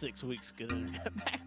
6 weeks to get internet back.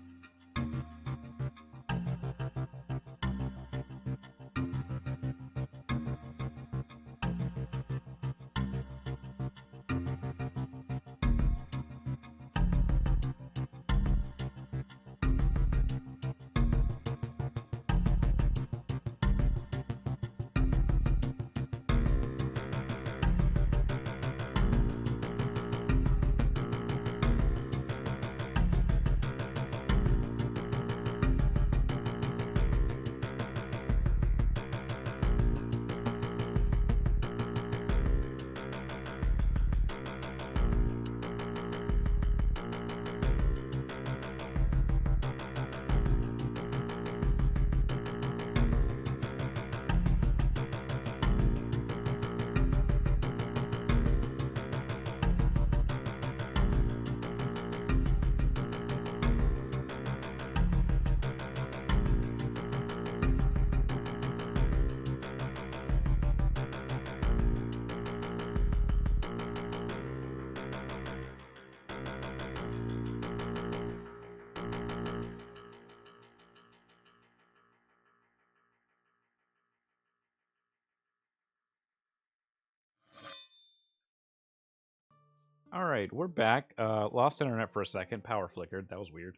All right, we're back. Lost internet for a second. Power flickered. That was weird.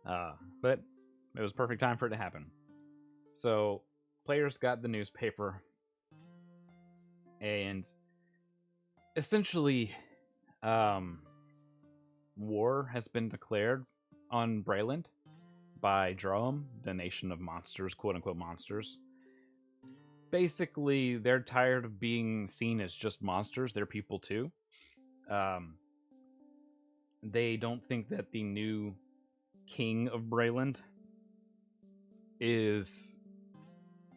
But it was perfect time for it to happen. So, players got the newspaper, and essentially, war has been declared on Breland by Drome, the nation of monsters, quote unquote monsters. Basically, they're tired of being seen as just monsters. They're people too. They don't think that the new king of Breland is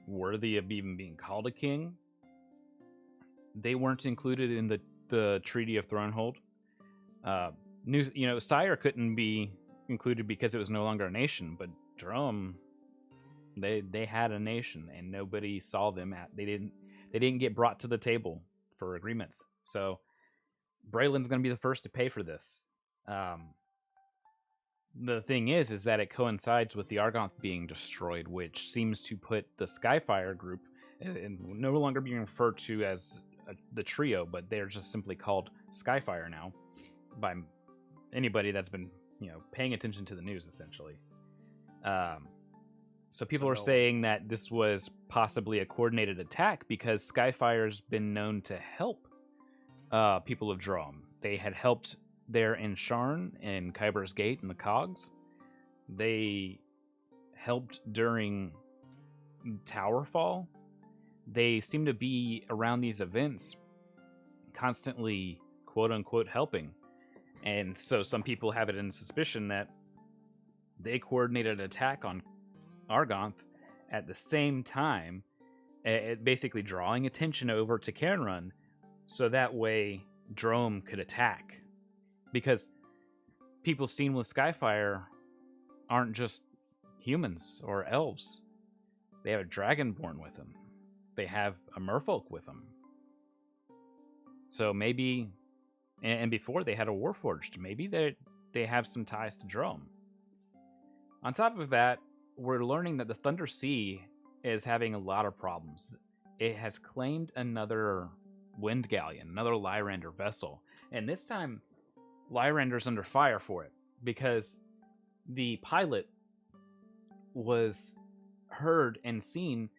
worthy of even being called a king. They weren't included in the Treaty of Thronehold. Sire couldn't be included because it was no longer a nation, but Drome, they had a nation, and nobody saw them they didn't get brought to the table for agreements. So Braylon's going to be the first to pay for this. The thing is that it coincides with the Argonth being destroyed, which seems to put the Skyfire group, and no longer being referred to as the trio, but they're just simply called Skyfire now by anybody that's been paying attention to the news, essentially. So people are saying that this was possibly a coordinated attack because Skyfire's been known to help people of Drome. They had helped there in Sharn and Kyber's Gate and the Cogs. They helped during Towerfall. They seem to be around these events constantly, quote unquote, helping. And so some people have it in suspicion that they coordinated an attack on Argonth at the same time, basically drawing attention over to Cairnrun, so that way Drome could attack. Because people seen with Skyfire aren't just humans or elves. They have a dragonborn with them. They have a merfolk with them. So maybe, and before they had a warforged, maybe they have some ties to Drome. On top of that, we're learning that the Thunder Sea is having a lot of problems. It has claimed another Wind Galleon, another Lyrander vessel. And this time, Lyrander's under fire for it, because the pilot was heard and seen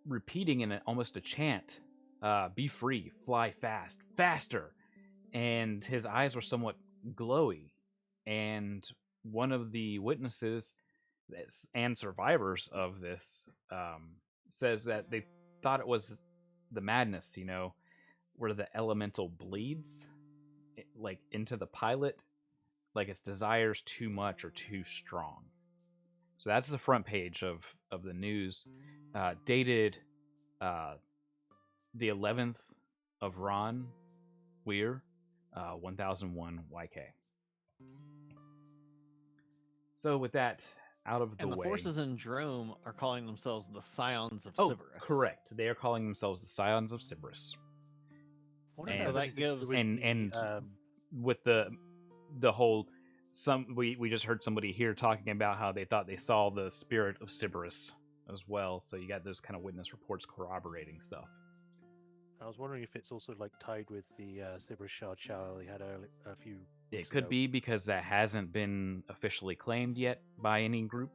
repeating in almost a chant, be free, fly fast, faster. And his eyes were somewhat glowy. And one of the witnesses and survivors of this says that they thought it was the madness, where the elemental bleeds like into the pilot, like its desires too much or too strong. So that's the front page of the news, dated the 11th of Ron Weir, 1001 YK. So with that out of the way, and the forces in Drome are calling themselves the Scions of Sybaris. Correct. They are calling themselves the Scions of Sybaris. So that gives and with the whole we just heard somebody here talking about how they thought they saw the spirit of Sybaris as well. So you got those kind of witness reports corroborating stuff. I was wondering if it's also like tied with the Sybaris Shard shower they had a few. It could be because that hasn't been officially claimed yet by any group.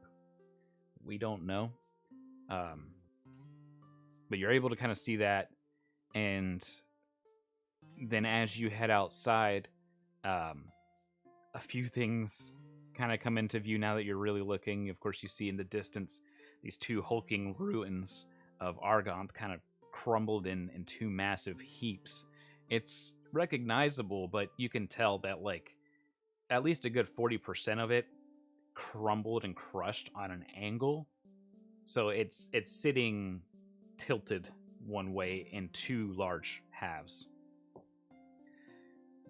We don't know. But you're able to kind of see that, and then as you head outside, a few things kind of come into view now that you're really looking. Of course, you see in the distance these two hulking ruins of Argonth kind of crumbled in two massive heaps. It's recognizable, but you can tell that like at least a good 40% of it crumbled and crushed on an angle. So it's sitting tilted one way in two large halves.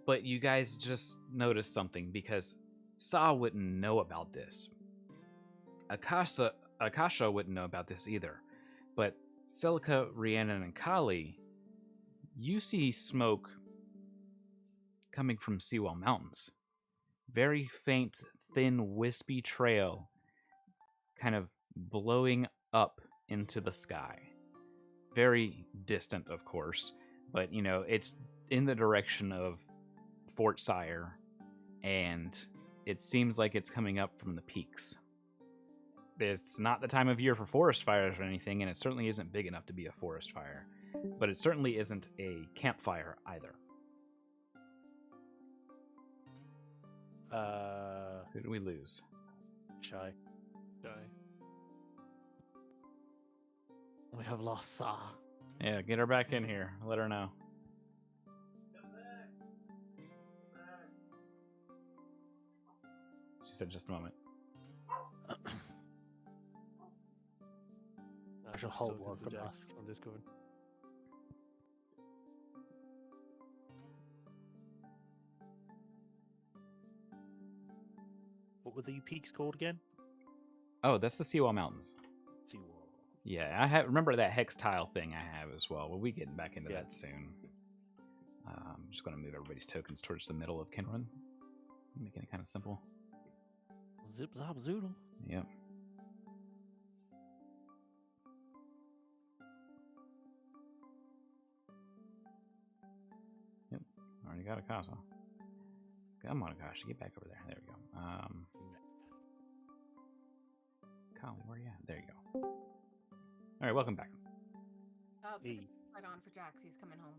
But you guys just noticed something because Sa wouldn't know about this. Akasha wouldn't know about this either. But Celica, Rhiannon, and Kali, you see smoke coming from Seawall Mountains. Very faint, thin, wispy trail kind of blowing up into the sky. Very distant, of course, but, it's in the direction of Fort Sire, and it seems like it's coming up from the peaks. It's not the time of year for forest fires or anything, and it certainly isn't big enough to be a forest fire, but it certainly isn't a campfire either. Who did we lose? Shy. We have lost Sa. Yeah, get her back in here. Let her know. She said just a moment. I shall hold while I ask on Discord. What were the peaks called again? Oh, that's the Seawall Mountains. Seawall. Yeah, I remember that hex tile thing I have as well. We'll be getting back into that soon. I'm just going to move everybody's tokens towards the middle of Kenrun. Making it kind of simple. Zip zop zoodle. Yep. Yep. Already got a casa. Come on, Akashi, get back over there. There we go. Kali, where are you at? There you go. All right, welcome back. Put it right on for Jax. He's coming home.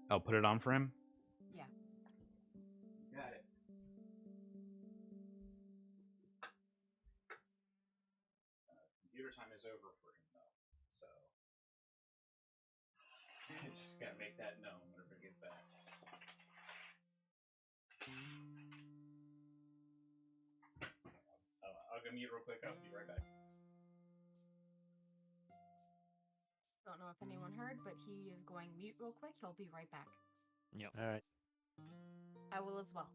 I'll put it on for him. Yeah. Got it. Computer time is over for him, though. So just gotta make that known whenever it gets back. I'll go mute real quick. I'll be right back. Don't know if anyone heard, but he is going mute real quick. He'll be right back. Yep. All right. I will as well.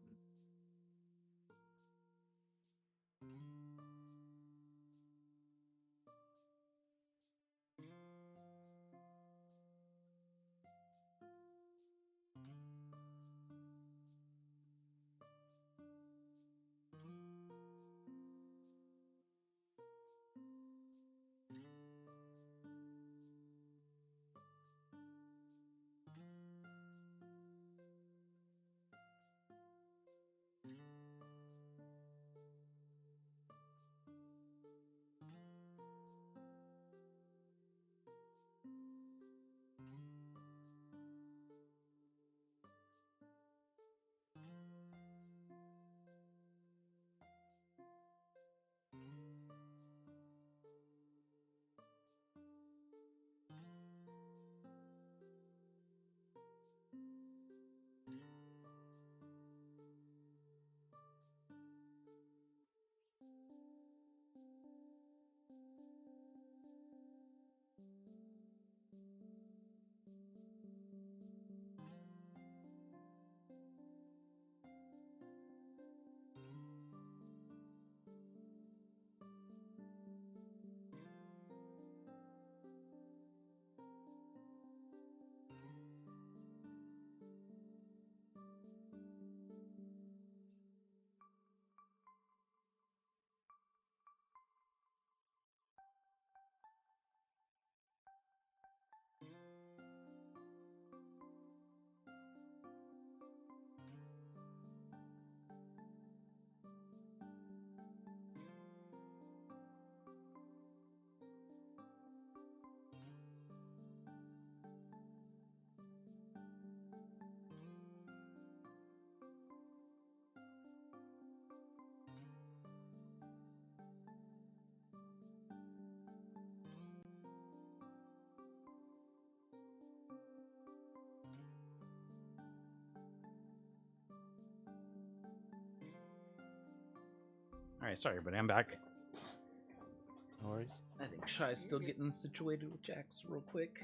All right, sorry, but I'm back. No worries. I think Shy's still getting situated with Jax real quick.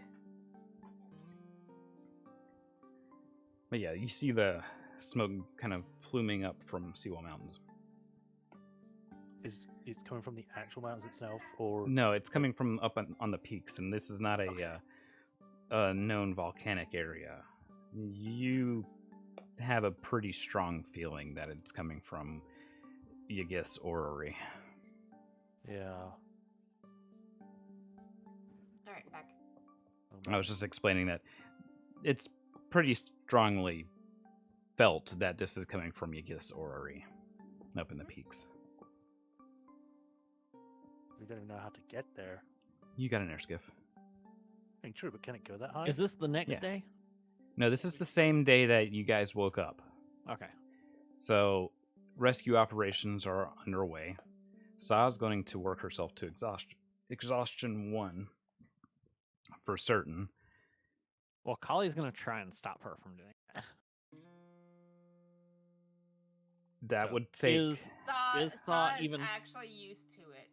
But yeah, you see the smoke kind of pluming up from Seawall Mountains. Is it's coming from the actual mountains itself, or No, it's coming from up on the peaks, and this is not a known volcanic area. You have a pretty strong feeling that it's coming from Yagith's orrery. yeah? All right, back. I was just explaining that it's pretty strongly felt that this is coming from Yagith's orrery up in the peaks. We don't even know how to get there. You got an air skiff. I mean, true, but can it go that high? Is this the next Yeah. day? No, this is the same day that you guys woke up. Okay. So, rescue operations are underway. Sa's going to work herself to exhaustion 1 for certain. Well, Kali's gonna try and stop her from doing that. That So, would take. Is Saw Saw is even- actually used to it.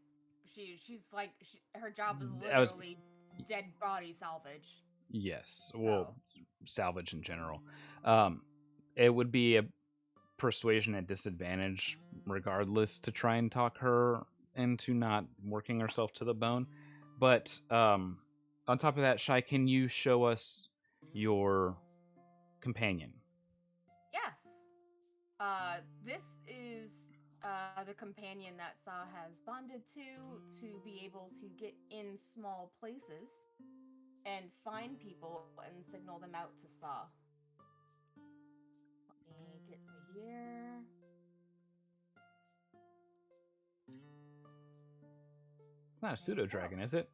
She's like her job is I was- literally dead body salvage. Yes, well, salvage in general. It would be a persuasion at disadvantage, regardless, to try and talk her into not working herself to the bone. But on top of that, Shy, can you show us your companion? Yes. This is the companion that Saw has bonded to be able to get in small places and find people and signal them out to Saw. Let me get to here. It's not a pseudo dragon, is it?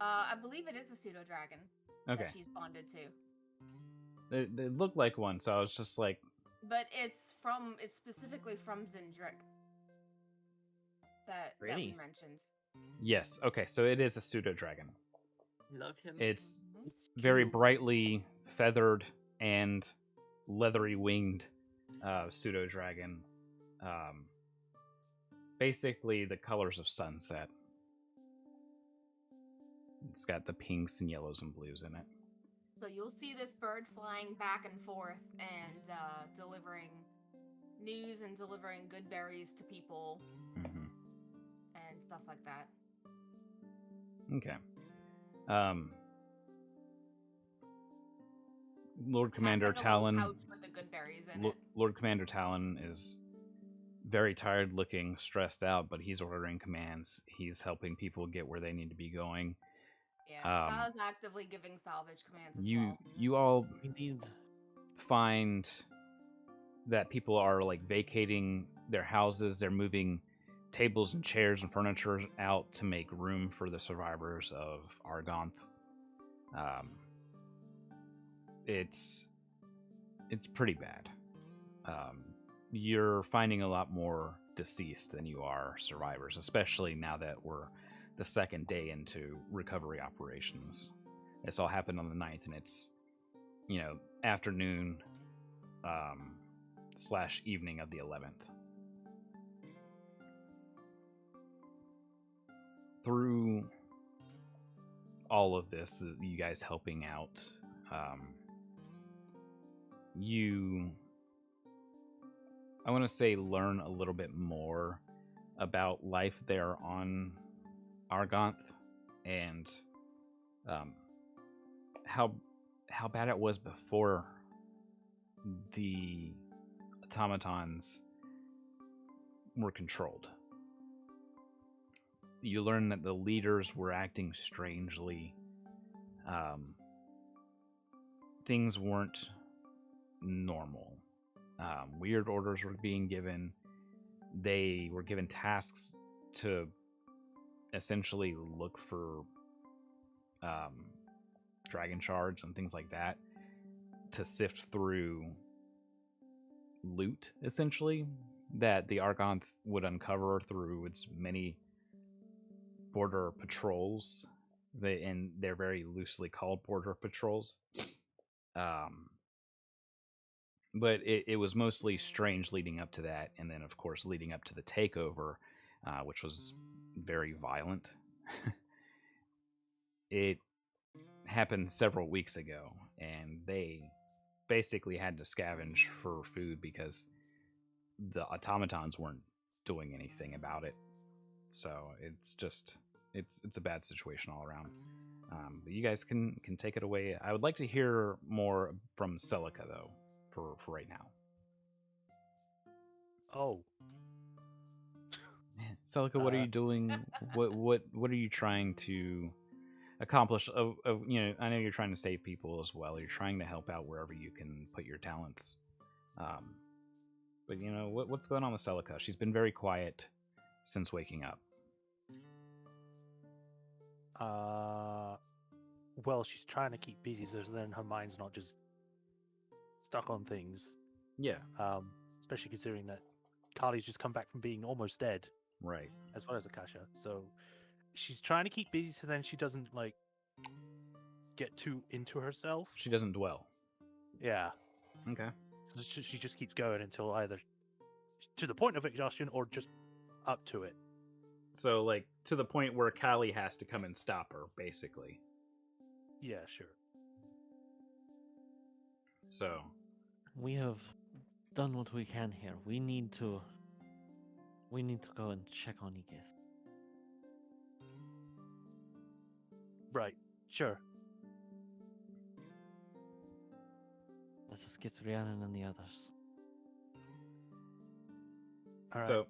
I believe it is a pseudo dragon Okay. that she's bonded to. They look like one, so I was just like, But it's specifically from Zindrik that we Pretty. mentioned. yes. Okay, so it is a pseudo dragon. Love him. It's Mhm. very Cute. brightly feathered and leathery winged pseudo dragon. Basically the colors of sunset. It's got the pinks and yellows and blues in it. So you'll see this bird flying back and forth and delivering news and delivering good berries to people Mm-hmm. and stuff like that. Okay. Lord Commander Has, like, a little Talon. pouch with the good berries in it. Lord Commander Talon is very tired looking, stressed out, but he's ordering commands. He's helping people get where they need to be going. Yeah, Sal's actively giving salvage commands as well. You all We need. find that people are like vacating their houses. They're moving tables and chairs and furniture out to make room for the survivors of Argonth. It's pretty bad. You're finding a lot more deceased than you are survivors, especially now that we're the second day into recovery operations. This all happened on the 9th, and it's, afternoon / evening of the 11th. Through all of this, you guys helping out, I want to say, learn a little bit more about life there on Argonth and how bad it was before the automatons were controlled. You learn that the leaders were acting strangely. Things weren't normal. Weird orders were being given. They were given tasks to essentially look for dragon shards and things like that to sift through loot, essentially, that the Argonth would uncover through its many border patrols. And they're very loosely called border patrols. but it was mostly strange leading up to that, and then of course leading up to the takeover, which was very violent. It happened several weeks ago, and they basically had to scavenge for food because the automatons weren't doing anything about it. So it's just it's a bad situation all around. But you guys can take it away. I would like to hear more from Celica though, for right now. Oh, Celica, what are Uh, you doing? What are you trying to accomplish? I know you're trying to save people as well. You're trying to help out wherever you can put your talents. Um, but what's going on with Celica? She's been very quiet since waking up. well, she's trying to keep busy so then her mind's not just stuck on things. Yeah, Especially considering that Carly's just come back from being almost dead, right. as well as Akasha. So she's trying to keep busy so then she doesn't like get too into herself. She doesn't dwell. Yeah. Okay. So she just keeps going until either to the point of exhaustion or just up to it. So, like, to the point where Callie has to come and stop her, basically. Yeah, sure. So, We have done what we can here. We need to go and check on Igith. Right. Sure. Let us get Rhiannon and the others. All right. so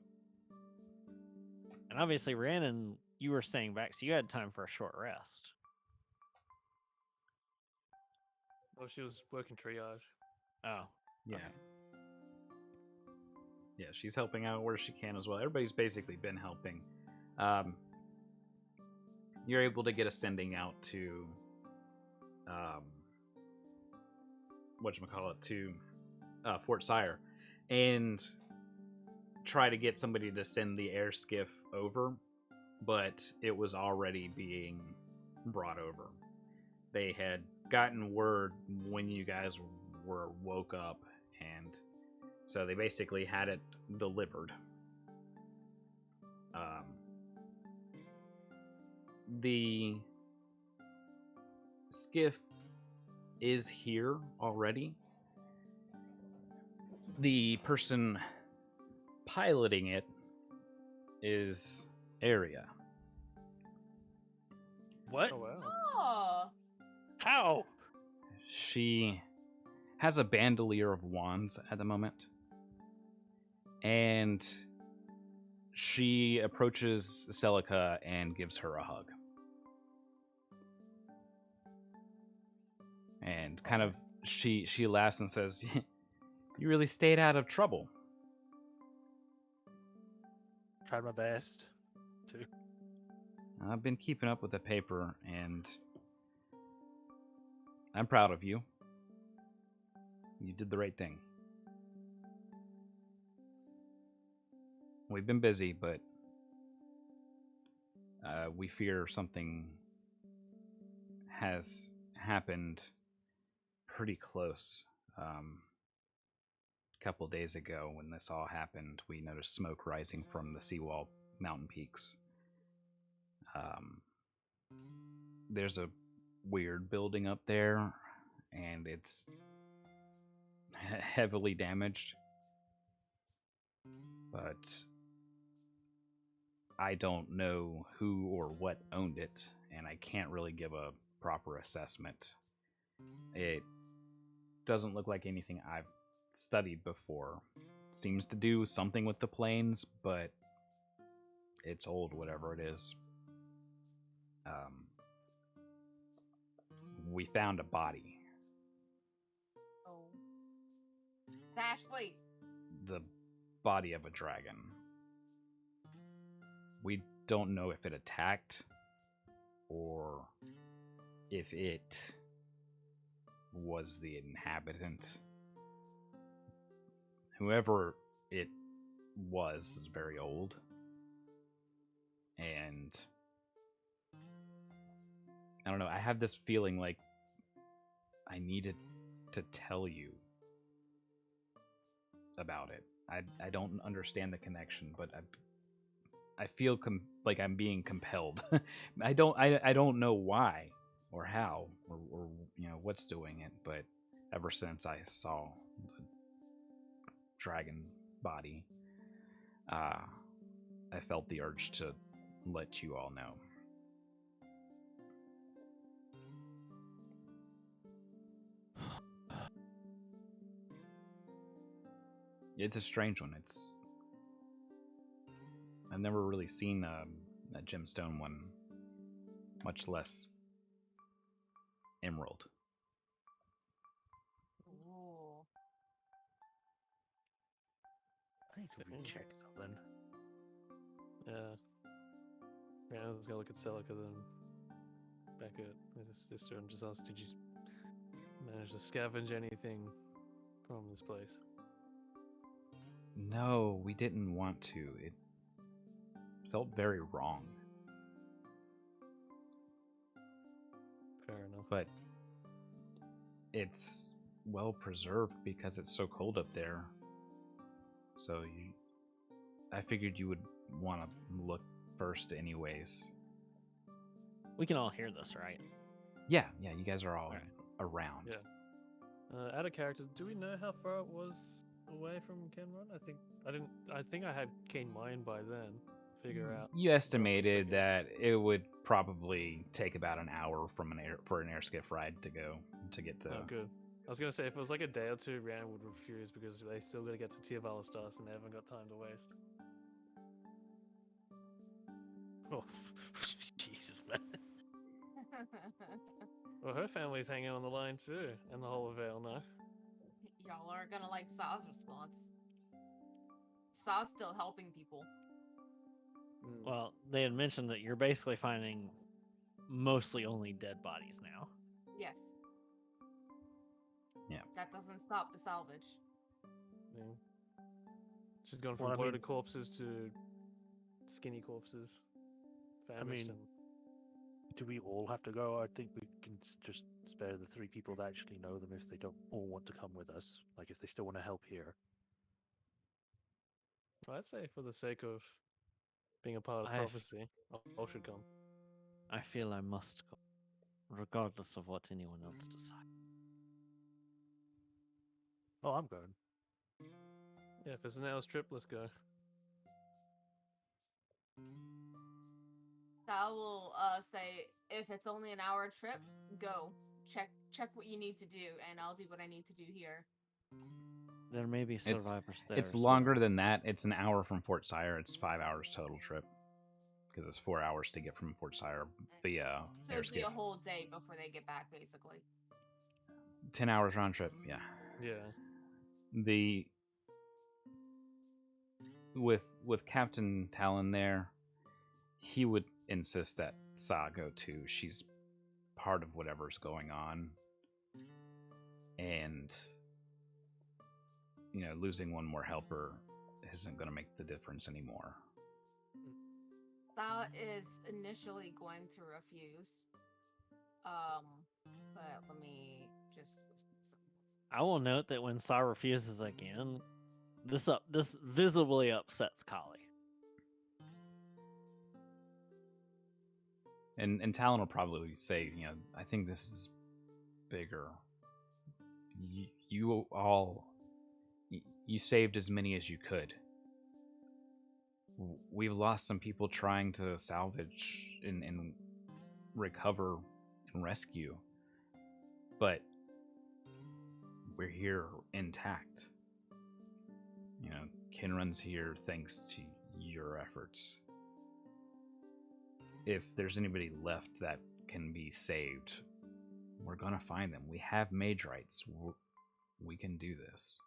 And obviously, Rhiannon, you were staying back, so you had time for a short rest. Well, she was working triage. Oh, yeah. okay. Yeah, she's helping out where she can as well. Everybody's basically been helping. You're able to get a sending out to, to Fort Sire, and try to get somebody to send the air skiff over, but it was already being brought over. They had gotten word when you guys were woke up, and so they basically had it delivered. The skiff is here already. The person piloting it is Aria. What? Oh wow. Oh, How? She has a bandolier of wands at the moment, and she approaches Celica and gives her a hug. And kind of she laughs and says, "You really stayed out of trouble." Tried my best. To. I've been keeping up with the paper, and I'm proud of you. You did the right thing. We've been busy, but we fear something has happened pretty close. A couple days ago, when this all happened, we noticed smoke rising from the seawall mountain peaks. There's a weird building up there, and it's heavily damaged. But I don't know who or what owned it, and I can't really give a proper assessment. It doesn't look like anything I've studied before. It seems to do something with the planes, but it's old, whatever it is. We found a body. oh. Ashley. The body of a dragon. We don't know if it attacked or if it was the inhabitant. Whoever it was is very old. And I don't know, I have this feeling like I needed to tell you about it. I don't understand the connection, but I feel like I'm being compelled. I don't know why or how or what's doing it, but ever since I saw the dragon body, I felt the urge to let you all know. It's a strange one. I've never really seen a gemstone one, much less emerald. Ooh. I need to recheck something. Yeah. Yeah, I was gonna look at Celica then back at his sister and just ask, did you manage to scavenge anything from this place? No, we didn't want to. It felt very wrong. Fair enough. But it's well preserved because it's so cold up there. So I figured you would want to look first anyways. We can all hear this, right? Yeah, you guys are all Alright. around. Yeah. Out of character, do we know how far it was away from Kenron? I think I had keen mind by then. Figure out. You estimated second. that it would probably take about an hour for an airskiff ride to get to. Oh, good. I was gonna say if it was like a day or two, Rand would refuse because they still gotta get to Tia Valestas and they haven't got time to waste. Oh, Jesus, man. Well, her family's hanging on the line too, and the whole of Vale now. Y'all aren't gonna like Saw's response. Saw's still helping people. Well, they had mentioned that you're basically finding mostly only dead bodies now. Yes. Yeah. That doesn't stop the salvage. Yeah. She's gone from Well, I mean- bloated corpses to skinny corpses. Famished mean, do we all have to go? I think we can just spare the 3 people that actually know them if they don't all want to come with us. Like, if they still want to help here. I'd say for the sake of being a part of I've- prophecy, all should come. I feel I must go, regardless of what anyone else decides. Oh, I'm going. Yeah, if it's an hour's trip, let's go. Sal will say, if it's only an hour trip, go. Check what you need to do, and I'll do what I need to do here. There may be survivors there. It's as longer well. than that. It's an hour from Fort Sire. It's 5 hours total trip because it's 4 hours to get from Fort Sire via So it'd be airskip. a whole day before they get back, basically. 10 hours round trip. Yeah. Yeah. With Captain Talon there, he would insist that Sa go too. She's part of whatever's going on, and losing one more helper isn't going to make the difference anymore. Sal is initially going to refuse. But let me just. I will note that when Saw refuses again, this visibly upsets Kali. And Talon will probably say, I think this is bigger. You all, you saved as many as you could. We've lost some people trying to salvage and recover and rescue, but we're here intact. Kinrun's here thanks to your efforts. If there's anybody left that can be saved, we're gonna find them. We have mage rights. We can do this.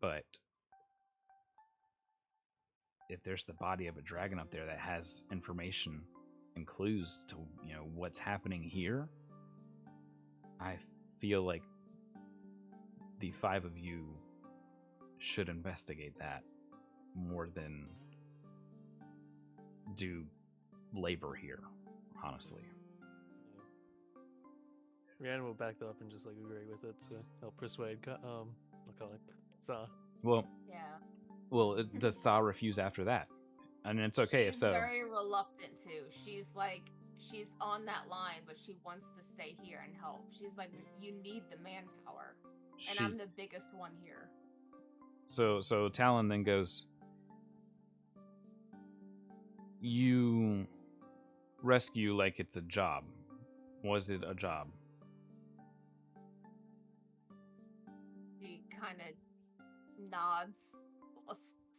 But if there's the body of a dragon up there that has information and clues to what's happening here, I feel like the 5 of you should investigate that more than do labor here, honestly. Rand will back that up and just agree with it to help persuade So Well, Yeah. does Sa refuse after that? And it's okay if She's so. very reluctant to. She's like, she's on that line, but she wants to stay here and help. She's like, you need the manpower, and I'm the biggest one here. So Talon then goes, you rescue like it's a job. Was it a job? She kind of nods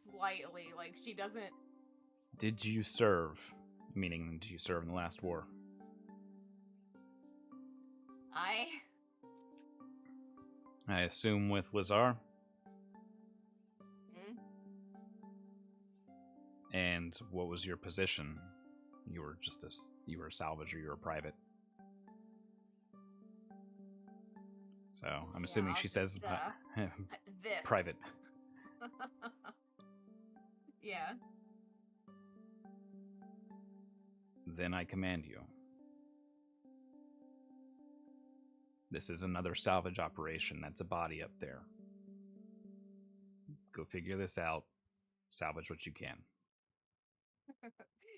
slightly, like she doesn't. Did you serve? Meaning, did you serve in the last war? I assume with Lazar? Hmm? And what was your position? You were you were a salvage or you were a private. So I'm assuming I'll she says this. private. Yeah. Then I command you. This is another salvage operation. That's a body up there. Go figure this out. Salvage what you can.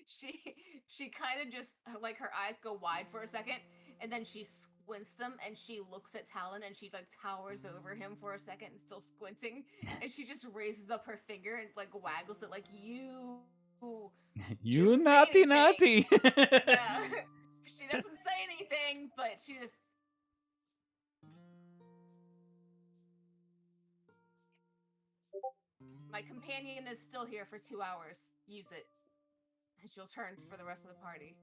She kind of just, like, her eyes go wide for a second, and then she squints them, and she looks at Talon, and she like towers over him for a second, and still squinting, and she just raises up her finger and like waggles it, like, you You doesn't say naughty anything. naughty. Yeah. She doesn't say anything, but she just. My companion is still here for 2 hours. Use it. And she'll turn for the rest of the party.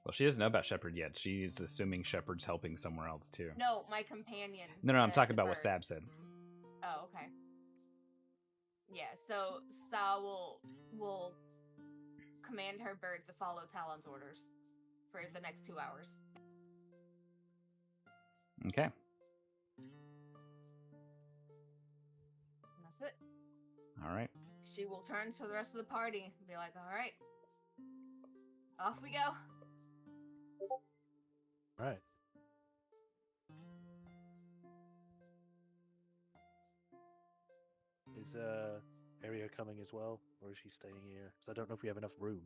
Well, she doesn't know about Shepard yet. She's assuming Shepard's helping somewhere else too. No, my companion. No, I'm talking the about what bird. Sab said. Oh, okay. Yeah, so Sa will command her bird to follow Talon's orders for the next 2 hours. Okay. And that's it. All right. She will turn to the rest of the party and be like, all right, off we go. Right. Is Aria coming as well, or is she staying here? Because I don't know if we have enough room.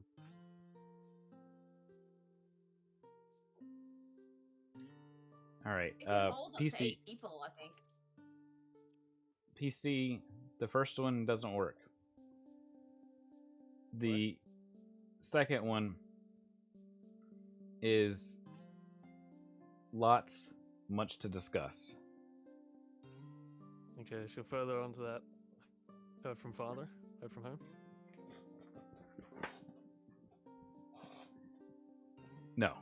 All right. It can hold up to PC 8 people, I think. PC. The first one doesn't work. The second one is much to discuss. okay, she'll further on to that. Heard from father. Heard from home. No.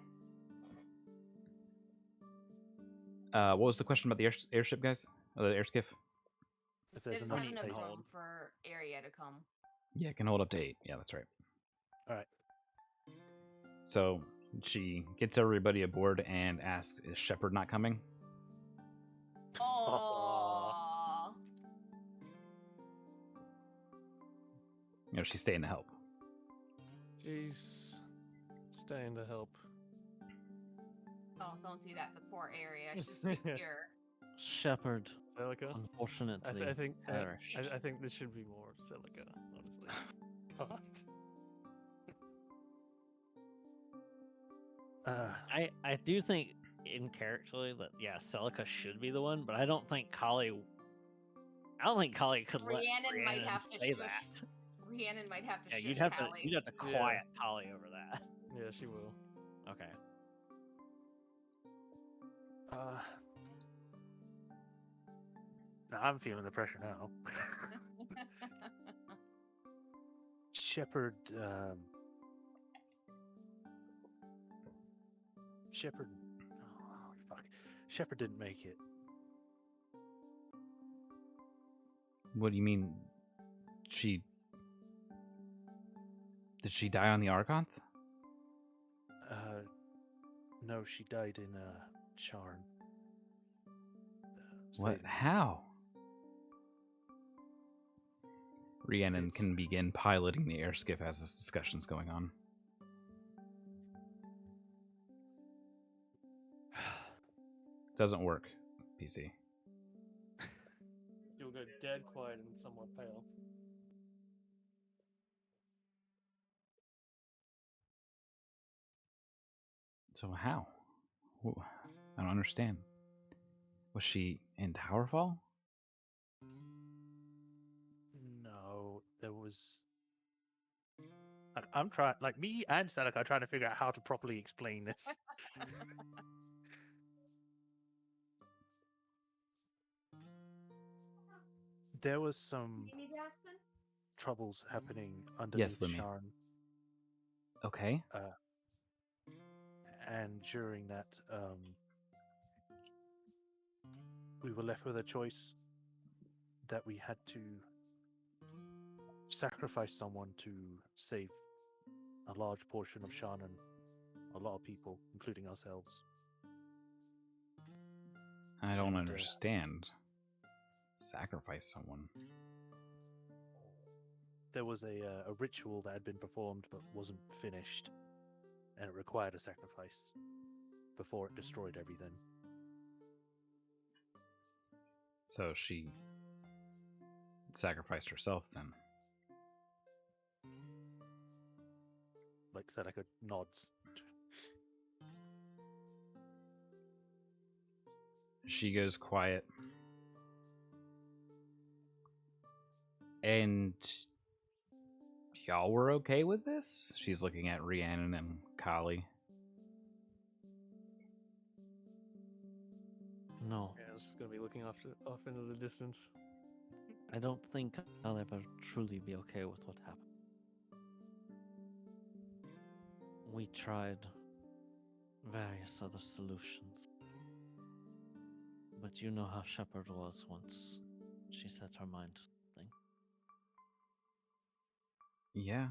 What was the question about the airship, guys? Or the air skiff? If there's There's enough not enough space. room for Area to come. Yeah, it can hold up to 8. Yeah, that's right. All right. So she gets everybody aboard and asks, "Is Shepard not coming?" Oh. You know, she's staying to help. She's staying to help. Oh, don't do that to poor Area. She's too pure. Shepard, Celica? unfortunately, I think perished. I think this should be more Celica, honestly. God. I do think in characterly that Celica should be the one, but I don't think Kali could let Rhiannon might Rhiannon have to say shush. that. Rhiannon might have to Yeah, shush you'd have Callie. to quiet Kali over that. Yeah, she will. Okay. I'm feeling the pressure now. Shepard. Shepard. Oh, fuck. Shepard didn't make it. What do you mean? Did she die on the Argonth? No, she died in Charn. What? Saving- How? Rhiannon It's- can begin piloting the air skiff as this discussion's going on. Doesn't work, PC. go dead quiet and somewhat pale. So how? I don't understand. Was she in Towerfall? No, there was. I'm trying, like me and Seneca are trying to figure out how to properly explain this. There was some Jamie Jackson? troubles happening Yes, underneath Lemmy. Sharn, Okay. and during that, we were left with a choice that we had to sacrifice someone to save a large portion of Sharn and a lot of people, including ourselves. I don't And, understand. Sacrifice someone. There was a ritual that had been performed but wasn't finished, and it required a sacrifice before it destroyed everything. So she sacrificed herself then. Like Seneca nods. She goes quiet. And y'all were okay with this? She's looking at Rhiannon and Kali. No, Yeah, I was just gonna be looking off into the distance. I don't think I'll ever truly be okay with what happened. We tried various other solutions. But you know how Shepard was once she set her mind to something. Yeah.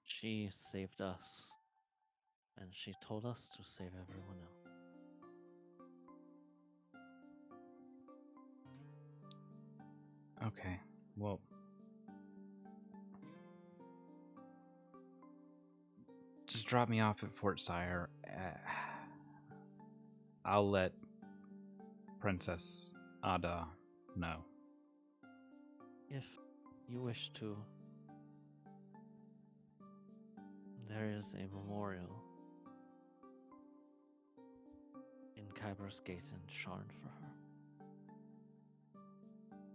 She saved us, and she told us to save everyone else. Okay. Well, just drop me off at Fort Sire. I'll let Princess Ada know. If you wish to, there is a memorial in Kyber's Gate in Sharn for her.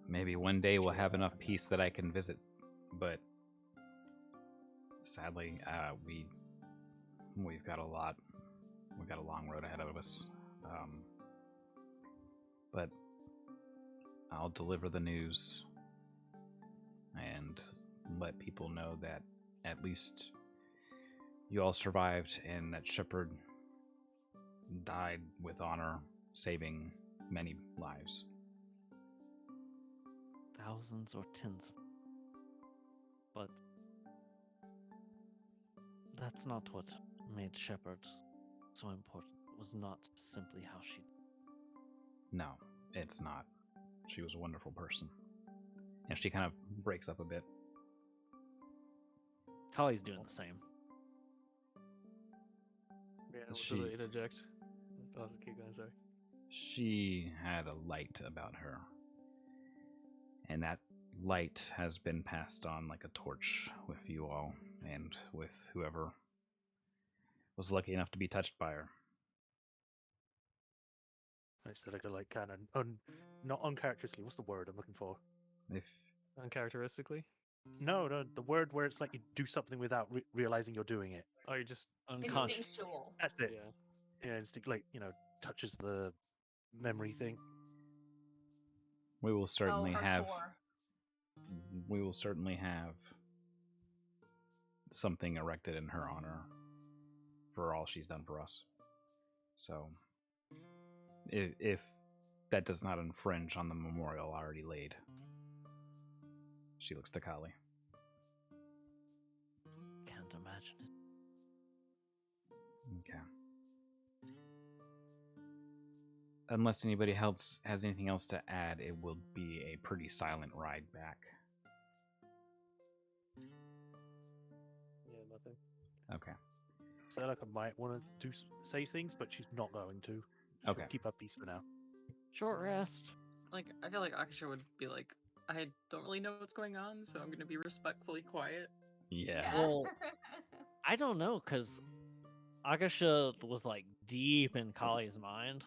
Maybe one day we'll have enough peace that I can visit, but sadly, we've got a lot. We've got a long road ahead of us. But I'll deliver the news and let people know that at least you all survived and that Shepard died with honor, saving many lives. Thousands or tens of. But that's not what made Shepard so important. It was not simply how she. No, it's not. She was a wonderful person. And she kind of breaks up a bit. Kali's doing the same. Yeah, I was She- gonna interject. I'll keep going, sorry. She had a light about her. And that light has been passed on like a torch with you all and with whoever was lucky enough to be touched by her. Seneca, like, kind of not uncharacteristically. What's the word I'm looking for? If Uncharacteristically? No, the word where it's like you do something without realizing you're doing it. Oh, you're just Unconscious. Instinctual. That's it. yeah. Yeah, instinct, like, touches the memory thing. we will certainly her have core. we will certainly have something erected in her honor for all she's done for us. So if that does not infringe on the memorial already laid. She looks to Kali. Can't imagine it. Okay. Unless anybody else has anything else to add, it will be a pretty silent ride back. Yeah, nothing. Okay. Seneca might want to say things, but she's not going to. She'll Okay. keep her peace for now. Short rest. Like, I feel like Akasha would be like, I don't really know what's going on, so I'm gonna be respectfully quiet. Yeah. Well, I don't know, because Agasha was like deep in Kali's mind,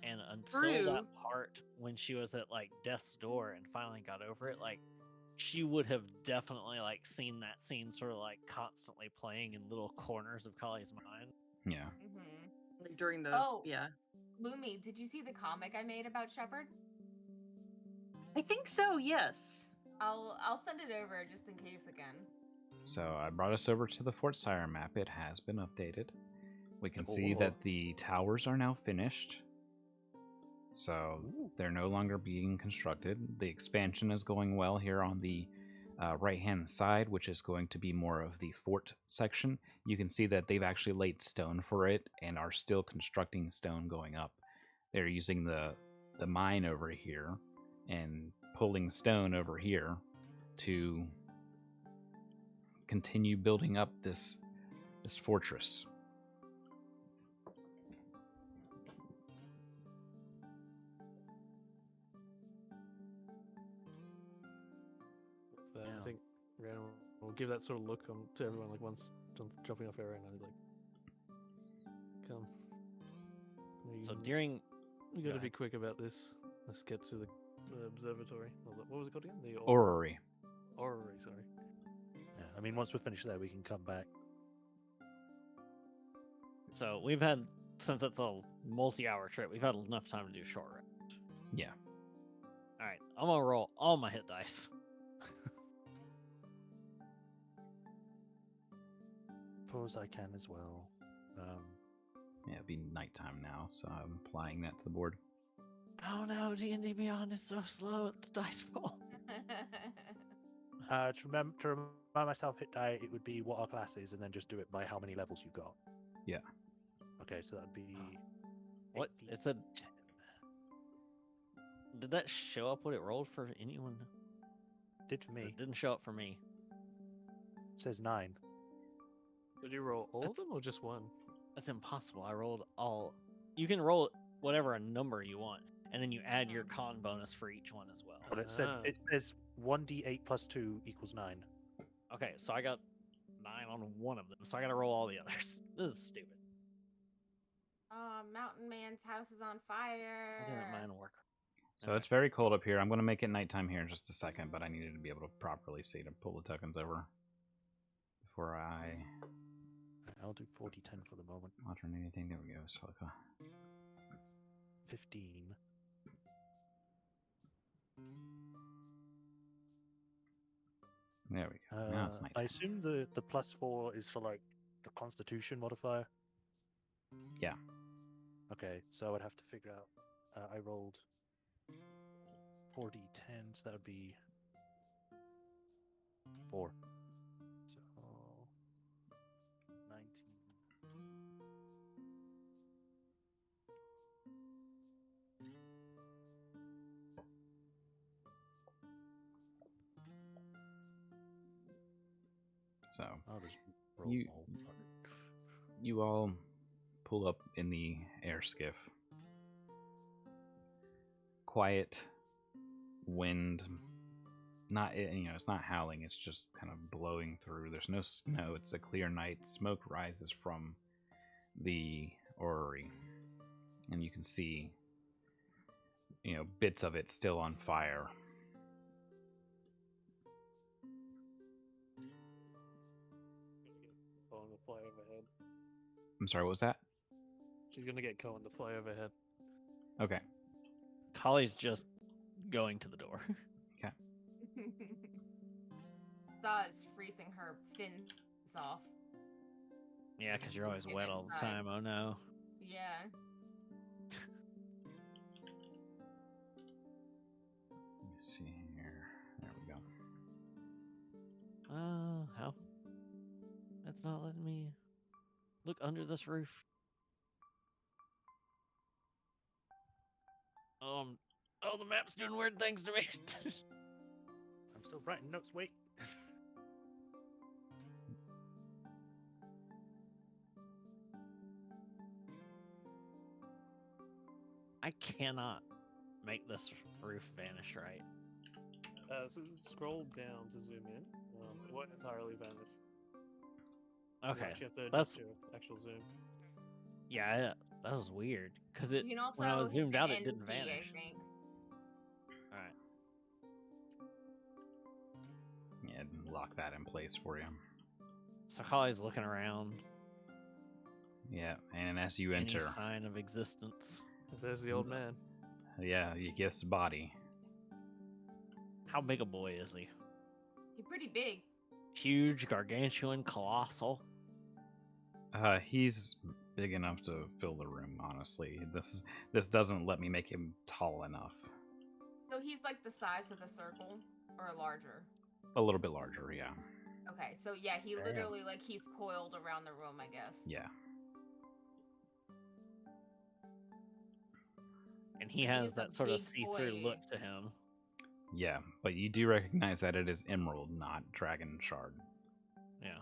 and until True. that part when she was at like death's door and finally got over it, like she would have definitely like seen that scene sort of like constantly playing in little corners of Kali's mind. Yeah. Mm-hmm. Like during the Oh. yeah. Lumi, did you see the comic I made about Shepard? I think so, yes. I'll send it over just in case again. So I brought us over to the Fort Sire map. It has been updated. We can see Oh. that the towers are now finished. So Ooh. they're no longer being constructed. The expansion is going well here on the right-hand side, which is going to be more of the fort section. You can see that they've actually laid stone for it and are still constructing stone going up. They're using the mine over here and pulling stone over here to continue building up this fortress. With that, Yeah. I think Random will give that sort of look to everyone, like once jumping off air, and he's like, "Come." So We- during we go got to be ahead. quick about this. Let's get to the observatory. What was it called again? The Orrery. orrery. Sorry. Yeah, I mean, once we're finished there, we can come back. So we've had, since it's a multi-hour trip, we've had enough time to do short rest. Yeah. All right, I'm gonna roll all my hit dice. Suppose I can as well. Yeah, it'd be nighttime now, so I'm applying that to the board. Oh no, D&D Beyond is so slow. The dice roll. To remind myself hit die, it would be what our class is, and then just do it by how many levels you've got. Yeah. Okay, so that'd be. What? 18, It said. 10. Did that show up what it rolled for anyone? Did for me. It didn't show up for me. It says 9. Did you roll all of That's- them or just one? That's impossible. I rolled all. You can roll whatever a number you want, and then you add your con bonus for each one as well. But it Ah. says 1d8 plus 2 equals 9. Okay, so I got 9 on one of them, so I gotta roll all the others. This is stupid. Mountain Man's house is on fire. Why didn't mine work? So Alright. it's very cold up here. I'm going to make it nighttime here in just a second, but I needed to be able to properly see to pull the tokens over before I I'll do 40-10 for the moment. alternate anything. There we go, Silica. 15. There we go. Now it's I nighttime. assume the +4 is for like the Constitution modifier. Yeah. Okay, so I'd have to figure out. I rolled 4d10, so that would be 4. So 19. So I'll just roll You- them all. Fuck it. you all pull up in the air skiff. Quiet wind. Not it's not howling. It's just kind of blowing through. There's no snow. It's a clear night. Smoke rises from the orrery, and you can see bits of it still on fire. Cohen to fly overhead. I'm sorry, what was that? She's gonna get Cohen to fly overhead. Okay. Kali's just going to the door. Saw is freezing her fins off. Yeah, because you're always Get wet all the inside. time. Oh no. Yeah. Let me see here. There we go. How? It's not letting me look under this roof. Oh, the map's doing weird things to me. I'm still writing notes. Wait. I cannot make this roof vanish right. So scroll down to zoom in. It won't entirely vanish. You Okay, actually have to that's adjust your actual zoom. yeah. That was weird because You it can also when I was hit zoomed the out, it N didn't key, I vanish. think. All right. Yeah, lock that in place for you. So Kali's looking around. Yeah, and as you Any enter, sign of existence? There's the old man. yeah, you guess body. How big a boy is he? He's pretty big. Huge, gargantuan, colossal. He's big enough to fill the room. Honestly, this doesn't let me make him tall enough. So he's like the size of the circle or larger. A little bit larger, yeah. Okay, so yeah, he Damn. literally like he's coiled around the room, I guess. Yeah. And he He has is a that sort of big see-through boy. look to him. Yeah, but you do recognize that it is emerald, not dragon shard. Yeah.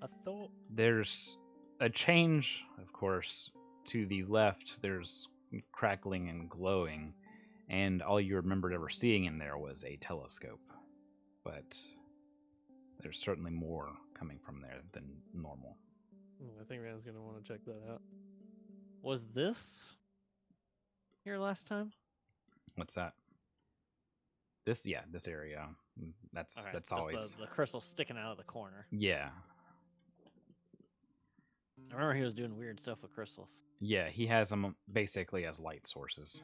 I thought There's a change, of course, to the left. There's crackling and glowing, and all you remembered ever seeing in there was a telescope. But there's certainly more coming from there than normal. I think Rand's gonna want to check that out. Was this here last time? What's that? This area. That's Okay, that's just always the crystal sticking out of the corner. yeah. I remember he was doing weird stuff with crystals. Yeah, he has them basically as light sources.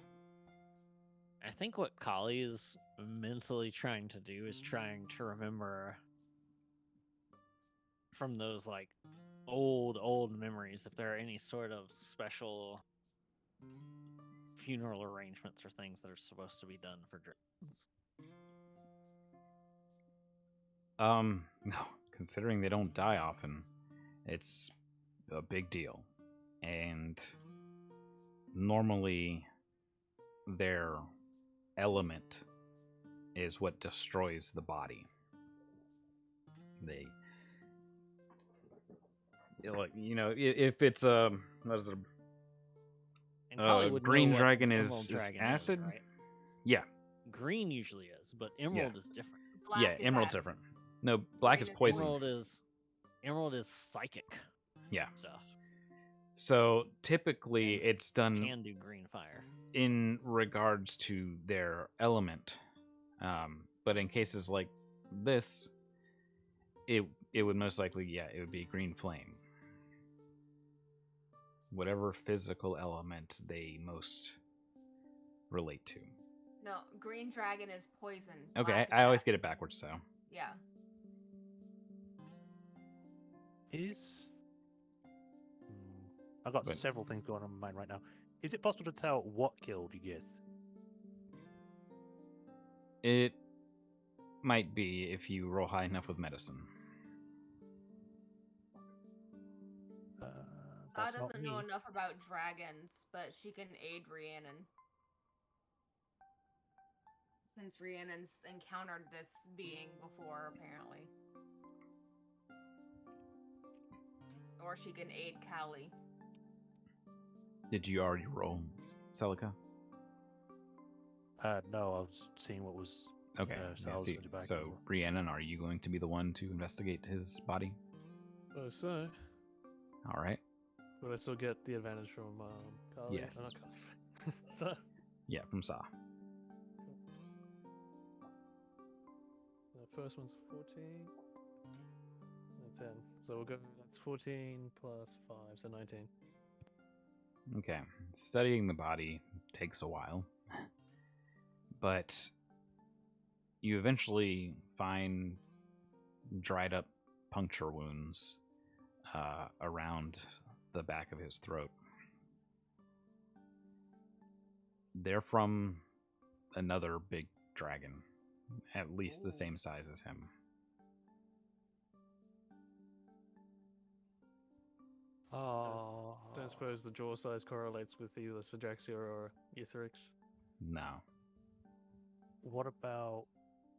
I think what Kali is mentally trying to do is trying to remember from those like old memories if there are any sort of special funeral arrangements or things that are supposed to be done for dragons. No, considering they don't die often, it's a big deal. And normally their element is what destroys the body. They like, if it's what is it? And Kali would Green know what dragon an is emerald dragon acid? is, right? Yeah. Green usually is, but emerald is different. Black Yeah, is emerald's acid. different. No, black Green is is poison. Emerald is psychic. Yeah. Stuff. So typically And it's done Can do green fire. in regards to their element. But in cases like this, it would most likely, it would be green flame. Whatever physical element they most relate to. No, green dragon is poison. Okay, Black is I always acid. get it backwards, so. Yeah. is. I've got But- several things going on in my mind right now. Is it possible to tell what killed Yith? It might be if you roll high enough with medicine. Sa That's not doesn't know me. enough about dragons, but she can aid Rhiannon. Since Rhiannon's encountered this being before, apparently. Or she can aid Callie. Did you already roll, Celica? No, I was seeing what was. Okay, So yeah, I was see, going to back so over. Rhiannon, are you going to be the one to investigate his body? Oh, so All right. would I still get the advantage from Carly? Yes. Not Carly. So Yeah, from Saw. the first one's 14. And 10. So we'll go. That's 14 plus 5, so 19. Okay. Studying the body takes a while. But you eventually find dried up puncture wounds around the back of his throat. They're from another big dragon, at least the same size as him. Oh. Don't suppose the jaw size correlates with either Sadraxia or Etherix. No. What about?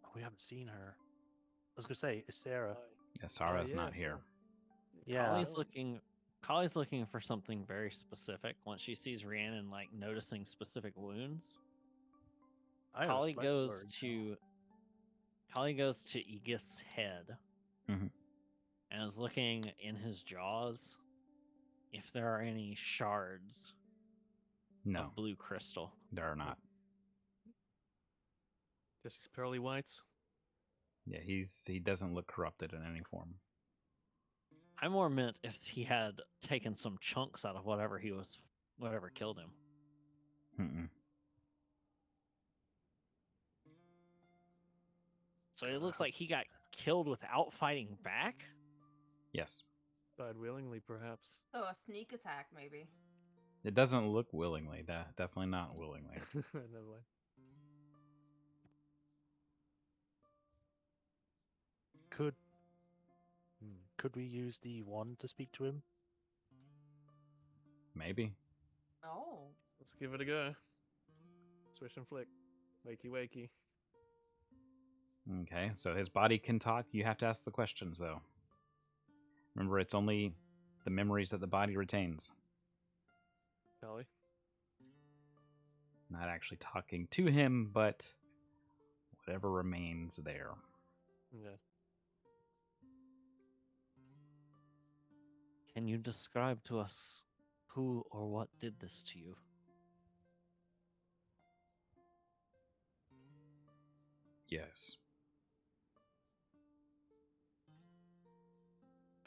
Oh, we haven't seen her. I was gonna say, is Sarah? Yeah, Sarah's yeah, not here. sure. Yeah. Kali's looking Kali's looking for something very specific. Once she sees Rhiannon like noticing specific wounds, I am Kali slightly goes worried now. to Kali goes to Egith's head Mhm. and is looking in his jaws if there are any shards No, of blue crystal. there are not. Just his pearly whites. Yeah, he doesn't look corrupted in any form. I more meant if he had taken some chunks out of whatever killed him. Mm-mm. So it looks like he got killed without fighting back. Yes, Died willingly, perhaps. Oh, a sneak attack, maybe. it doesn't look willingly. Definitely not willingly. Never mind. Could we use the wand to speak to him? Maybe. Oh. Let's give it a go. Swish and flick. Wakey, wakey. Okay, so his body can talk. You have to ask the questions, though. Remember, it's only the memories that the body retains. Kali. Not actually talking to him, but whatever remains there. Yeah. Can you describe to us who or what did this to you? Yes.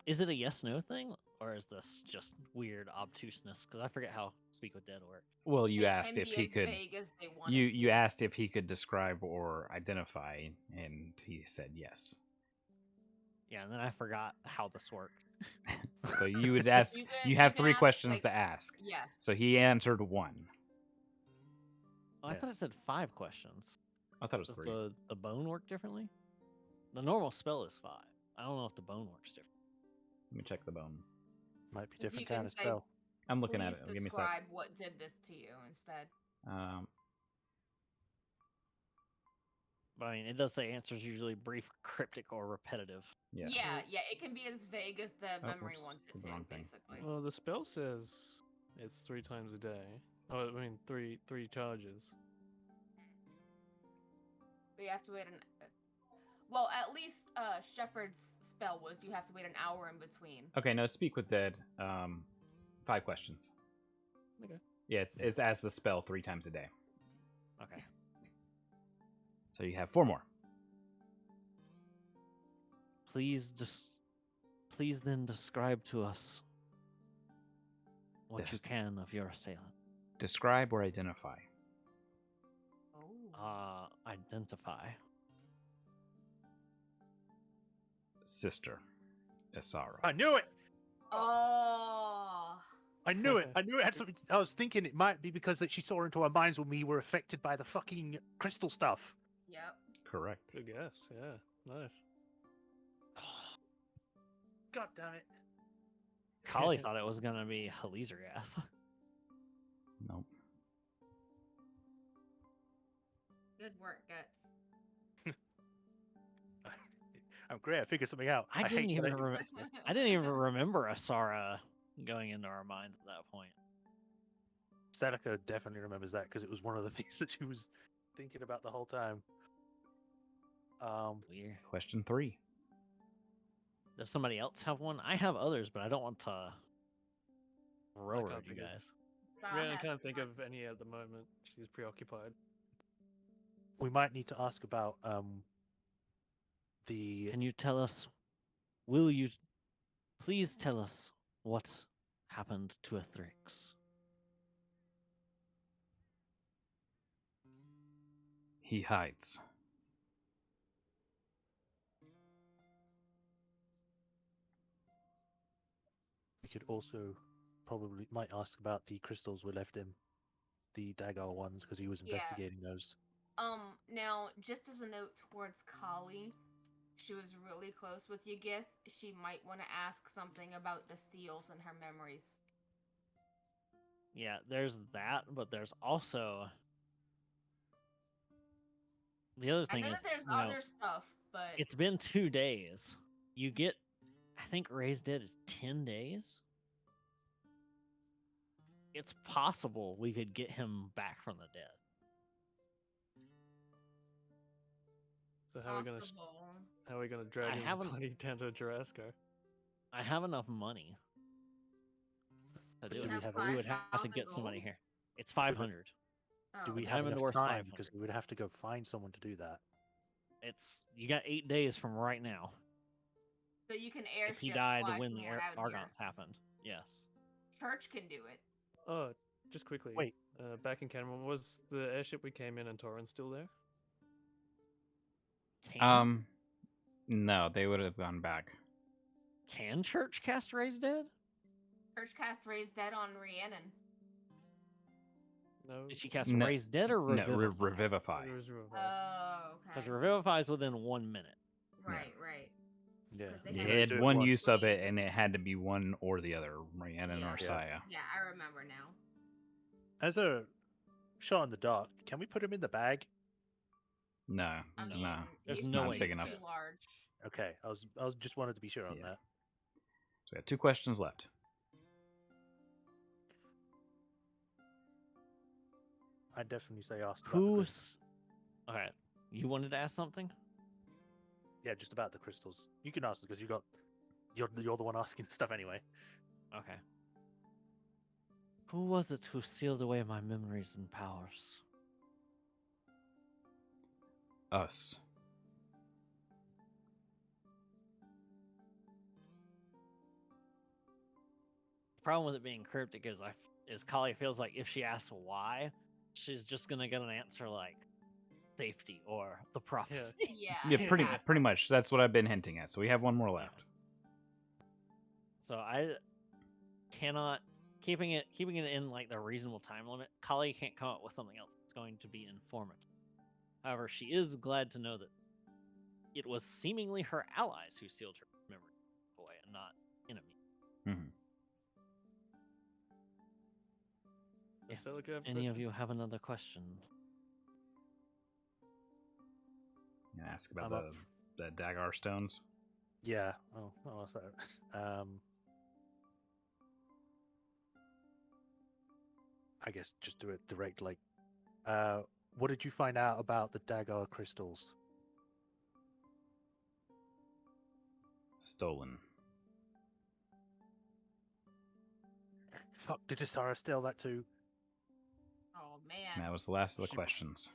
Is it a yes/no thing, or is this just weird obtuseness? Because I forget how Speak with Dead worked. Well, you It asked can if be he as could. vague as they want You it you to. asked if he could describe or identify, and he said yes. Yeah, and then I forgot how this worked. So you would ask. You You have can 3 ask, questions like, to ask. Yes. So he answered 1. Oh, I Yeah. thought it said 5 questions. I thought it was Does 3. the bone work differently? The normal spell is 5. I don't know if the bone works different. Let me check the bone. Might be 'Cause you different can kind of say, spell. I'm looking at Please it. Give me a sec. describe what did this to you instead. But I mean, it does say answers usually brief, cryptic, or repetitive. Yeah. Yeah, it can be as vague as the memory whoops, wants it did the to, wrong thing. basically. Well, the spell says it's 3 times a day. Oh, I mean, three charges. But you have to wait well, at least Shepard's spell was you have to wait an hour in between. Okay, no, Speak with Dead. 5 questions. Okay. Yeah, it's as the spell 3 times a day. Okay. So you have 4 more. Please then describe to us what you Yes. can of your assailant. Describe or identify. Oh. Identify. Sister. Isara. I knew it! Oh. I knew it! I knew it had something. I was thinking it might be because that she saw into our minds when we were affected by the fucking crystal stuff. Yep. Correct. Good guess. Yeah. Nice. God damn it. Kali thought it was going to be Halizargath. Nope. Good work, Guts. I'm great. I figured something out. I didn't hate that even it- I didn't even remember Asara going into our minds at that point. Seneca definitely remembers that because it was one of the things that she was thinking about the whole time. Weird. Question 3. Does somebody else have one? I have others, but I don't want to railroad can't you think of- guys. Sam Yeah, I has can't think one. of any at the moment. She's preoccupied. We might need to ask about the Can you tell us? Will you please tell us what happened to Athrix? He hides. We could also probably might ask about the crystals we left him, the dagger ones, because he was Yeah. investigating those. Now, just as a note towards Kali, she was really close with Yagith. She might want to ask something about the seals and her memories. Yeah, there's that, but there's also the other I thing know is that there's you know, other stuff, but it's been 2 days. You get, I think Ray's dead is 10 days. it's possible we could get him back from the dead. So how are we Possible. gonna drag I his haven't- body down to Jurassic? I have enough money to do do it, we have but we would have to 5,000 get somebody gold? here. It's 500. Do Oh, we the have diamond enough door's time? 500. Because we would have to go find someone to do that. It's you got 8 days from right now. so you can If he airship died fly when the someone out Argonts here. happened, yes. Church can do it. Oh, just quickly. Wait. Back in Cameron, was the airship we came in and Torrens still there? No, they would have gone back. Can Church cast Raise Dead? Church cast Raise Dead on Rhiannon. No. Did she cast No, Raise Dead or No, Revivify? revivify. It was revived. Oh, Because okay. Revivify is within 1 minute. Right, right. Yeah. 'Cause they You had to had do it one once. use of it, and it had to be one or the other, Rhiannon Yeah. or Yeah. Saya. Yeah, I remember now. As a shot in the dark, can we put him in the bag? No, I mean, no, There's he's no not way big you enough. too large. Okay, I was just wanted to be sure on Yeah. that. So we have 2 questions left. I'd definitely say ask about the crystals. Who's okay? You wanted to ask something? Yeah, just about the crystals. You can ask because you're the one asking stuff anyway. Okay. Who was it who sealed away my memories and powers? Us. The problem with it being cryptic is Kali feels like if she asks why, she's just gonna get an answer like safety or the prophecy. Yeah. Yeah, pretty exactly. much. That's what I've been hinting at. So we have one more left. So I cannot keeping it in like the reasonable time limit. Kali can't come up with something else that's going to be informative. However, she is glad to know that it was seemingly her allies who sealed her memory away and not enemy. Mhm. If Celica have a any of question? you have another question, You can ask about I'm up. the Dagar stones. Yeah. Oh, I'll ask that. I guess just do it direct. Like, what did you find out about the Dagar crystals? Stolen. Fuck, did Isara steal that too? Oh man. That was the last of the She- questions.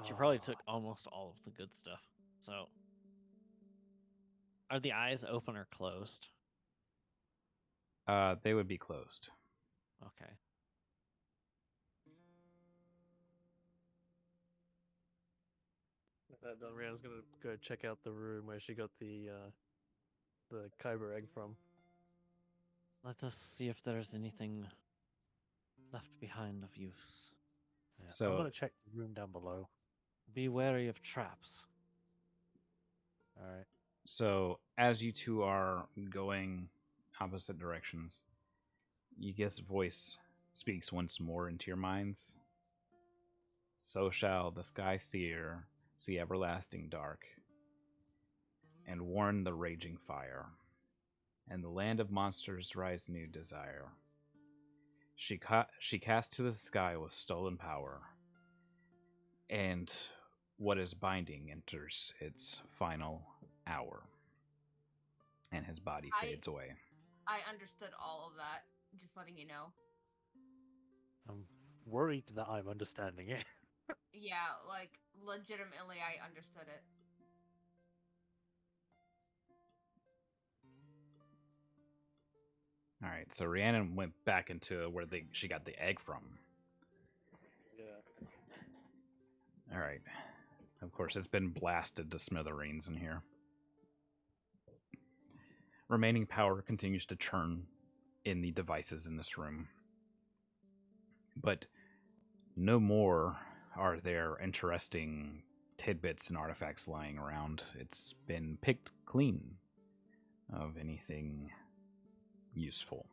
she probably Ah, took almost all of the good stuff. So, are the eyes open or closed? They would be closed. Okay. With that done, Rhiannon's gonna go check out the room where she got the Kyber egg from. Let us see if there's anything left behind of use. yeah. So- I'm gonna check the room down below. Be wary of traps. All right. So as you two are going opposite directions, Yiga's voice speaks once more into your minds. So shall the sky seer see everlasting dark, and warn the raging fire, and the land of monsters rise new desire. She cast to the sky with stolen power, and what is binding enters its final hour, and his body fades away. I understood all of that. Just letting you know. I'm worried that I'm understanding it. Yeah, like legitimately, I understood it. All right, so Rhiannon went back into where she got the egg from. Yeah. All right. Of course, it's been blasted to smithereens in here. Remaining power continues to churn in the devices in this room. But no more are there interesting tidbits and artifacts lying around. It's been picked clean of anything useful.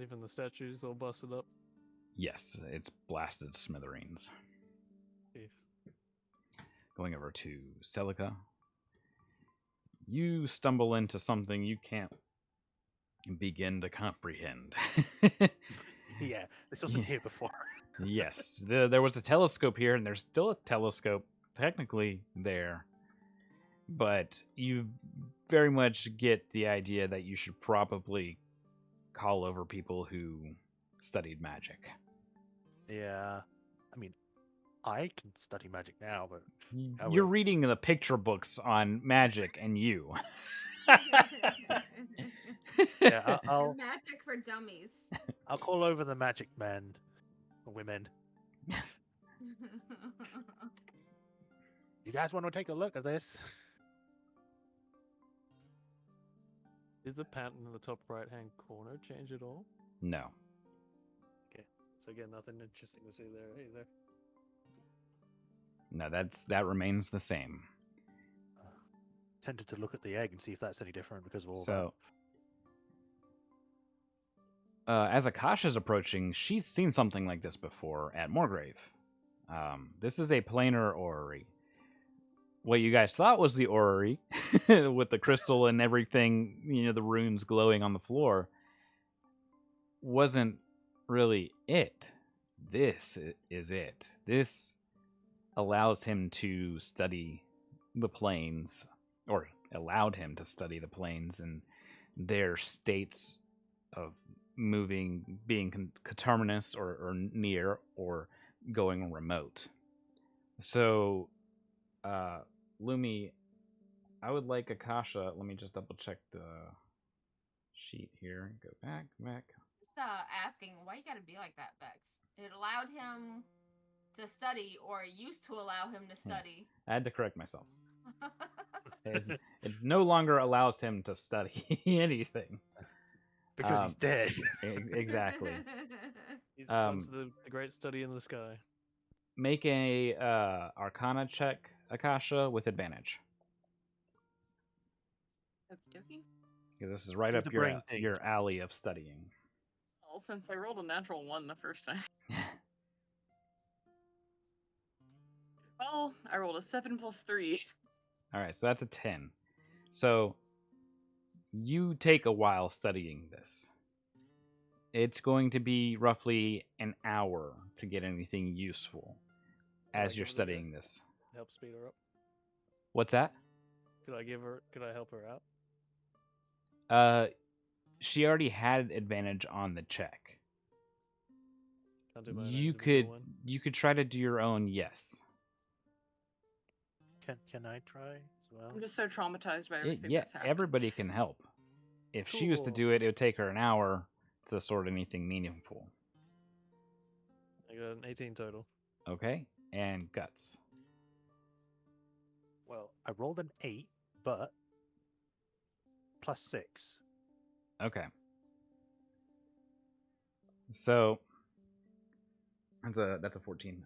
Even the statues all busted up. Yes, it's blasted to smithereens. Jeez. Going over to Celica. You stumble into something you can't begin to comprehend. Yeah, this wasn't Yeah. here before. Yes, there was a telescope here, and there's still a telescope technically there. But you very much get the idea that you should probably call over people who studied magic. Yeah, I mean, I can study magic now, but I You're will. reading the picture books on magic, and you. Yeah, I'll Magic for dummies. I'll call over the magic men, or women. You guys want to take a look at this? Did the pattern in the top right hand corner change at all? No. So again, nothing interesting to see there either. No, that remains the same. Tempted to look at the egg and see if that's any different because of all So, as Akasha's approaching, she's seen something like this before at Moorgrave. This is a planar orrery. What you guys thought was the orrery, with the crystal and everything, the runes glowing on the floor, wasn't really it. This is it. This allows him to study the planes, or allowed him to study the planes and their states of moving, being coterminous or near, or going remote. So, Lumi, I would like Akasha. Let me just double check the sheet here. Go back. Just asking, why you gotta be like that, Vex? It allowed him to study, or it used to allow him to study. I had to correct myself. It no longer allows him to study anything. because he's dead. Exactly. He's gone to the great study in the sky. Make a Arcana check, Akasha, with advantage. Okey-dokey. Because this is right Do up the brain thing. your alley of studying. Well, since I rolled a natural 1 the first time. Well, I rolled a 7 plus 3. All right, so that's a 10. So you take a while studying this. It's going to be roughly an hour to get anything useful Could I as you're give it a go? studying this. Help speed her up. What's that? Could I help her out? She already had advantage on the check. Can't do my own You individual one? could try to do your own, yes. Can I try as well? I'm just so traumatized by everything Yeah, that's happened. everybody can help. If she was to Cool. do it, it would take her an hour to sort anything meaningful. I got an 18 total. Okay, and guts. Well, I rolled an 8, but plus 6. Okay. So that's a 14.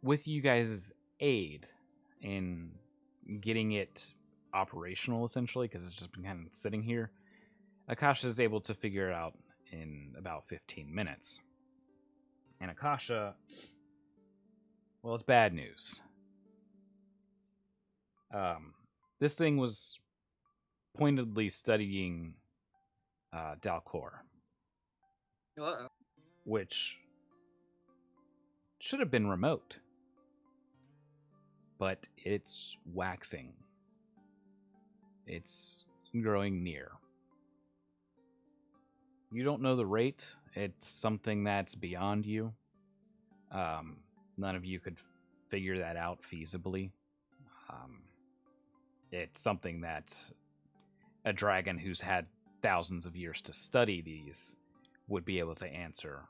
With you guys' aid in getting it operational, essentially, because it's just been kind of sitting here, Akasha is able to figure it out in about 15 minutes. And Akasha, well, it's bad news. This thing was pointedly studying Dalcor, Uh-oh. which should have been remote. But it's waxing. It's growing near. You don't know the rate. It's something that's beyond you. None of you could figure that out feasibly. It's something that a dragon who's had thousands of years to study these would be able to answer.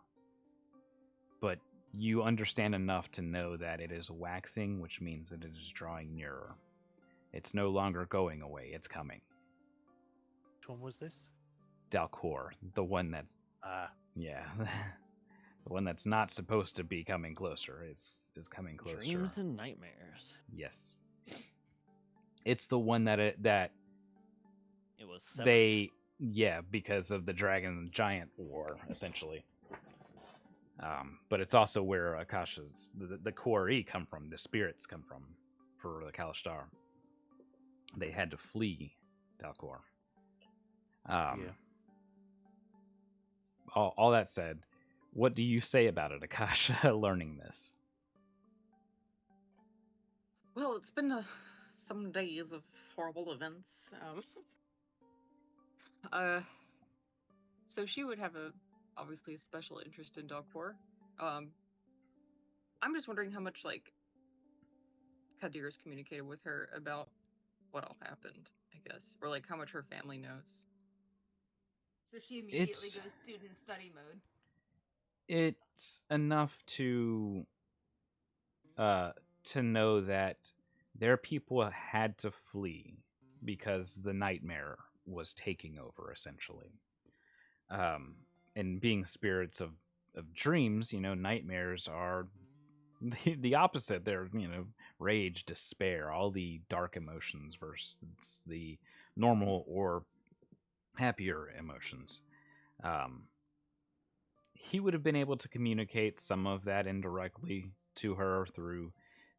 But you understand enough to know that it is waxing, which means that it is drawing nearer. It's no longer going away, it's coming. Which one was this? Dalcor, the one that, yeah, the one that's not supposed to be coming closer is coming closer. Dreams and nightmares. Yes. It's the one that It was severed. because of the dragon and giant war, essentially. But it's also where Akasha's, the Kori come from, the spirits come from, for the Kalishtar. They had to flee Dalcor. Yeah. All that said, what do you say about it, Akasha, learning this? Well, it's been some days of horrible events. Uh, so she would have obviously a special interest in Dogpore. I'm just wondering how much like Kadir's communicated with her about what all happened, I guess, or like how much her family knows. So she immediately It's goes student study mode. it's enough to know that their people had to flee because the nightmare was taking over essentially. And being spirits of dreams, nightmares are the opposite. They're, rage, despair, all the dark emotions versus the normal or happier emotions. He would have been able to communicate some of that indirectly to her through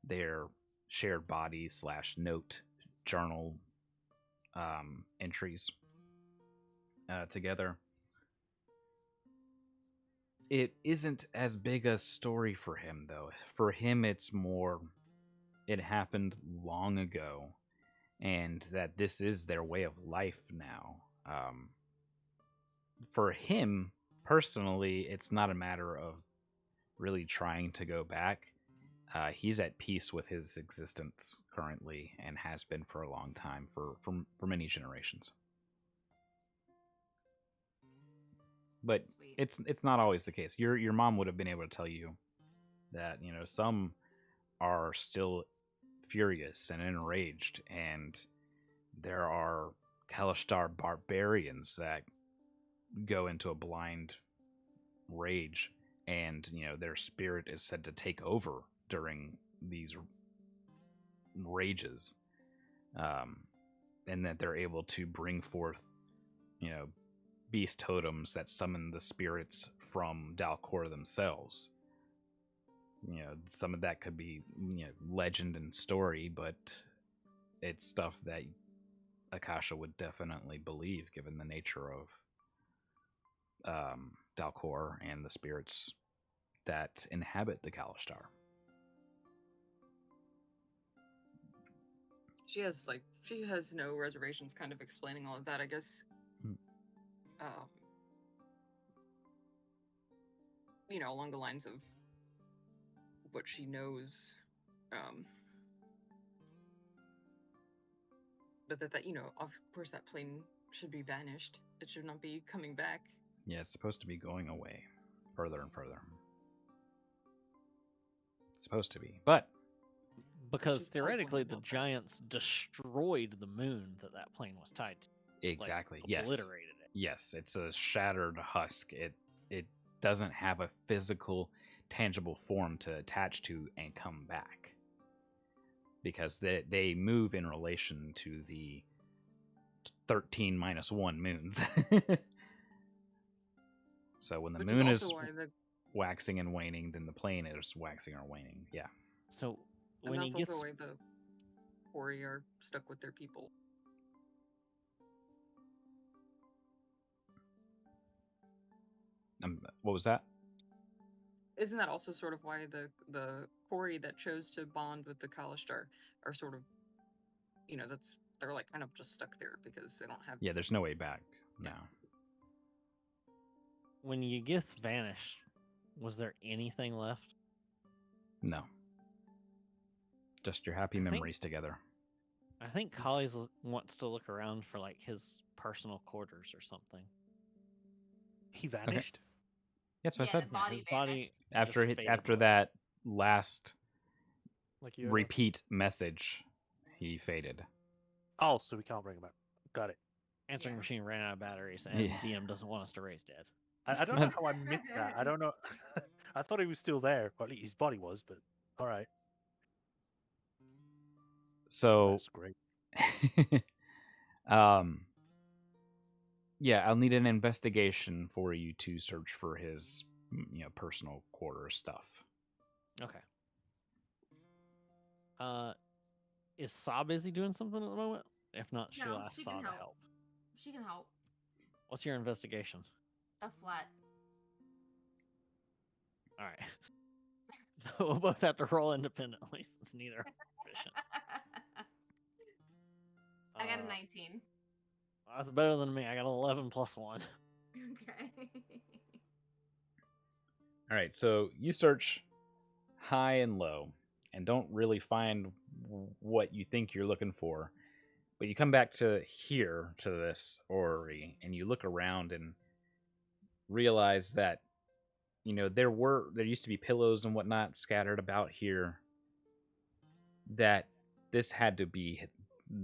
their shared body / note journal entries together. It isn't as big a story for him, though. For him, it's more, it happened long ago, and that this is their way of life now. For him, personally, it's not a matter of really trying to go back. He's at peace with his existence currently and has been for a long time, for many generations. But Sweet. it's not always the case. Your mom would have been able to tell you that some are still furious and enraged, and there are Kalashtar barbarians that go into a blind rage, and their spirit is said to take over during these rages, and that they're able to bring forth beast totems that summon the spirits from Dalcor themselves. Some of that could be legend and story, but it's stuff that Akasha would definitely believe, given the nature of Dalcor and the spirits that inhabit the Kalashtar. She has no reservations kind of explaining all of that, I guess. Along the lines of what she knows, but that of course that plane should be vanished. It should not be coming back. Yeah, it's supposed to be going away further and further. It's supposed to be, but Because She's puzzling theoretically, the about that. giants destroyed the moon that plane was tied to. exactly, Like, yes, obliterated it. yes, it's a shattered husk. It doesn't have a physical, tangible form to attach to and come back, because they move in relation to the 13 minus 1 moons. So when the Which moon is is also why waxing and waning, then the plane is waxing or waning. Yeah. So and when that's he gets also why the Quarry are stuck with their people. What was that? Isn't that also sort of why the Quarry that chose to bond with the Kalashtar are sort of, they're like kind of just stuck there because they don't have. Yeah, there's no way back now. when Yigith vanished, was there anything left? No. Just your happy I think- memories together. I think Kali's wants to look around for like his personal quarters or something. He vanished. That's what I Yeah, said. the body His body After just faded after away. that last Like Yoda. repeat message, he faded. Oh, so we can't bring him back. Got it. Answering Yeah. machine ran out of batteries, and Yeah. DM doesn't want us to raise dead. I don't know how I missed that. I don't know. I thought he was still there. Or at least his body was, but all right. So That's great. yeah, I'll need an investigation for you to search for his personal quarter stuff. Okay. Is Saw busy doing something at the moment? If not, she'll No, ask she Saw can to help. help. She can help. What's your investigation? A flat. All right. So we'll both have to roll independently since neither are proficient. I got a Uh, 19. That's better than me. I got 11 plus 1. Okay. All right, so you search high and low and don't really find what you think you're looking for. But you come back to here, to this orrery, and you look around and realize that, there used to be pillows and whatnot scattered about here, that this had to be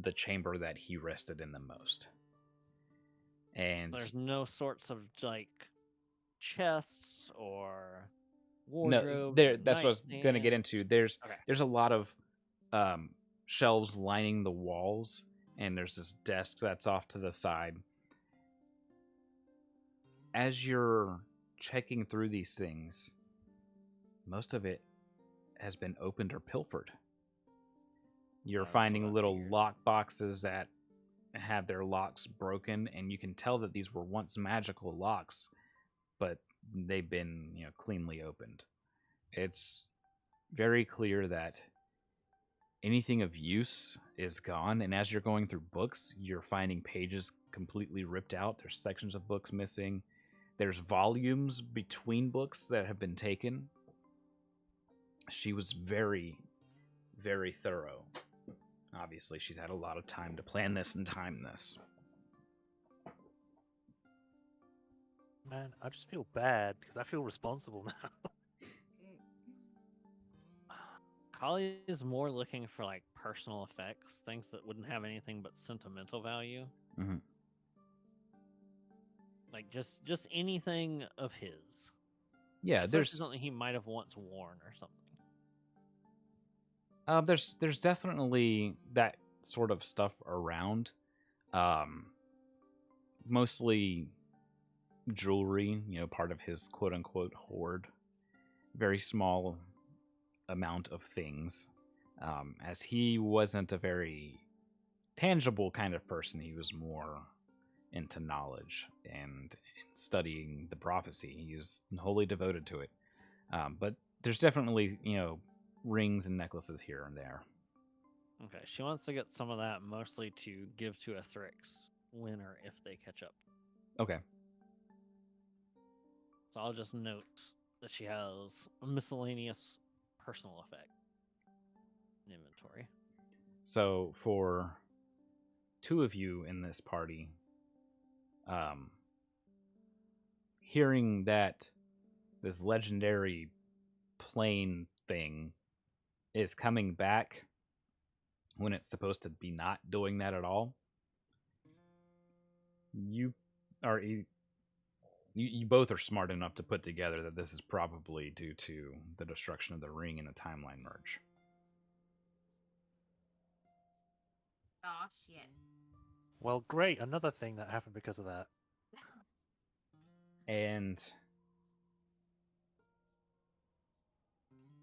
the chamber that he rested in the most. And There's no sorts of like chests or no, wardrobes. that's what I was going to get nightstands. into. Okay. There's a lot of shelves lining the walls, and there's this desk that's off to the side. As you're checking through these things, most of it has been opened or pilfered. You're That's finding what I little figured. lock boxes that have their locks broken, and you can tell that these were once magical locks, but they've been, cleanly opened. It's very clear that anything of use is gone, and as you're going through books, you're finding pages completely ripped out. There's sections of books missing. There's volumes between books that have been taken. She was very, very thorough. Obviously, she's had a lot of time to plan this and time this. Man, I just feel bad because I feel responsible now. Kali is more looking for like personal effects, things that wouldn't have anything but sentimental value. Mm-hmm. Like just anything of his. Yeah, Especially there's something he might have once worn or something. there's definitely that sort of stuff around. Mostly jewelry, part of his quote unquote hoard. Very small amount of things. As he wasn't a very tangible kind of person, he was more into knowledge and studying the prophecy. He was wholly devoted to it. But there's definitely, rings and necklaces here and there. Okay, she wants to get some of that mostly to give to a Thrix winner if they catch up. Okay. So I'll just note that she has a miscellaneous personal effect in inventory. So for two of you in this party, hearing that this legendary plane thing is coming back when it's supposed to be not doing that at all, you both are smart enough to put together that this is probably due to the destruction of the ring and the timeline merge. Oh shit. Well, great. Another thing that happened because of that. And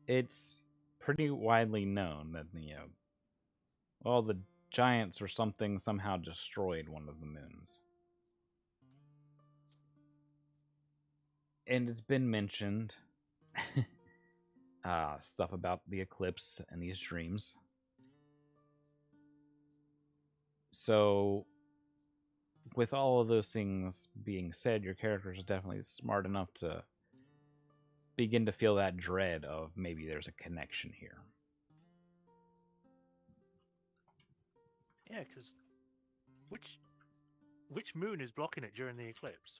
it's pretty widely known that the giants or something somehow destroyed one of the moons. And it's been mentioned stuff about the eclipse and these dreams. So, with all of those things being said, your characters are definitely smart enough to begin to feel that dread of maybe there's a connection here. Yeah, because which moon is blocking it during the eclipse?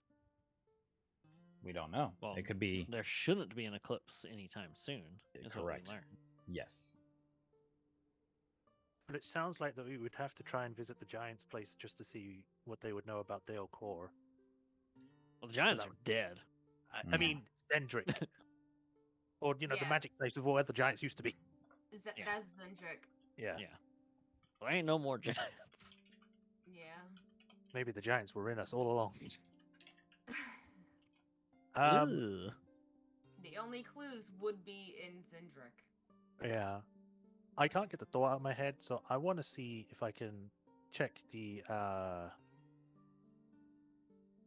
We don't know. Well, It could be there shouldn't be an eclipse anytime soon. Is correct. What we learned. Yes. But it sounds like that we would have to try and visit the giant's place just to see what they would know about Dale Core. Well, the giants that are dead. I mean, Zendrick. Or, the Yeah. magic place of where the giants used to be. Yeah. That's Zendrick. Yeah. Yeah. There ain't no more giants. Yeah. Maybe the giants were in us all along. Ew. The only clues would be in Zendrick. Yeah. I can't get the thought out of my head, so I want to see if I can check the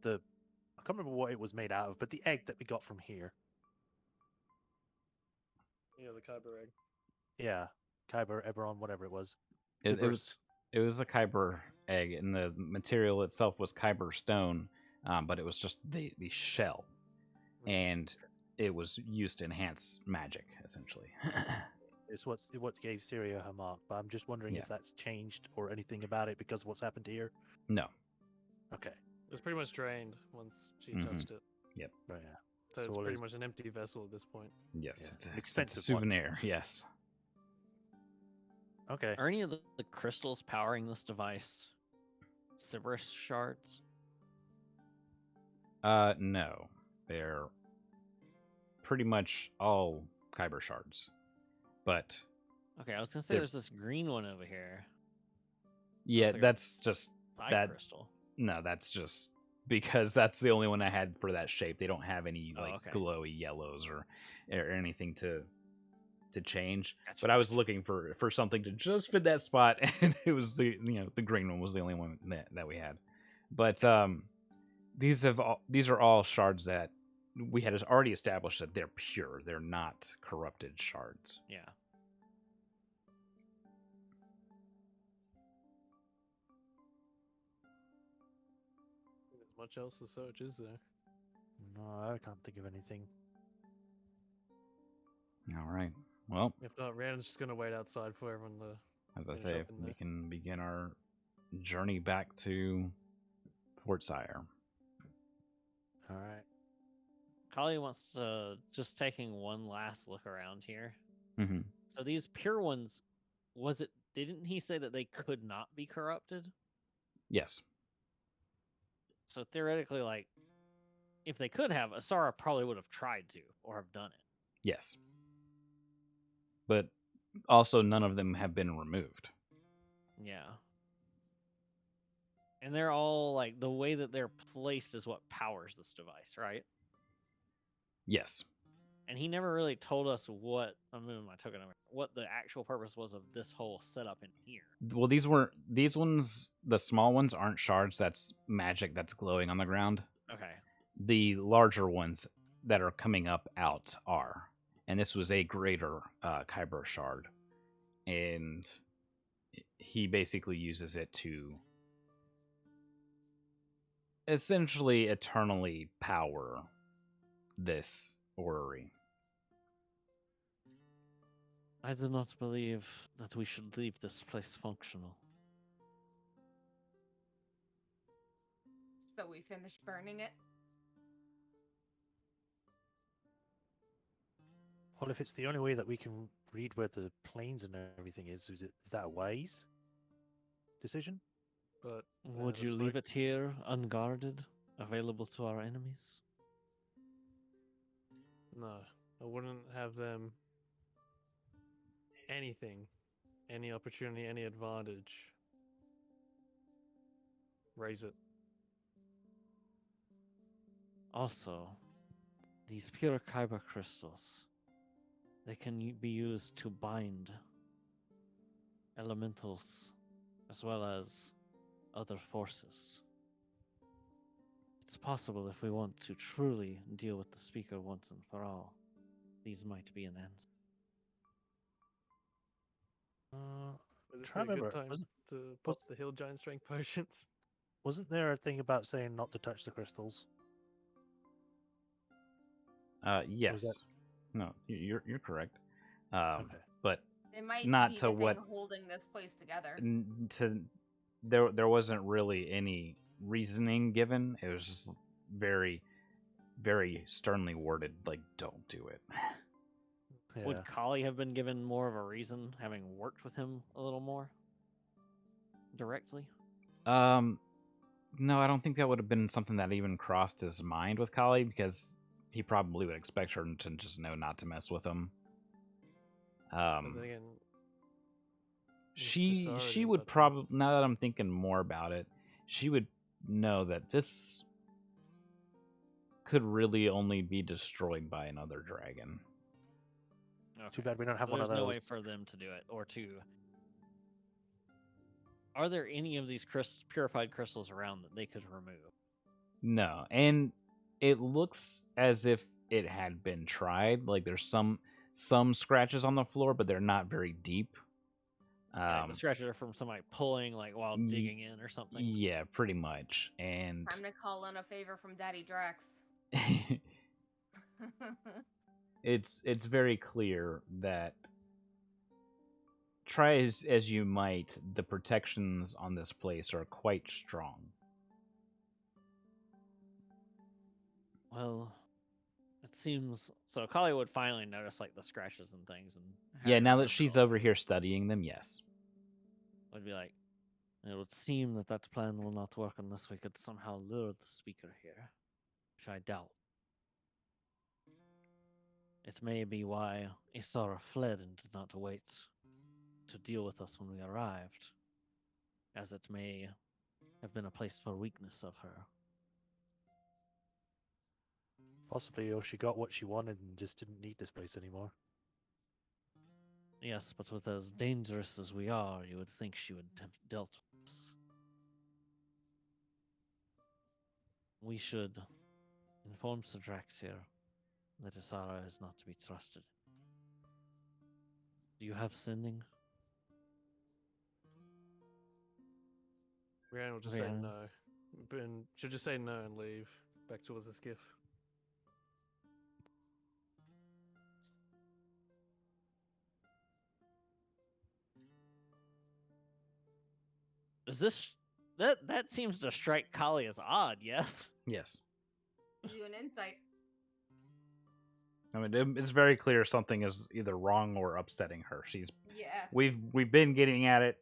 the I can't remember what it was made out of, but the egg that we got from here. Yeah, the Kyber egg. Yeah, Kyber, Eberron, whatever it was. It Tiburus. was a Kyber egg, and the material itself was Kyber stone, but it was just the shell, and it was used to enhance magic, essentially. It's what gave Syria her mark, but I'm just wondering Yeah. if that's changed or anything about it because of what's happened here. No. Okay, It was pretty much drained once she Mhm. touched it. right, yeah. So So it's what pretty is- much an empty vessel at this point. Yes, Yeah, it's an a expensive one. souvenir. Yes. Okay. Are any of the crystals powering this device Cerberus shards? No, they're pretty much all Kyber shards, but Okay, I was gonna say They're- there's this green one over here. yeah, like a that's just Eye that. crystal. No, that's just because that's the only one I had for that shape. They don't have any Oh, like okay. glowy yellows or anything to change. Gotcha, But I was gotcha. looking for something to just fit that spot, and it was the the green one was the only one that we had. But these are all shards that we had already established that they're pure. They're not corrupted shards. Yeah. There's much else to search, is there? No, I can't think of anything. All right. Well, If not, Rand's just gonna wait outside for everyone to. as I Finish say, up in we there. can begin our journey back to Fort Sire. All right. Kali wants to just taking one last look around here. Mm-hmm. So these pure ones, didn't he say that they could not be corrupted? Yes. So theoretically, like, if they could have, Asara probably would have tried to or have done it. Yes. But also, none of them have been removed. Yeah. And they're all like the way that they're placed is what powers this device, right? Yes. And he never really told us what the actual purpose was of this whole setup in here. Well, these ones, the small ones aren't shards. That's magic that's glowing on the ground. Okay. The larger ones that are coming up out are. And this was a greater Kyber shard. And he basically uses it to essentially eternally power this orrery. I do not believe that we should leave this place functional. So we finished burning it. Well, if it's the only way that we can read where the planes and everything is that a wise decision? But Would you leave it here, unguarded, available to our enemies? No, I wouldn't have them. Anything, any opportunity, any advantage. Raise it. Also, these pure kyber crystals, they can be used to bind elementals as well as other forces. It's possible if we want to truly deal with the speaker once and for all, these might be an answer. Would this Try be a remember, good time wasn't- to pop the hill giant strength potions? Wasn't there a thing about saying not to touch the crystals? Yes. No, you're correct. Okay. But It might Not be to the thing what- holding this place together. there wasn't really any reasoning given. It was just very, very sternly worded, like, don't do it. Yeah. Would Kali have been given more of a reason, having worked with him a little more directly? No, I don't think that would have been something that even crossed his mind with Kali, because he probably would expect her to just know not to mess with him. But then again, She already would touched him. probably, now that I'm thinking more about it, she would know that this could really only be destroyed by another dragon. Too bad we don't have So one there's of no those. way for them to do it, or to. Are there any of these purified crystals around that they could remove? No, and it looks as if it had been tried. Like there's some scratches on the floor, but they're not very deep. Like the scratches are from somebody pulling, like while Ye- digging in or something. Yeah, pretty much. And Time to call in a favor from Daddy Drax. it's very clear that try as you might, the protections on this place are quite strong. Well, it seems so. Kali would finally notice like the scratches and things, and Yeah, have now her that she's go- over here studying them, yes. would be like, it would seem that that plan will not work unless we could somehow lure the speaker here, which I doubt. It may be why Isara fled and did not wait to deal with us when we arrived, as it may have been a place for weakness of her. Possibly, or she got what she wanted and just didn't need this place anymore. Yes, but with as dangerous as we are, you would think she would have dealt with us. We should inform Sir Drax here that Isara is not to be trusted. Do you have sending? Brianna will just say Brianna? no. Ben, she'll just say no and leave back towards the skiff. Is this that seems to strike Kali as odd? Yes. Yes. Do an insight. I mean, it's very clear something is either wrong or upsetting her. Yeah. We've been getting at it,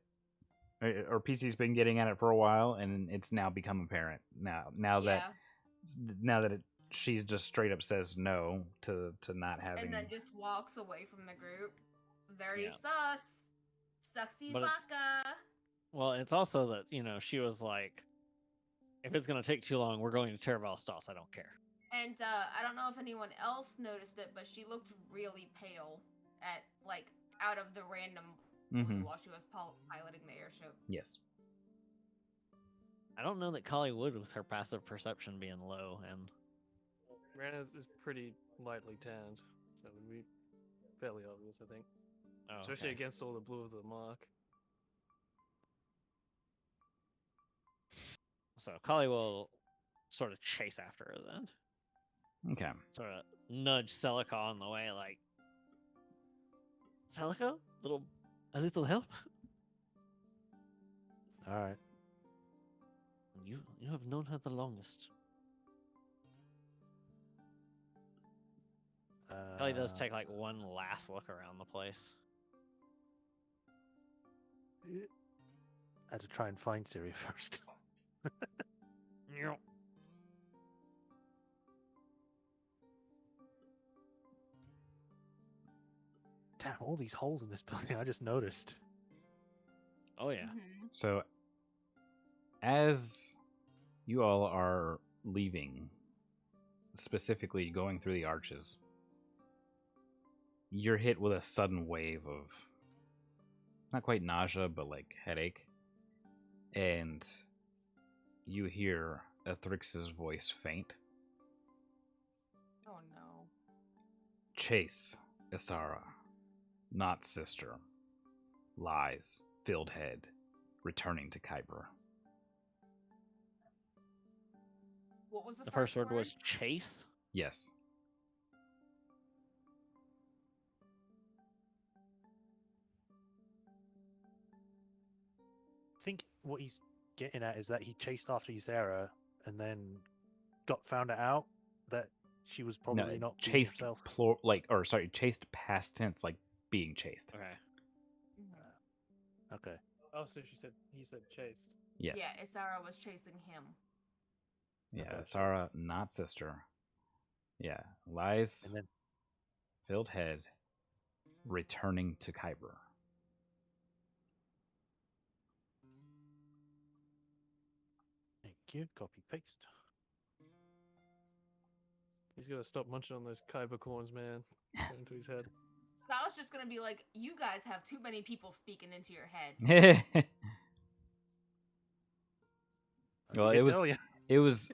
or PC's been getting at it for a while, and it's now become apparent. Now that she's just straight up says no to not having. And then just walks away from the group. Very Yeah. sus. Suxy But it's- vodka. Well, it's also that she was like, if it's gonna take too long, we're going to Terravel Stas. I don't care. And I don't know if anyone else noticed it, but she looked really pale at out of the random blue while she was piloting the airship. Yes. I don't know that Kali would with her passive perception being low, and Brianna is pretty lightly tanned, so it would be fairly obvious, I think. oh, Especially okay. against all the blue of the mark. So Kali will sort of chase after her then. Okay. Sort of nudge Celica on the way, like, Celica, a little help. All right. You have known her the longest. Kali does take like one last look around the place. I had to try and find Siri first. Meow. Damn, all these holes in this building. I just noticed. Oh yeah. Mhm. So, as you all are leaving, specifically going through the arches, you're hit with a sudden wave of not quite nausea, but like headache. And you hear Ethrix's voice faint. Oh no. Chase, Isara, not sister. Lies, filled head, returning to Kyber. What was the The first word was chase. Yes. I think what he's getting at is that he chased after Ysera and then found it out that she was probably not being chased herself. chased past tense, like being chased. Okay. Okay. Oh, so he said chased. Yes. Yeah, Isara was chasing him. Yeah, Okay. Sarah, not sister. Yeah, lies, And then filled head, returning to Kyber. thank you. Copy paste. He's got to stop munching on those Kyber corns, man. Going to his head. Sal's just gonna be like, you guys have too many people speaking into your head. Well, I it can was tell ya. it was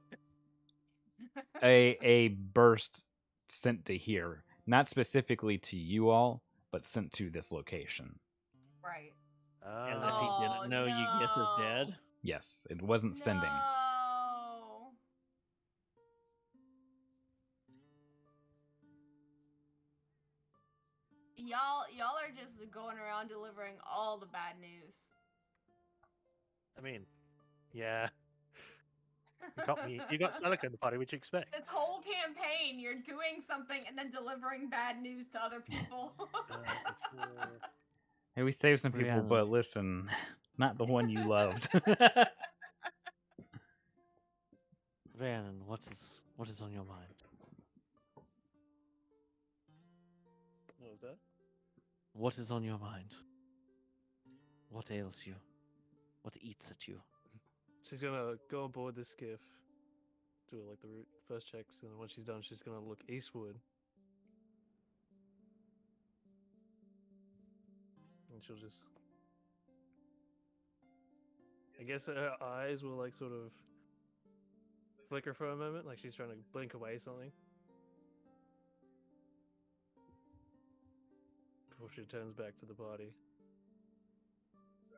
a burst sent to here, not specifically to you all, but sent to this location. Right. As if he Oh, didn't know Ygith is dead. no. Yes, it wasn't sending. No. Y'all are just going around delivering all the bad news. I mean, yeah. You got Celica in the party. What you expect? This whole campaign, you're doing something and then delivering bad news to other people. Hey, we saved some people, Rhiannon. but listen, not the one you loved. Rhiannon, what is on your mind? What was that? What is on your mind? What ails you? What eats at you? She's gonna go on board this skiff, do like the first checks, and when she's done, she's gonna look eastward, and she'll just. I guess her eyes will like sort of flicker for a moment, like she's trying to blink away something. Before she turns back to the party.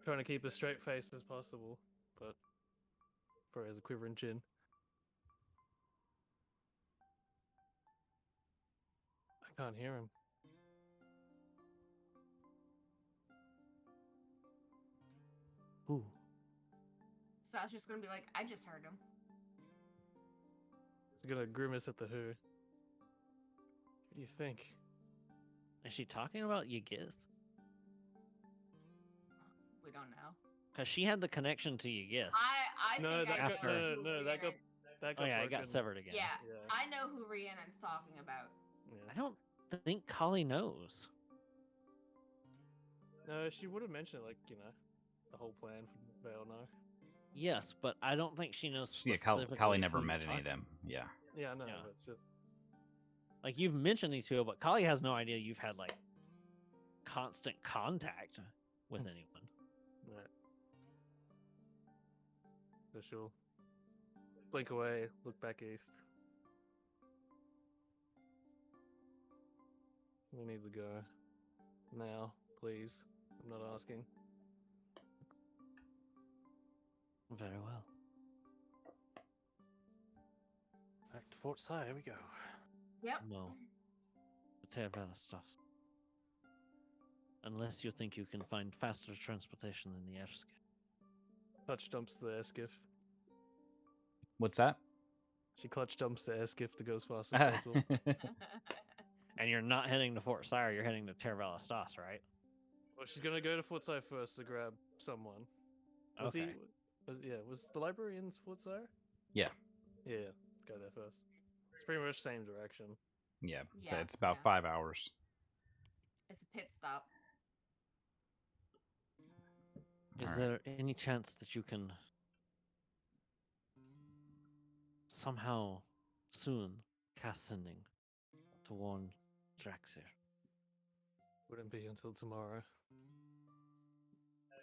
Trying to keep a straight face as possible, but probably has a quivering chin. I can't hear him. Who? Sal's just gonna be like, I just heard him. She's gonna grimace at the who. What do you think? Is she talking about Ygith? We don't know. Because she had the connection to Ygith. I No, think that I got, know who no, that got Oh yeah, it got broken. severed again. Yeah, Yeah. I know who Rhiannon's talking about. I don't think Kali knows. No, she would have mentioned like the whole plan for Vailnar. Yes, but I don't think she knows Yeah, specifically. Kali never who met you're any of talking- them. Yeah. Yeah, I know. Yeah. But it's Like you've mentioned these people, but Kali has no idea you've had like constant contact with anyone. right. So she'll blink away, look back east. We need to go now, please. I'm not asking. Very well. Back to Fort Sire. Here we go. Yep. No. The Terravella stuff. Unless you think you can find faster transportation than the airskip. Clutch dumps the air skiff. What's that? She clutch dumps the air skiff to go as fast as possible. And you're not heading to Fort Sire, you're heading to Terravella Stas, right? Well, she's gonna go to Fort Sire first to grab someone. Was Okay. was the library in Fort Sire? Yeah. Yeah, go there first. It's pretty much same direction. Yeah, Yeah, it's about yeah. 5 hours. It's a pit stop. Is Alright. there any chance that you can somehow soon cast sending to warn Draxir? Wouldn't be until tomorrow.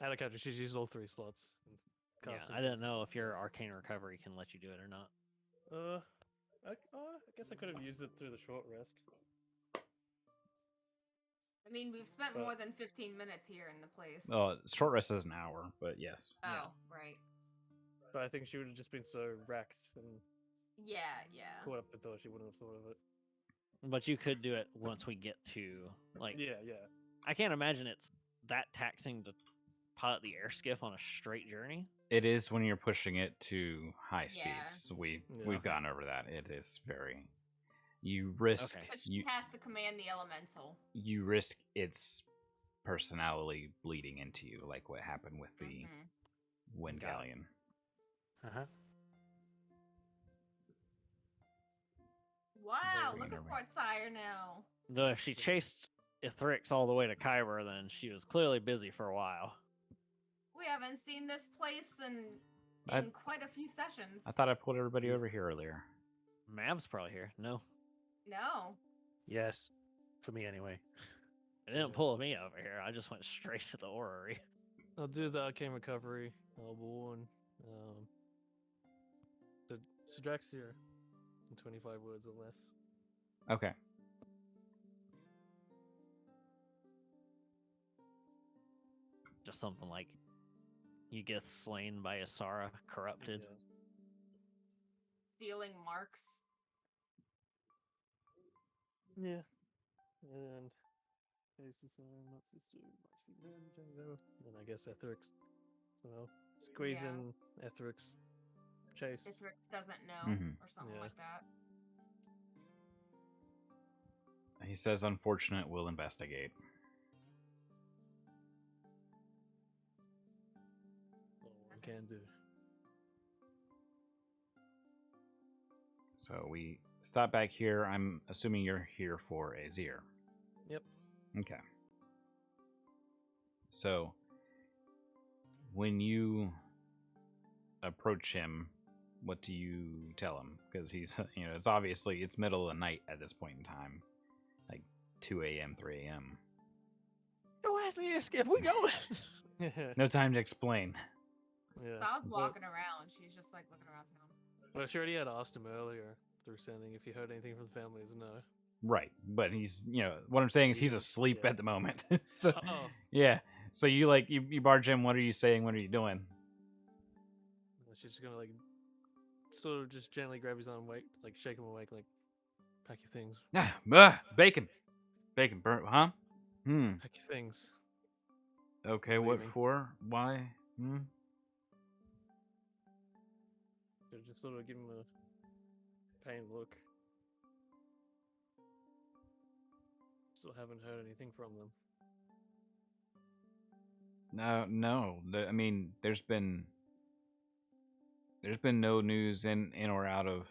Out of country, she's used all 3 slots. in Yeah, casting. I didn't know if your arcane recovery can let you do it or not. I guess I could have used it through the short rest. I mean, we've spent But- more than 15 minutes here in the place. Oh, short rest is an hour, but yes. Oh, yeah. right. But I think she would have just been so wrecked and Yeah, yeah. caught up with thought she wouldn't have thought of it. But you could do it once we get to like. Yeah. I can't imagine it's that taxing to pilot the air skiff on a straight journey. It is when you're pushing it to high Yeah. speeds. Yeah. We've gone over that. It is very. You risk Okay. But she you has to command the elemental. you risk its personality bleeding into you, like what happened with the Mhm. Wind Got it. Galleon. Uh-huh. Wow, Very look at nervous. Fort Sire now. Though if she chased Ithrix all the way to Kyber, then she was clearly busy for a while. We haven't seen this place in I- quite a few sessions. I thought I pulled everybody over here earlier. Mav's probably here. No, No. Yes. For me, anyway. it didn't pull me over here. I just went straight to the orrery. I'll do the arcane recovery. I'll warn. So Draxir, in 25 words or less. Okay. Just something like you get slain by Asara, corrupted. Yeah. Stealing marks. Yeah. And not and I guess Etherix. So squeeze Yeah. in Etherix chase. Citrix doesn't know or something Yeah. like that. He says, unfortunate, we'll investigate. All one can do. So we stop back here. I'm assuming you're here for Azir. Yep. Okay. So when you approach him, what do you tell him? Because he's, it's middle of the night at this point in time, like 2 a.m., 3 a.m. Don't ask me if we going. No time to explain. Yeah. Sa's walking around. She's just like looking around town. Well, she already had asked him earlier through sending if he heard anything from the family. Is no. Right, but he's, what I'm saying is he's He's- asleep yeah. at the moment. So Oh. yeah, so you barge in. What are you saying? What are you doing? She's just gonna like sort of just gently grab his arm, like shake him awake, like pack your things, Bacon, burnt, huh? pack your things. Okay, What what do you mean? for? Why? So just sort of give him a pained look. Still haven't heard anything from them. No. I mean, there's been no news in or out of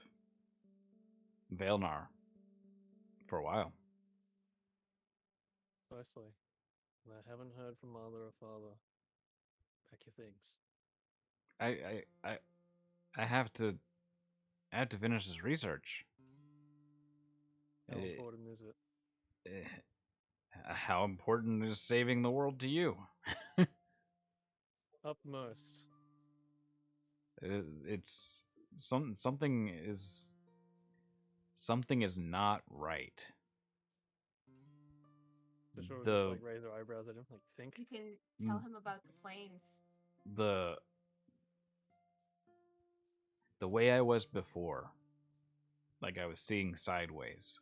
Vailnar for a while. Precisely. And I haven't heard from mother or father. Pack your things. I have to finish this research. How Eh, important is it? How important is saving the world to you? Upmost. It's something is not right. Just sort of The- just like raise her eyebrows at him, like think. You can tell him about the planes. The way I was before, like I was seeing sideways.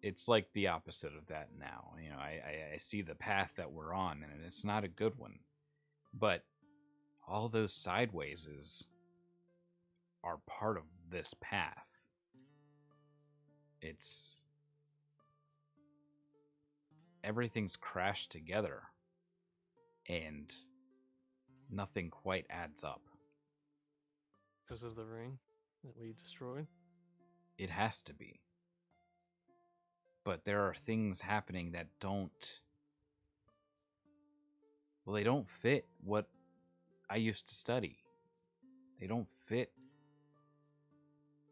It's like the opposite of that now. I see the path that we're on, and it's not a good one. But all those sidewayses are part of this path. Everything's crashed together, and nothing quite adds up. Because of the ring that we destroyed. It has to be. But there are things happening that they don't fit what I used to study. They don't fit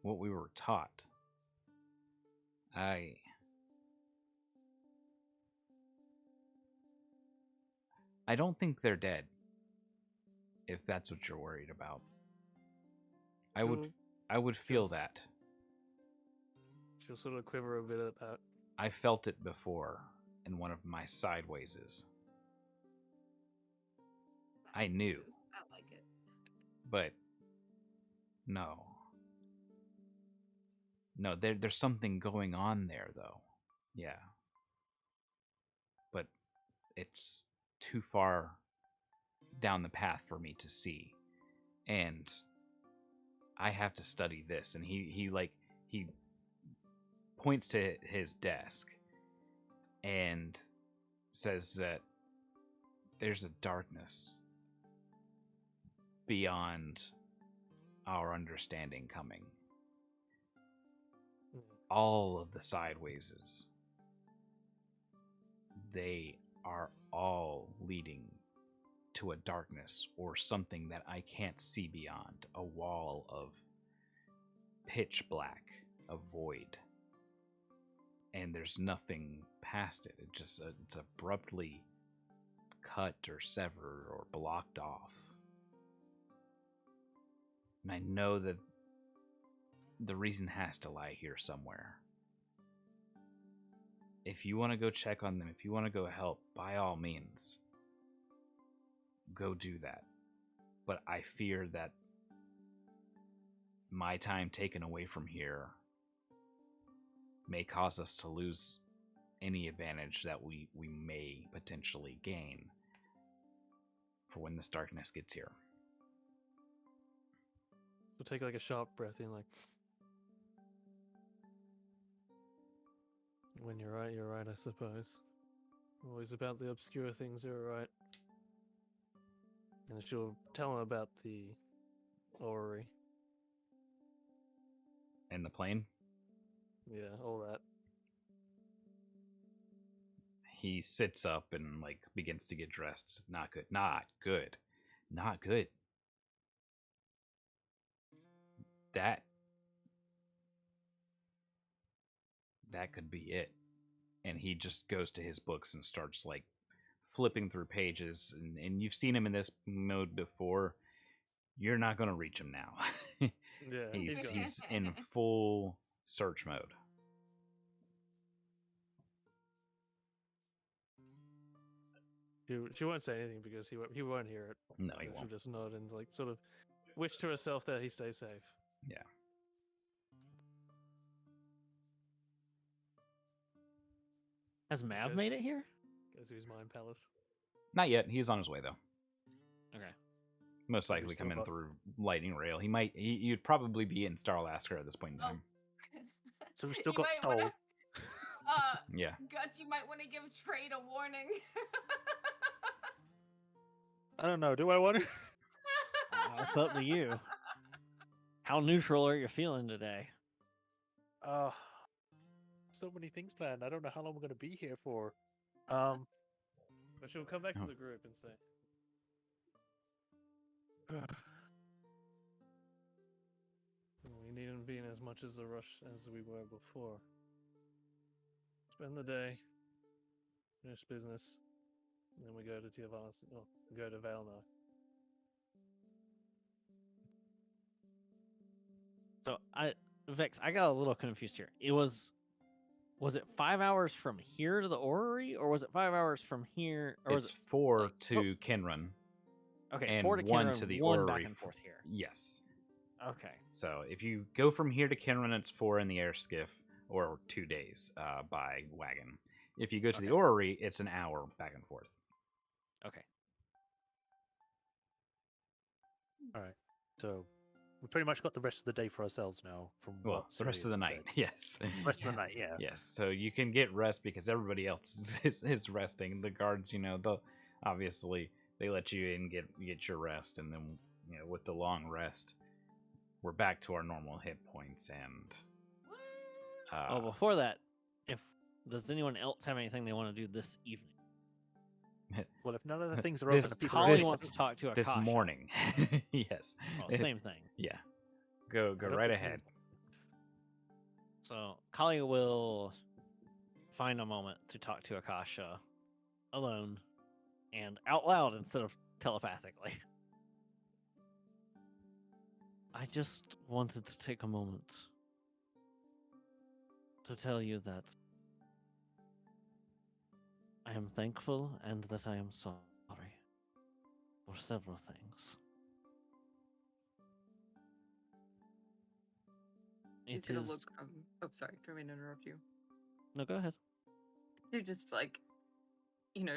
what we were taught. I don't think they're dead. If that's what you're worried about. I would feel Feels- that. She'll sort of quiver a bit at that. I felt it before in one of my sidewayses. I knew. I like it. But no. No, there's something going on there, though. Yeah. But it's too far down the path for me to see. And I have to study this. And he points to his desk and says that there's a darkness beyond our understanding coming. Yeah. All of the sidewayses, they are all leading to a darkness or something that I can't see beyond. A wall of pitch black, a void. And there's nothing past it. It's abruptly cut or severed or blocked off. And I know that the reason has to lie here somewhere. If you want to go check on them, if you want to go help, by all means, go do that. But I fear that my time taken away from here may cause us to lose any advantage that we may potentially gain for when this darkness gets here. So take like a sharp breath in, like. When you're right, I suppose. Always about the obscure things, you're right. And she'll tell him about the orrery. And the plane, Yeah, all that. he sits up and like begins to get dressed. Not good. Not good. Not good. That could be it. And he just goes to his books and starts like flipping through pages. And you've seen him in this mode before. You're not going to reach him now. Yeah, he's in full search mode. She won't say anything because he won't hear it. No, he So won't. she'll just nod and like sort of wish to herself that he stays safe. Yeah. Has Mav Goes- made it here? Goes to his mind palace. Not yet. He's on his way though. Okay. Most So we likely still come in got- through Lightning Rail. You'd probably be in Starlasker at this point in Oh. time. So we still You got might stole. wanna- Yeah. Guts, you might want to give Trade a warning. I don't know. Do I want to? It's up to you. How neutral are you feeling today? So many things planned. I don't know how long we're going to be here for. But she'll come back to Oh. the group and say, "We needn't be in as much as a rush as we were before. Spend the day, finish business, and then we go to Tiavar's. Oh, go to Valna." So Vex, I got a little confused here. Was it 5 hours from here to the orrery, or was it 5 hours from here? Or was It's it 4 like- to Kenrun. okay, and 4 to 1 Kinra, to the 1 orrery back and f- forth here. Yes. Okay. So if you go from here to Kenrun, it's 4 in the air skiff, or 2 days by wagon. If you go to the Okay. orrery, it's an hour back and forth. Okay. All right. So we pretty much got the rest of the day for ourselves now. From Well, what the rest of the Syrian night, said. yes. Rest of the night, yeah. Yes, so you can get rest because everybody else is resting. The guards, obviously they let you in get your rest, and then with the long rest, we're back to our normal hit points. And Oh, before that, does anyone else have anything they want to do this evening? Well, if none of the things are open, This- to people are Kali this- wants to talk to this Akasha. morning, yes, Well, same thing. yeah, go I don't right think we- ahead. So Kali will find a moment to talk to Akasha alone and out loud instead of telepathically. I just wanted to take a moment to tell you that I am thankful and that I am sorry for several things. He's It gonna is look. Oh, sorry. Don't mean to interrupt you. no, go ahead. She just like,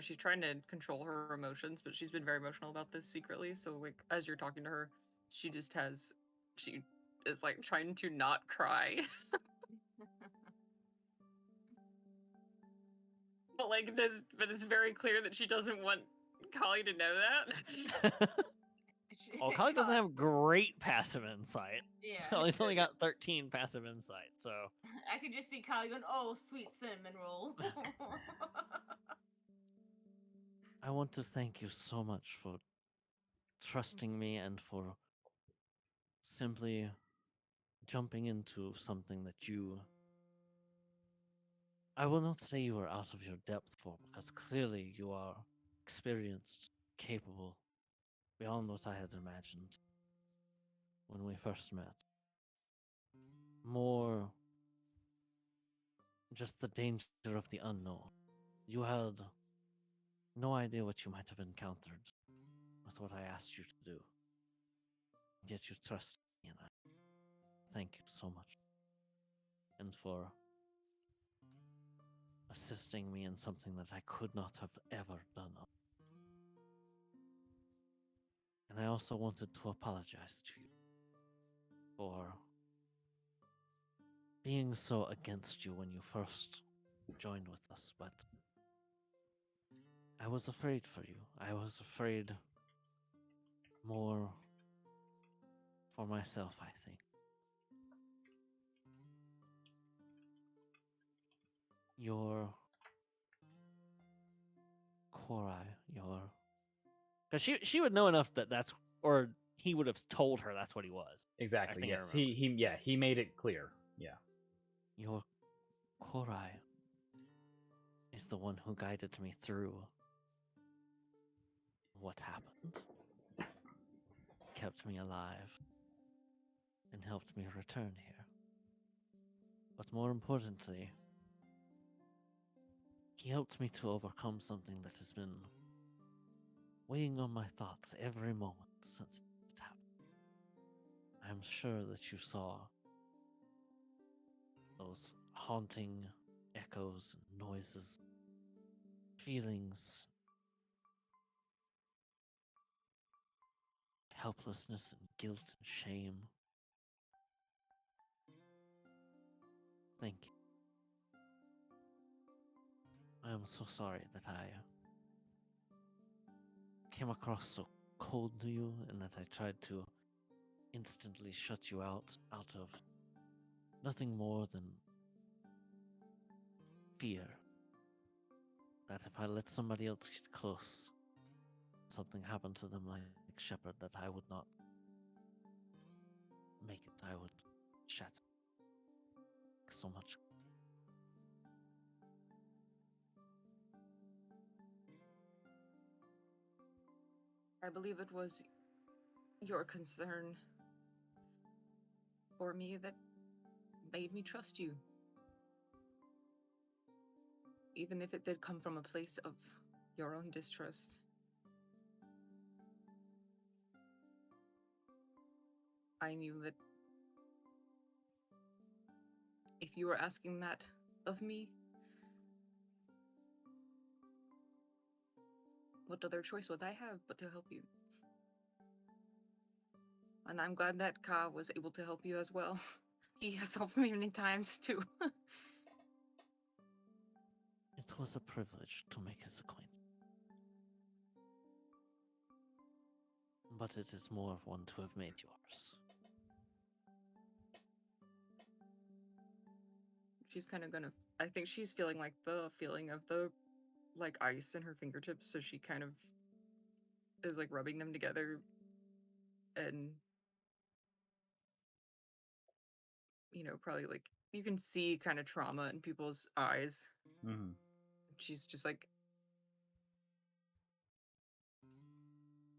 she's trying to control her emotions, but she's been very emotional about this secretly. So like, as you're talking to her, she is like trying to not cry, but but it's very clear that she doesn't want Kali to know that. Well, Kali doesn't have great passive insight. Yeah. Kali's only good. got 13 passive insight, so I could just see Kali going, "Oh, sweet cinnamon roll." I want to thank you so much for trusting me and for simply jumping into something that I will not say you are out of your depth for, because clearly you are experienced, capable, beyond what I had imagined when we first met. more just the danger of the unknown. You had no idea what you might have encountered with what I asked you to do. Yet you trusted me, and I thank you so much. And for assisting me in something that I could not have ever done. And I also wanted to apologize to you for being so against you when you first joined with us, but I was afraid for you. I was afraid more for myself, I think. Your Korai, because she would know enough that that's, or he would have told her that's what he was. Exactly. think I Yes. remember. He made it clear. Yeah. Your Korai is the one who guided me through what happened, kept me alive, and helped me return here. But more importantly, he helped me to overcome something that has been weighing on my thoughts every moment since it happened. I'm sure that you saw those haunting echoes and noises, feelings, helplessness and guilt and shame. Thank you. I am so sorry that I came across so cold to you and that I tried to instantly shut you out of nothing more than fear that if I let somebody else get close, something happened to them like Shepard, that I would not make it. I would shatter so much. I believe it was your concern for me that made me trust you. Even if it did come from a place of your own distrust. I knew that if you were asking that of me, what other choice would I have but to help you? And I'm glad that Ka was able to help you as well. He has helped me many times too. It was a privilege to make his acquaintance. But it is more of one to have made yours. She's kind of gonna. I think she's feeling like the feeling of the like ice in her fingertips, so she kind of is like rubbing them together and probably like you can see kind of trauma in people's eyes. Mm-hmm. She's just like,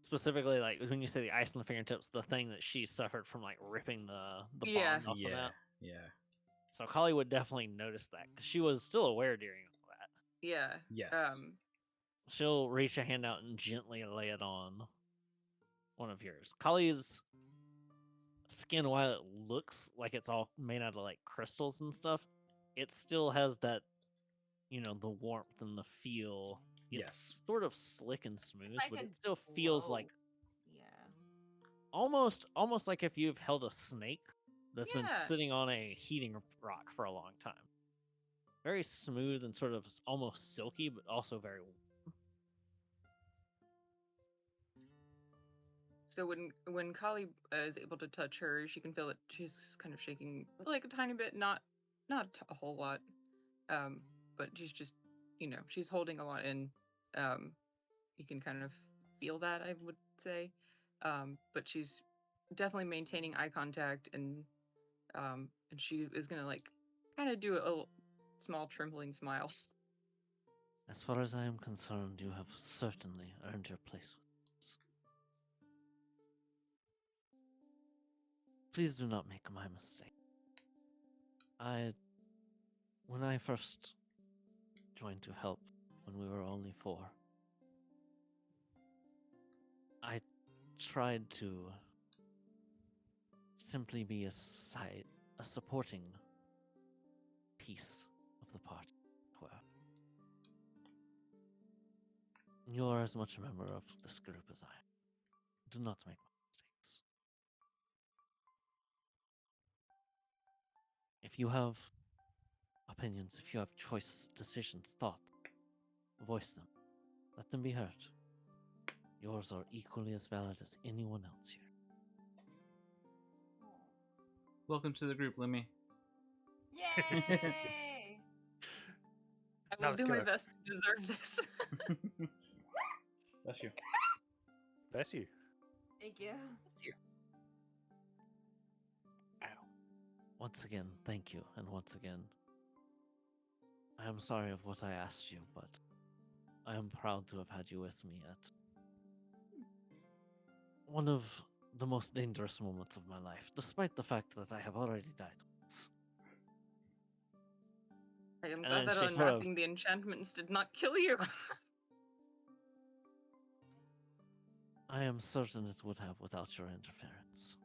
Specifically, like when you say the ice on the fingertips, the thing that she suffered from like ripping the Yeah. bond off of that. Yeah. So Kali would definitely notice that because she was still aware during all that. yeah. Yes. She'll reach a hand out and gently lay it on one of yours. Kali's skin, while it looks like it's all made out of like crystals and stuff, it still has that, the warmth and the feel. It's Yes. sort of slick and smooth, like but a it still feels glow. like Yeah. almost like if you've held a snake that's been Yeah. sitting on a heating rock for a long time. Very smooth and sort of almost silky, but also very warm. So when Kali is able to touch her, she can feel it. She's kind of shaking like a tiny bit, not a whole lot, but she's just she's holding a lot in. You can kind of feel that, I would say, but she's definitely maintaining eye contact and she is gonna like kind of do a small trembling smile. As far as I am concerned, you have certainly earned your place with us. Please do not make my mistake. When I first joined to help when we were only 4, I tried to simply be a supporting piece of the party. Where you're as much a member of this group as I am. Do not make mistakes. If you have opinions, if you have choices, decisions, thought, voice them. Let them be heard. Yours are equally as valid as anyone else here. Welcome to the group, Lemmy. Yay! I Now will let's do my go. best to deserve this. Bless you. Bless you. Thank you. Once again, thank you, and once again, I am sorry of what I asked you, but I am proud to have had you with me at one of the most dangerous moments of my life, despite the fact that I have already died once. I am And glad then that she sort of- unwrapping the enchantments did not kill you. I am certain it would have without your interference.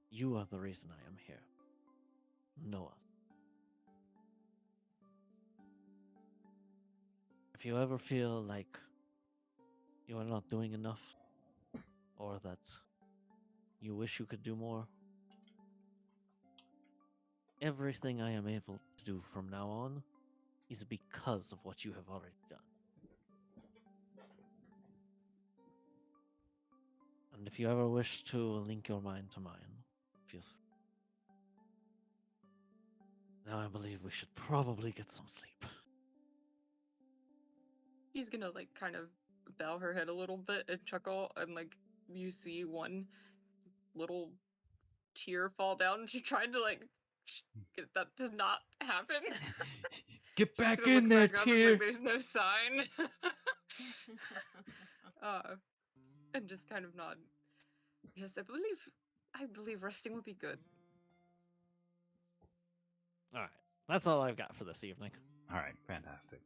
You are the reason I am here. No other. If you ever feel like you are not doing enough, or that you wish you could do more, everything I am able to do from now on is because of what you have already done. And if you ever wish to link your mind to mine, feel free. Now I believe we should probably get some sleep. She's gonna like kind of bow her head a little bit and chuckle, and like you see one little tear fall down, and she tried to like get that to not happen. Get She's back gonna in look there, back up and, tear. like, there's no sign. And just kind of nod. Yes, I believe resting would be good. All right, that's all I've got for this evening. All right, fantastic.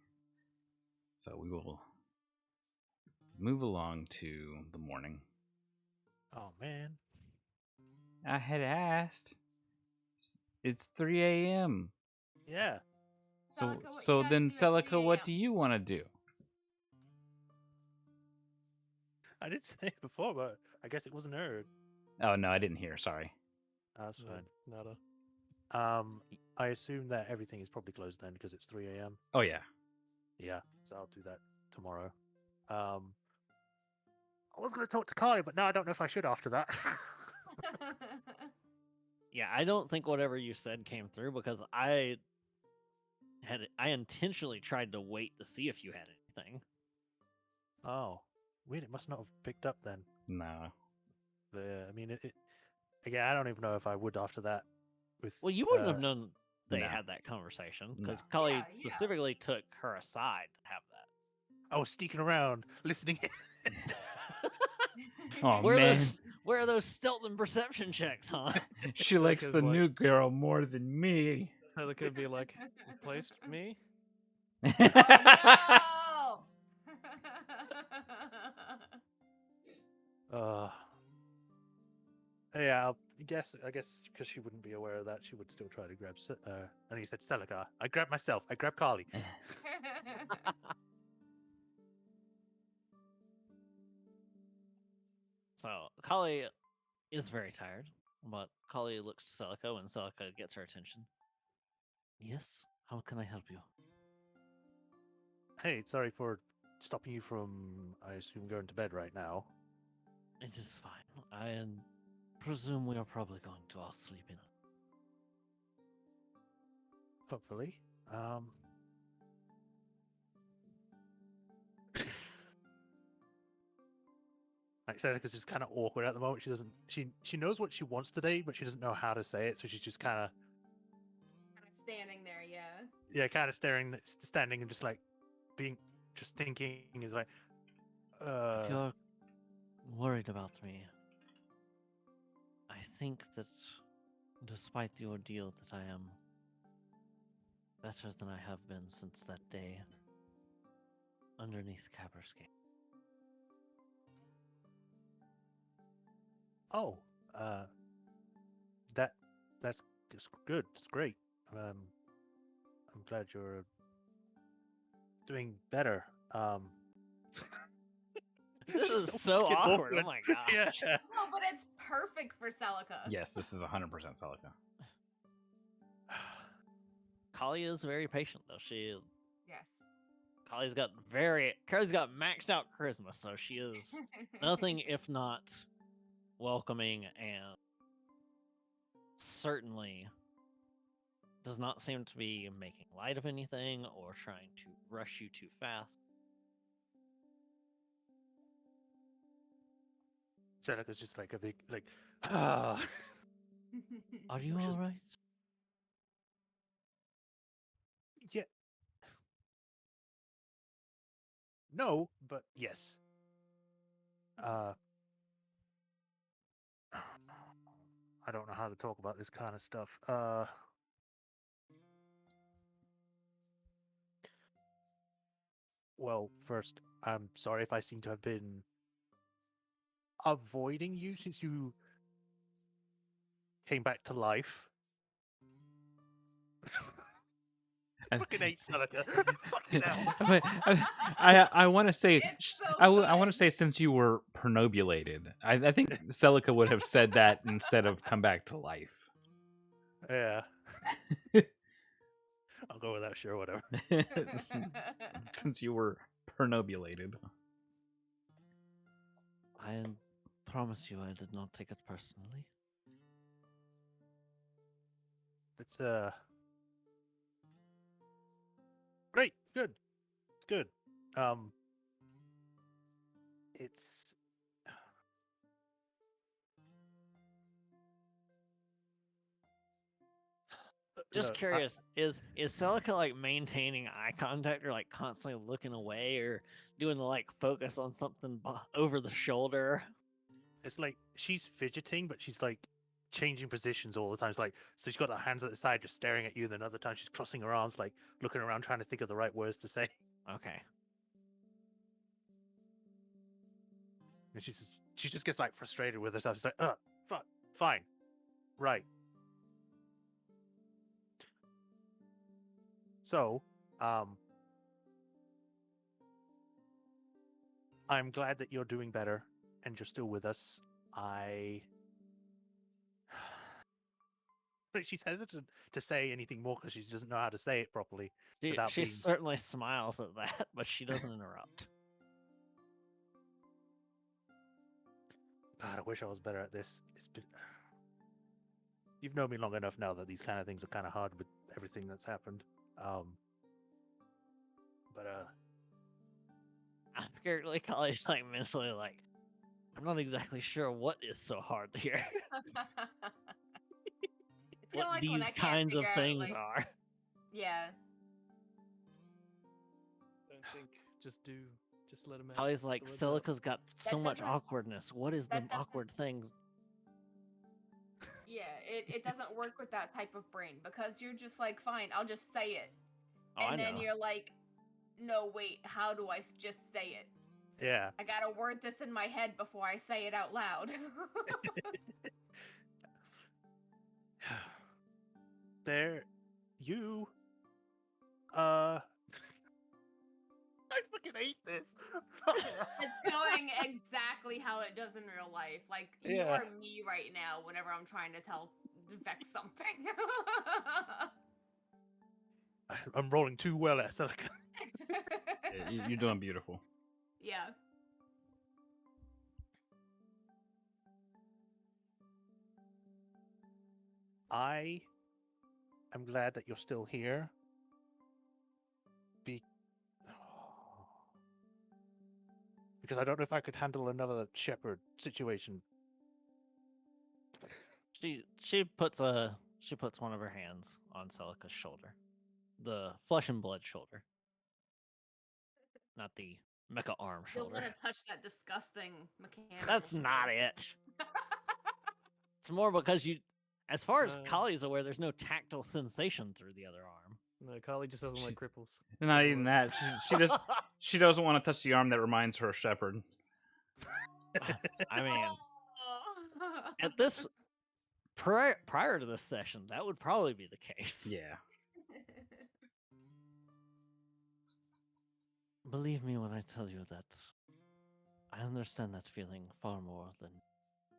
So we will move along to the morning. Oh man. I had asked. It's 3 a.m. Yeah. So, Celica, what so you guys then, do at 3 Celica, what a.m.? do you want to do? I did say it before, but I guess it wasn't heard. Oh no, I didn't hear. Sorry. That's No, fine. nada. I assume that everything is probably closed then because it's 3 a.m. Oh yeah. Yeah, so I'll do that tomorrow. I was going to talk to Carly, but now I don't know if I should after that. Yeah, I don't think whatever you said came through because I intentionally tried to wait to see if you had anything. Oh, weird. It must not have picked up then. No. I mean, again, I don't even know if I would after that. With Well, you wouldn't have known they no. had that conversation No. because Cully Yeah, yeah. specifically took her aside to have that. I was sneaking around listening. Oh Where are man, where are those stealth and perception checks, huh? she likes Celica's the like- new girl more than me. Tyler could be like, replaced me? Oh no! Yeah, I guess because she wouldn't be aware of that, she would still try to grab. And he said, "Celica." I grabbed myself. I grabbed Carly. So Kali is very tired, but Kali looks to Celica when Celica gets her attention. Yes, how can I help you? Hey, sorry for stopping you from, I assume, going to bed right now. It is fine. I presume we are probably going to all sleep in. Hopefully. Like Celica's just kind of awkward at the moment. She doesn't. She knows what she wants today, but she doesn't know how to say it. So she's just kind of Standing there, yeah. kind of standing and just like just thinking is like, If you're worried about me, I think that Despite the ordeal that I am better than I have been since that day underneath Caberscape. Oh, uh, that's just good. It's great. I'm glad you're doing better. This she's is so fucking awkward. Oh my gosh. Yeah. No, but it's perfect for Celica. Yes, this is 100% Celica. Kali is very patient though. She is. Yes. Kali's got maxed out charisma, so she is nothing if not welcoming, and certainly does not seem to be making light of anything or trying to rush you too fast. Seneca's just like a big ah. Are you Which is- all right? Yeah. No, but yes. I don't know how to talk about this kind of stuff. Well, first, I'm sorry if I seem to have been avoiding you since you came back to life. I fucking hate Seneca. Fucking hell. I want to say It's so I want good. to say since you were pernobulated. I think Celica would have said that instead of come back to life. Yeah. I'll go with that, sure, whatever. Since you were pernobulated. I promise you I did not take it personally. It's great, good, good. It's Just look, curious, is Celica like maintaining eye contact or like constantly looking away or doing the like focus on something over the shoulder? it's like she's fidgeting, but she's like changing positions all the time. It's like so she's got her hands at the side, just staring at you. Then another time she's crossing her arms, like looking around, trying to think of the right words to say. Okay. And she just gets like frustrated with herself. She's like, fuck, fine, right. So, I'm glad that you're doing better and you're still with us. But she's hesitant to say anything more because she doesn't know how to say it properly without She being. certainly smiles at that, but she doesn't interrupt. God, I wish I was better at this. It's been. You've known me long enough now that these kind of things are kind of hard with everything that's happened. But Apparently, Kali's like mentally like, I'm not exactly sure what is so hard here. It's What kind of like when these I can't kinds of figure out, things like, are. yeah. Don't think. Just let him out. Kali's like, let the words out. Celica's got so much doesn't- awkwardness. What is the that doesn't- awkward thing? Yeah, it doesn't work with that type of brain because you're just like, fine, I'll just say it. Oh, I And then know. you're like, no, wait, how do I just say it? yeah, I gotta word this in my head before I say it out loud. there, you. I fucking hate this. It's going exactly how it does in real life. Like, you Yeah. are me right now whenever I'm trying to tell Vex something. I'm rolling too well at Seneca. You're doing beautiful. Yeah. I am glad that you're still here. Because I don't know if I could handle another shepherd situation. She puts one of her hands on Celica's shoulder, the flesh and blood shoulder, not the mecha arm You'll shoulder. want to touch that disgusting mechanical That's not shoulder. it. It's more because As far as Uh, Kali's aware, there's no tactile sensation through the other arm. No, Kali just doesn't She- like cripples. Not Doesn't even like- that. She doesn't want to touch the arm that reminds her of Shepard. I mean, Oh. at this prior to this session, that would probably be the case. Yeah. Believe me when I tell you that I understand that feeling far more than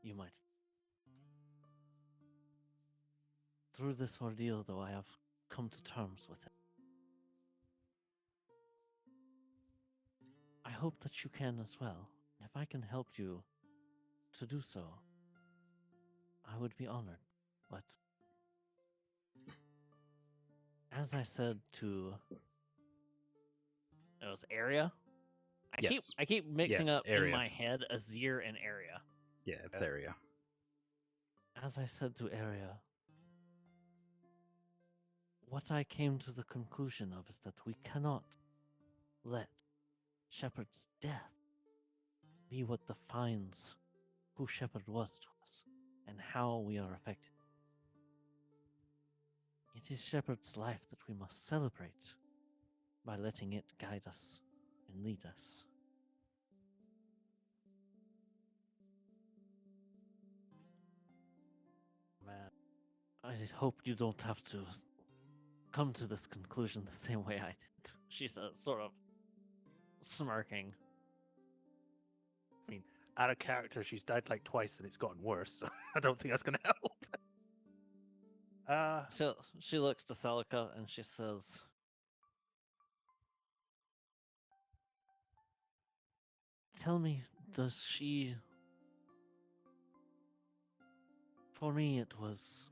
you might. Through this ordeal, though, I have come to terms with it. I hope that you can as well. If I can help you to do so, I would be honored. But as I said to it was Area. Yes. I keep mixing Yes, up in Area. my head Azir and Area. Yeah, it's Yeah. Area. As I said to Area, what I came to the conclusion of is that we cannot let Shepard's death be what defines who Shepard was to us and how we are affected. It is Shepard's life that we must celebrate by letting it guide us and lead us. Man. I hope you don't have to come to this conclusion the same way I did. She says, sort of smirking. Out of character, she's died like twice and it's gotten worse, so I don't think that's gonna help. She looks to Celica and she says, "Tell me, does she?" For me, it was.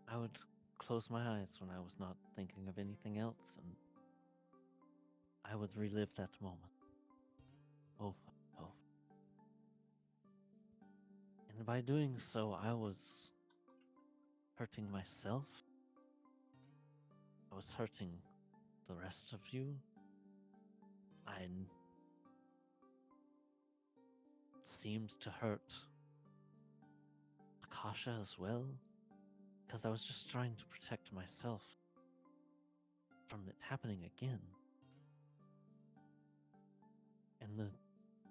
I would close my eyes when I was not thinking of anything else, and I would relive that moment over and over. And by doing so, I was hurting myself. I was hurting the rest of you. I seemed to hurt Akasha as well, because I was just trying to protect myself from it happening again. And the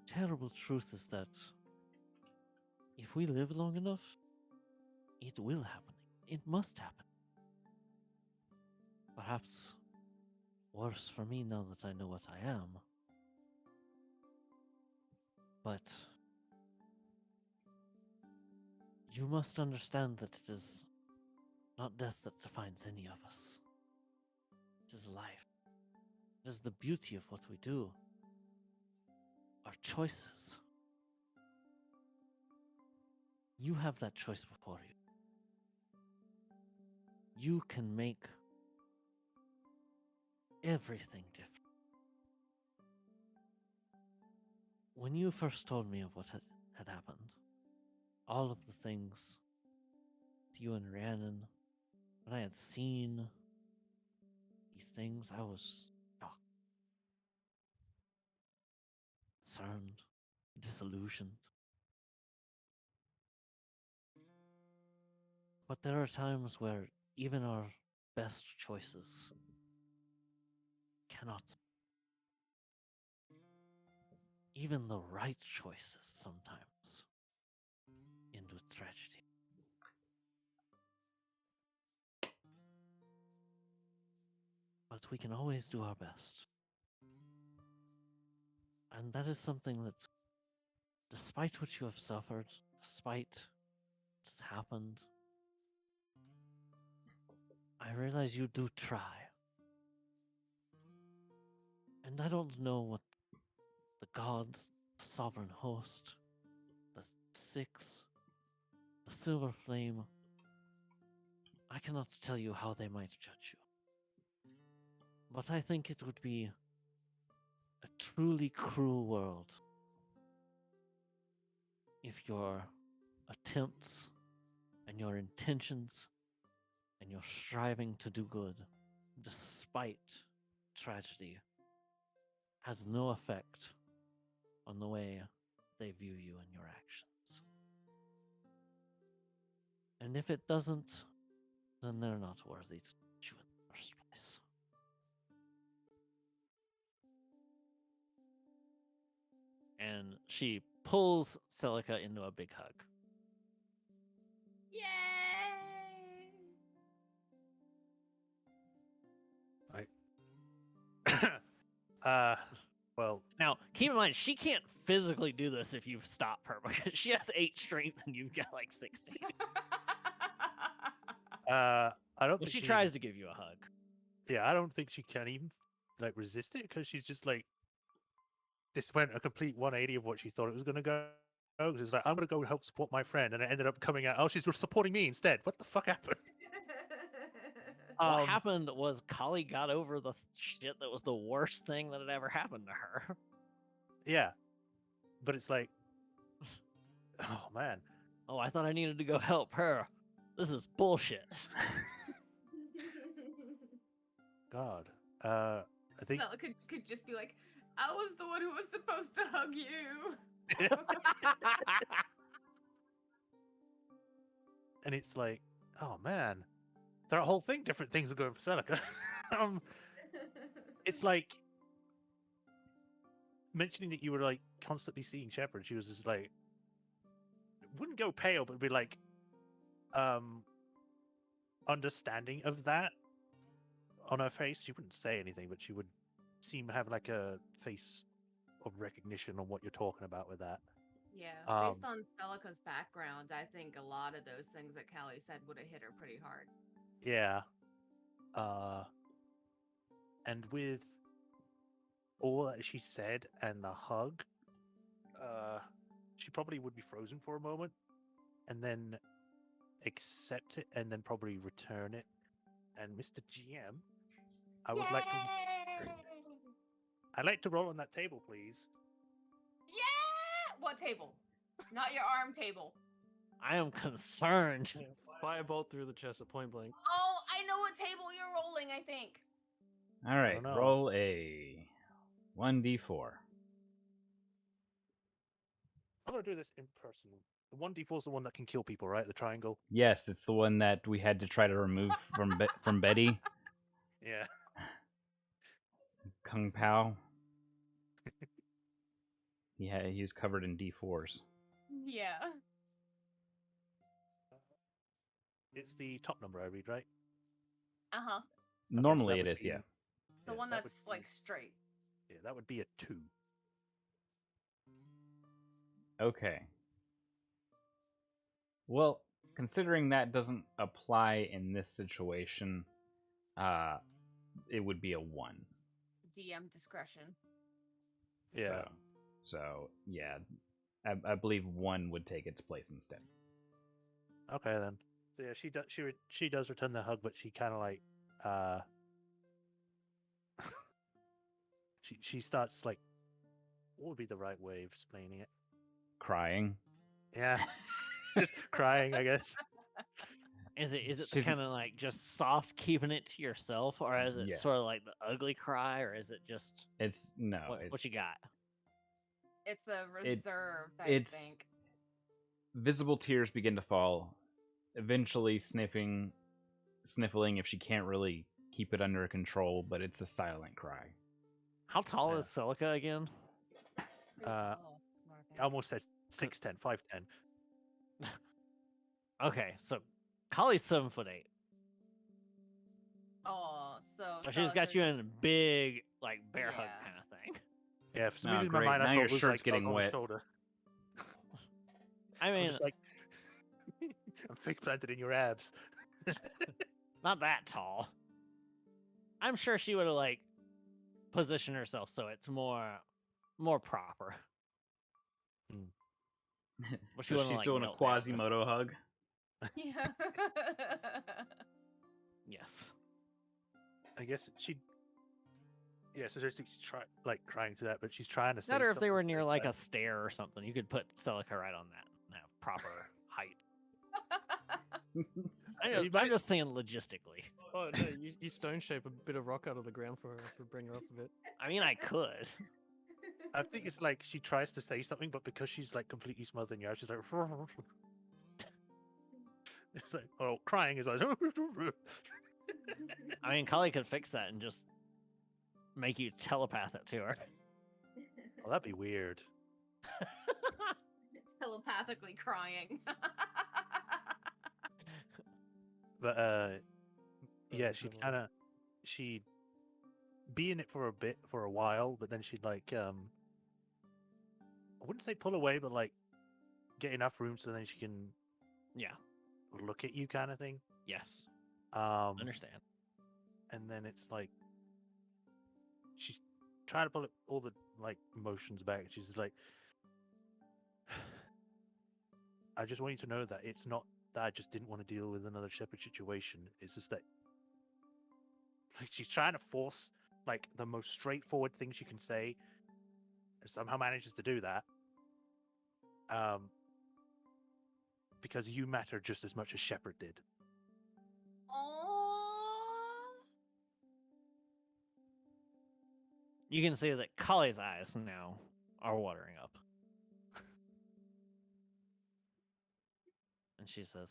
terrible truth is that if we live long enough, it will happen. It must happen. Perhaps worse for me now that I know what I am. But you must understand that it is not death that defines any of us. It is life. It is the beauty of what we do. Our choices. You have that choice before you. You can make everything different. When you first told me of what had happened, all of the things with you and Rhiannon, when I had seen these things, I was shocked, concerned, disillusioned. But there are times where even our best choices cannot. Even the right choices sometimes end with tragedy. But we can always do our best. And that is something that, despite what you have suffered, despite what has happened, I realize you do try. And I don't know what the gods, the sovereign host, the Six, the Silver Flame, I cannot tell you how they might judge you. But I think it would be a truly cruel world if your attempts and your intentions and your striving to do good, despite tragedy, has no effect on the way they view you and your actions. And if it doesn't, then they're not worthy to touch you in the first place. And she pulls Celica into a big hug. Yay! Well, Now, keep in mind, she can't physically do this if you stop her because she has 8 strength and you've got like 16. I don't Well, think she she tries even- to give you a hug. Yeah, I don't think she can even like resist it because she's just like this went a complete 180 of what she thought it was going to go. It's like I'm going to go help support my friend, and it ended up coming out. Oh, she's supporting me instead. What the fuck happened? What happened was Kali got over the shit that was the worst thing that had ever happened to her. Yeah, but it's like, oh man, Oh, I thought I needed to go help her. This is bullshit. God. I think Stella could just be like, I was the one who was supposed to hug you. and it's like, oh man, that whole thing, different things are going for Celica. It's like mentioning that you were like constantly seeing Shepard. She was just like, wouldn't go pale, but be like, understanding of that on her face. She wouldn't say anything, but she would seem to have like a face of recognition on what you're talking about with that. Yeah, Um, based on Celica's background, I think a lot of those things that Callie said would have hit her pretty hard. Yeah. And with all that she said and the hug, she probably would be frozen for a moment and then accept it and then probably return it. And Mr. GM, I'd like to roll on that table, please. Yeah! What table? Not your arm table. I am concerned. Firebolt through the chest at point blank. Oh, I know what table you're rolling, I think. All right, know. roll a 1d4. I'm gonna do this in person. The 1d4 is the one that can kill people, right? The triangle. Yes, it's the one that we had to try to remove from Betty. Yeah. Kung Pao. Yeah, he was covered in D4s. Yeah. It's the top number I read, right? Uh-huh. Normally that it would is, be- yeah. The yeah, one that would that's be- like straight. Yeah, that would be a 2. Okay. Well, considering that doesn't apply in this situation, it would be a 1. DM discretion. Yeah. So yeah, I believe 1 would take its place instead. Okay then. So yeah, she does return the hug, but she kind of like she starts like, what would be the right way of explaining it? Crying. Yeah, just crying, I guess. Is it She's- kind of like just soft keeping it to yourself, or is it Yeah. sort of like the ugly cry, or is it just It's no. what you got? It's a reserved, I it's- think. Visible tears begin to fall, eventually sniffling if she can't really keep it under control, but it's a silent cry. How tall Yeah. is Celica again? Pretty Uh, tall, I I think. almost said 6'10", 5'10". Okay, so Kali's 7'8". Oh, so So she's got Celica's you in a big, like, bear hug Yeah. kind of thing. Yeah, for some Oh, reason in my great. mind I Now thought your it was shirt's like getting on his wet. shoulder. I I'm mean, just like, I'm fixed planted in your abs. not that tall. I'm sure she would have like positioned herself so it's more proper. But she So wouldn't, she's like, doing a knelt down. This is- Quasimodo hug. Yeah. Yes. I guess she. Yeah, so she's crying to that, but she's trying to say. Better if they something were to near her like a friend. stair or something. You could put Celica right on that and have proper height. I'm just saying logistically. Oh no, you stone shape a bit of rock out of the ground for her to bring her up a bit. I mean, I could. I think it's like she tries to say something, but because she's like completely smothered in your eyes, she's like. It's like, oh, crying is like. I mean, Kali could fix that and just make you telepath it to her. Oh, that'd be weird. Telepathically crying. But yeah, That's she'd equivalent. kind of she'd be in it for a while, but then she'd like I wouldn't say pull away, but like get enough room so then she can Yeah. look at you, kind of thing. Yes. Um, Understand. and then it's like she's trying to pull all the like emotions back. She's just like, I just want you to know that it's not that I just didn't want to deal with another shepherd situation. It's just that like she's trying to force like the most straightforward thing she can say, and somehow manages to do that. Because you matter just as much as Shepard did. Oh. You can see that Kali's eyes now are watering up. And she says,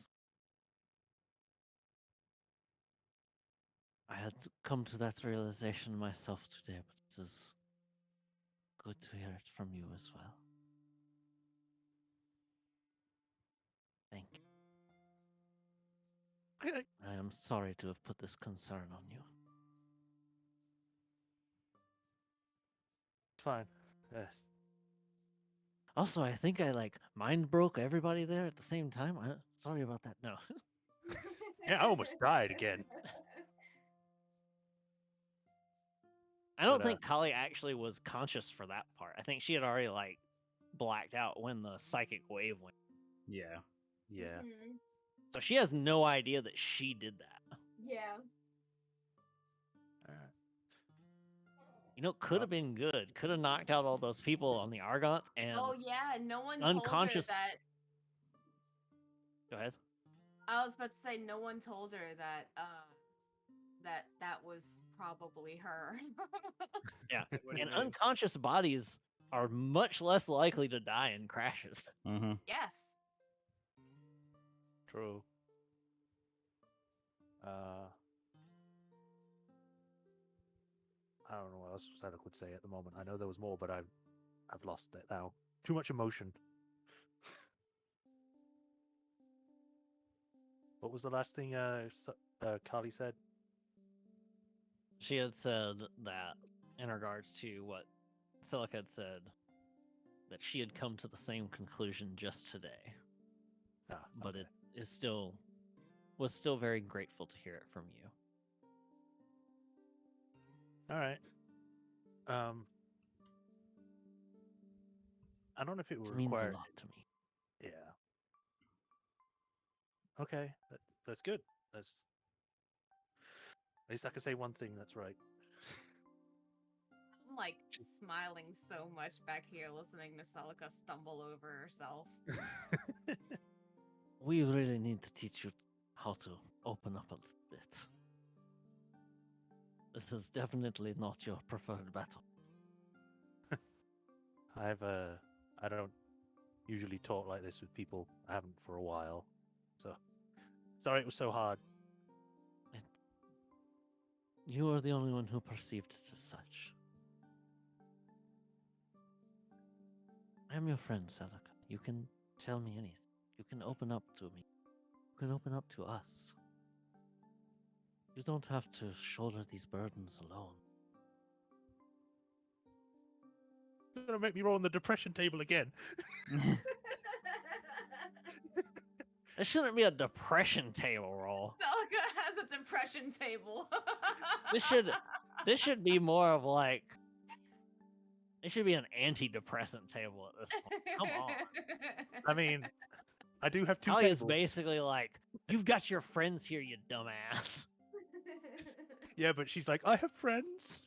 I had to come to that realization myself today, but it is good to hear it from you as well. Thank you. Okay. I am sorry to have put this concern on you. It's fine. Yes. Also, I think I mind broke everybody there at the same time. Sorry about that. No. Yeah, I almost died again. I don't But, think Kali actually was conscious for that part. I think she had already blacked out when the psychic wave went. Yeah. Yeah. Mhm. So she has no idea that she did that. Yeah. Alright. You know, could have been good. Could have knocked out all those people on the Argonauts and Oh yeah, no one unconscious. told her that. Go ahead. I was about to say no one told her that that was probably her. Yeah. What do you And mean? unconscious bodies are much less likely to die in crashes. Mm-hmm. Yes. True. I don't know what else Sadok would say at the moment. I know there was more, but I've lost it now. Too much emotion. What was the last thing Kali said? She had said that in regards to what Silica had said, that she had come to the same conclusion just today. But Okay. it is was still very grateful to hear it from you. All right. I don't know if it would It means a require. lot to me. Yeah. Okay, that's good. That's at least I can say one thing that's right. I'm like smiling so much back here listening to Celica stumble over herself. We really need to teach you how to open up a little bit. This is definitely not your preferred battle. I don't usually talk like this with people. I haven't for a while. So sorry it was so hard. You are the only one who perceived it as such. I am your friend, Celica. You can tell me anything. You can open up to me. You can open up to us. You don't have to shoulder these burdens alone. You're gonna make me roll on the depression table again. It shouldn't be a depression table roll. Celica has a depression table. This should be more of like, it should be an antidepressant table at this point. Come on. I mean, I do have two Kali is tables. basically like, you've got your friends here, you dumbass. Yeah, but she's like, I have friends.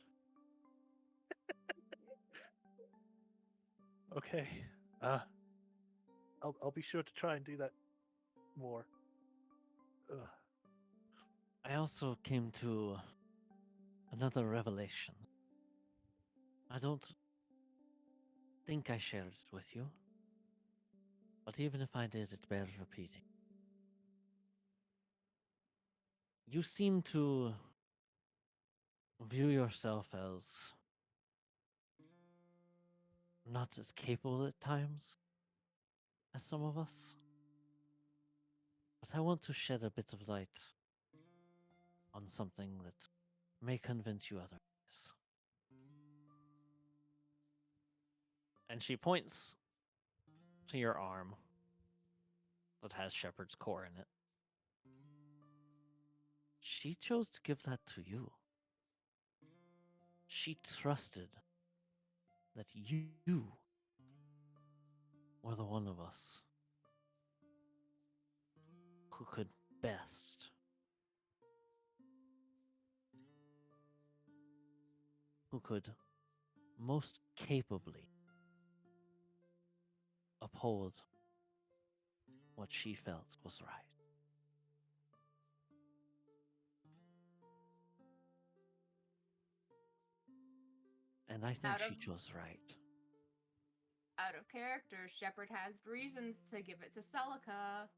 Okay. I'll be sure to try and do that more. Ugh. I also came to another revelation. I don't think I shared it with you, but even if I did, it bears repeating. You seem to view yourself as not as capable at times as some of us. But I want to shed a bit of light on something that may convince you otherwise. And she points to your arm that has shepherd's core in it. She chose to give that to you. She trusted that you were the one of us who could best who could most capably uphold what she felt was right. And I think Out she of- chose right. Out of character, Shepard has reasons to give it to Celica.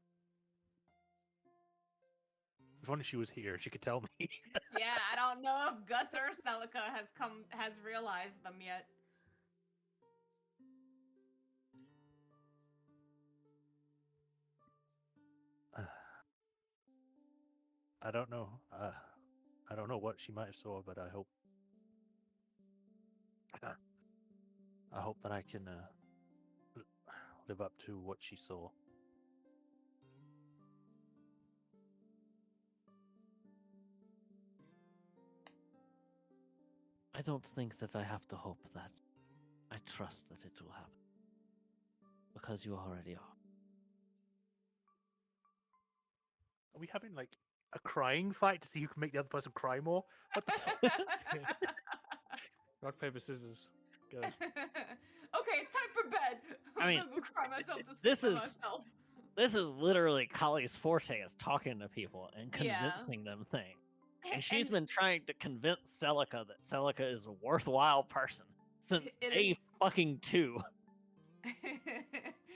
If only she was here, she could tell me. Yeah, I don't know if Guts or Celica has realized them yet. I don't know. I don't know what she might have saw, but I hope. I hope that I can live up to what she saw. I don't think that I have to hope that. I trust that it will happen. Because you already are. Are we having like a crying fight to see who can make the other person cry more? What the fuck? Rock, paper, scissors. Go. Okay, it's time for bed. I I'm mean, gonna go cry myself to sleep this by is- myself. This is literally Kali's forte, is talking to people and Yeah. convincing them things. And she's been trying to convince Celica that Celica is a worthwhile person since It day is- fucking 2.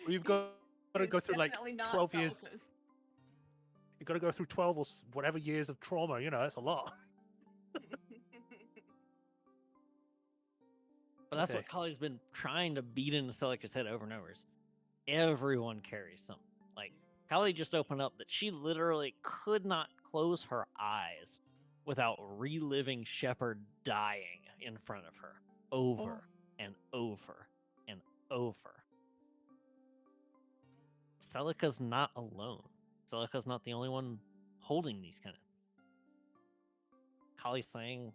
You've got to It's go through like definitely not 12 years. Celica's. You've got to go through 12 or whatever years of trauma. You know, that's a lot. But that's Okay. what Kali's been trying to beat into Celica's head over and over. Is everyone carries something. Like, Kali just opened up that she literally could not close her eyes without reliving Shepard dying in front of her over and over and over. Celica's not alone. Celica's not the only one holding these kind of things. Kali's saying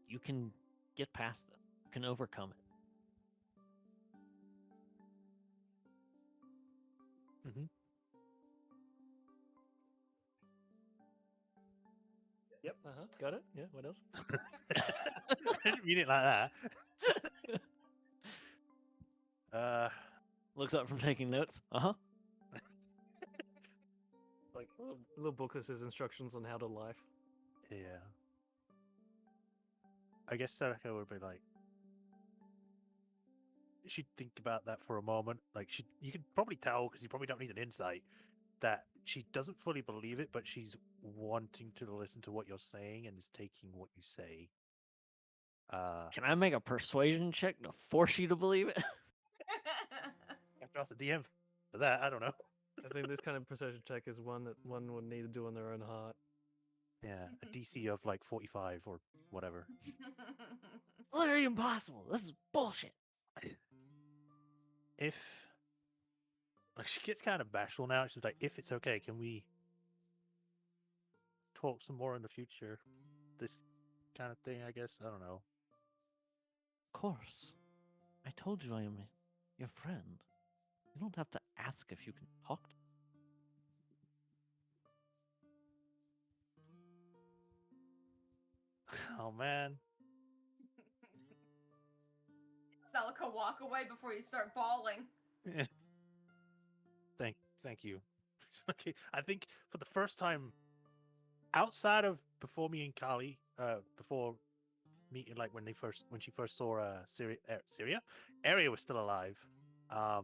you can get past this. You can overcome it. Yep. Got it. Yeah. What else? I didn't mean it like that. Looks up from taking notes. Uh-huh. Like a little book that says instructions on how to life. Yeah. I guess Serica would be like, she'd think about that for a moment. Like, you can probably tell, because you probably don't need an insight, that she doesn't fully believe it, but she's wanting to listen to what you're saying and is taking what you say. Can I make a persuasion check to force you to believe it? I have to ask the DM for that. I don't know. I think this kind of persuasion check is one that one would need to do on their own heart. Yeah, a DC of like 45 or whatever. Literally impossible. This is bullshit. If like she gets kind of bashful now, she's like, if it's okay, can we talk some more in the future? This kind of thing, I guess. I don't know. Of course. I told you I am your friend. You don't have to ask if you can talk to me. Oh man. Celica, walk away before you start bawling. Thank you. Okay, I think for the first time, outside of before me and Kali, before meeting, like when she first saw Syria, Area was still alive. I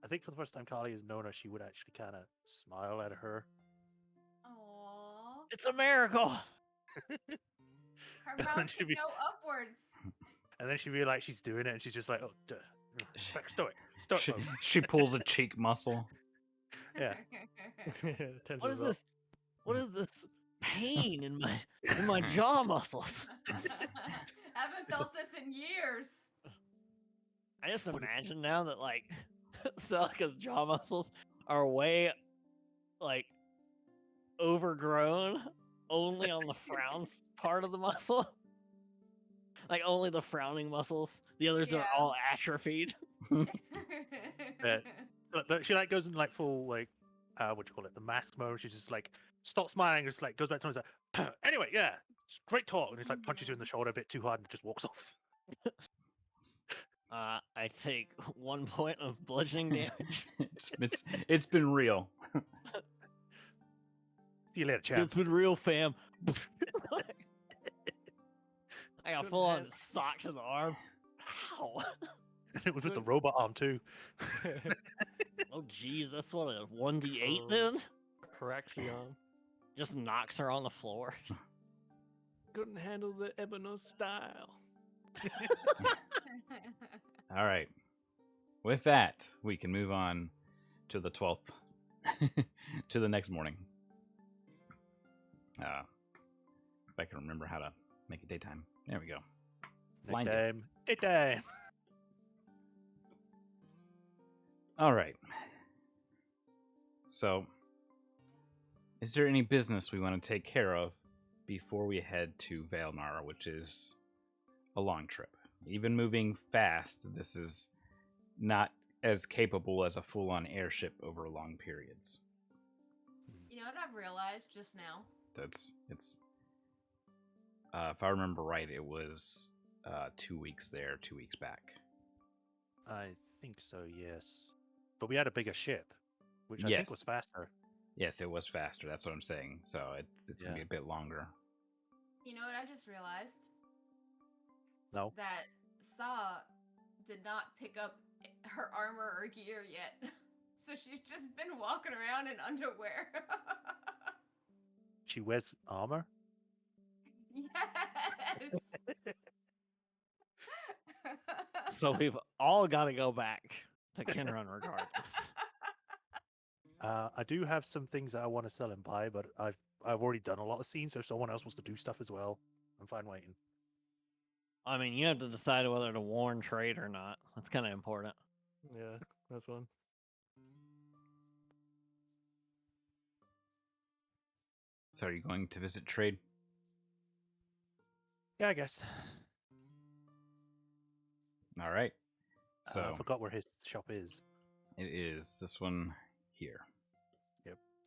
think for the first time Kali has known her, she would actually kind of smile at her. Aww. It's a miracle. Her mouth she'd can be- go upwards. And then she realizes she's doing it, and she's just like, "Oh, duh. Like, stoic She, mode." she pulls a cheek muscle. Yeah. Tenses What is up. this? What is this pain in my jaw muscles? Haven't felt this in years. I just imagine now that like Celica's jaw muscles are way like overgrown only on the frowns part of the muscle. Like only the frowning muscles. The others are Yeah. all atrophied. But she like goes in like full like what do you call it, the mask mode. She's just like stops smiling, just like goes back to him and is like, anyway, yeah, it's great talk, and he's like punches you in the shoulder a bit too hard and just walks off. I take 1 point of bludgeoning damage. It's been real. See you later, champ. It's been real, fam. I got Couldn't full on have- sock to the arm. Ow. It was with the robot arm too. Oh geez, that's what a 1d8 Oh. then? Paraxion. Just knocks her on the floor. Couldn't handle the Ebonos style. All right. With that, we can move on to the 12th, to the next morning. If I can remember how to make it daytime. There we go. Blind it. Nighttime. All right. So, is there any business we want to take care of before we head to Vailnar, which is a long trip? Even moving fast, this is not as capable as a full-on airship over long periods. You know what I've realized just now? It's if I remember right, it was 2 weeks there, 2 weeks back. I think so, yes. But we had a bigger ship, which I think was Yes. faster. Yes, it was faster. That's what I'm saying. So it's gonna be Yeah. a bit longer. You know what I just realized? No. That Saw did not pick up her armor or gear yet. So she's just been walking around in underwear. She wears armor. Yes. So we've all got to go back to Kinrun regardless. I do have some things that I want to sell and buy, but I've already done a lot of scenes, so if someone else wants to do stuff as well, I'm fine waiting. I mean, you have to decide whether to warn trade or not. That's kind of important. Yeah, that's one. So are you going to visit trade? Yeah, I guess. All right. So I forgot where his shop is. it is this one here.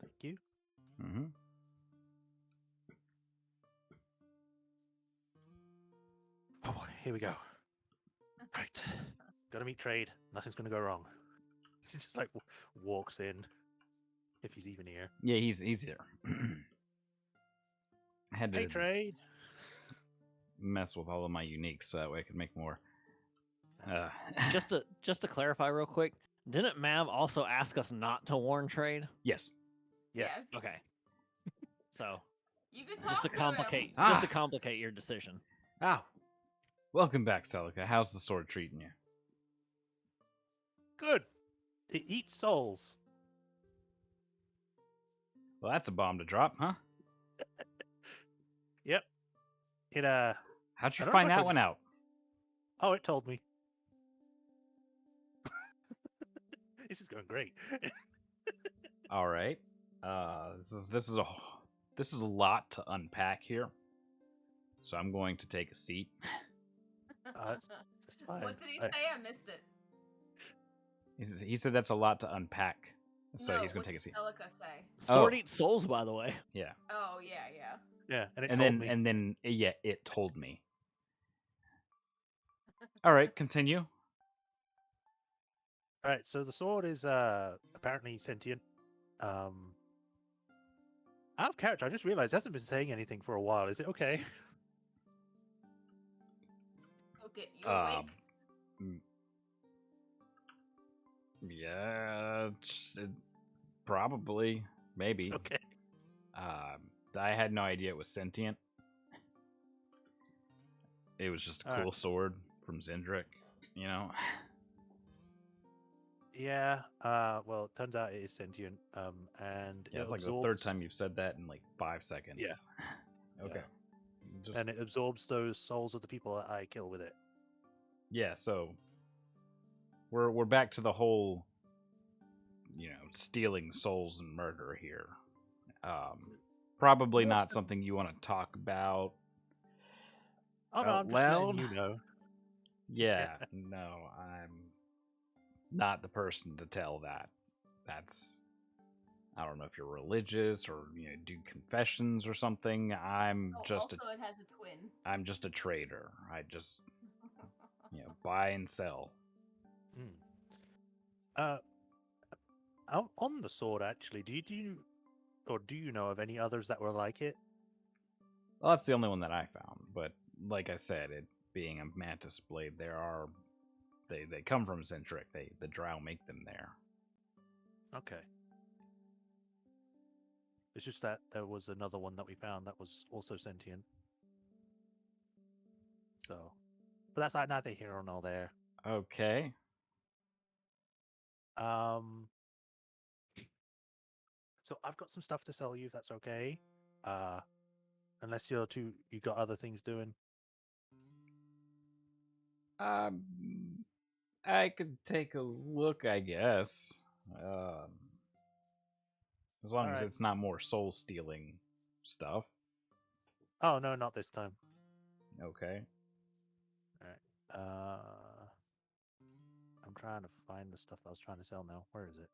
Thank you. Mm-hmm. Oh boy, here we go. Right. Gotta meet trade. Nothing's gonna go wrong. He just like walks in, if he's even here. Yeah, he's there. I had to Hey, trade. mess with all of my uniques so that way I could make more. Just to clarify real quick, didn't Mav also ask us not to warn trade? Yes. Yes. Yes. Okay. So You could talk just to to him. complicate Ah. just to complicate your decision. Ah, welcome back, Celica. How's the sword treating you? Good. It eats souls. Well, that's a bomb to drop, huh? Yep. It How'd I you don't know find if I that told one you. out? Oh, it told me. This is going great. All right. This is a lot to unpack here. So I'm going to take a seat. It's fine. What did he I- say? I missed it. He said that's a lot to unpack. So No, he's going what to take a did seat. Celica say? Sword Oh. eats souls, by the way. Yeah. Oh yeah. Yeah, and it And told then me. and then yeah, it told me. All right, continue. All right, so the sword is apparently sentient. Out of character, I just realized it hasn't been saying anything for a while. Is it okay? He'll get you Um, awake. Yeah, probably, maybe. Okay. I had no idea it was sentient. It was just a Alright. cool sword from Zendrick, you know? Yeah. Well, it turns out it is sentient. And Yeah, it it's like the absorbs, third time you've said that in like 5 seconds. Yeah. Okay. Yeah. Just, and it absorbs those souls of the people that I kill with it. yeah, so we're back to the whole, stealing souls and murder here. Probably Yes. not something you want to talk about Oh no, out I'm just letting loud. you know. Yeah, no, I'm not the person to tell that. That's, I don't know if you're religious or do confessions or something. I'm Oh, just also, it has a twin. I'm just a trader. I just buy and sell. Hmm. On the sword, actually, do you know of any others that were like it? Well, that's the only one that I found. But like I said, it being a mantis blade, they come from Zendrick. The drow make them there. Okay. It's just that there was another one that we found that was also sentient. So, but that's like neither here nor there. Okay. So I've got some stuff to sell you if that's okay. Unless you got other things doing. I could take a look, I guess. As long as Alright. it's not more soul stealing stuff. Oh no, not this time. Okay. Alright. I'm trying to find the stuff that I was trying to sell now. Where is it?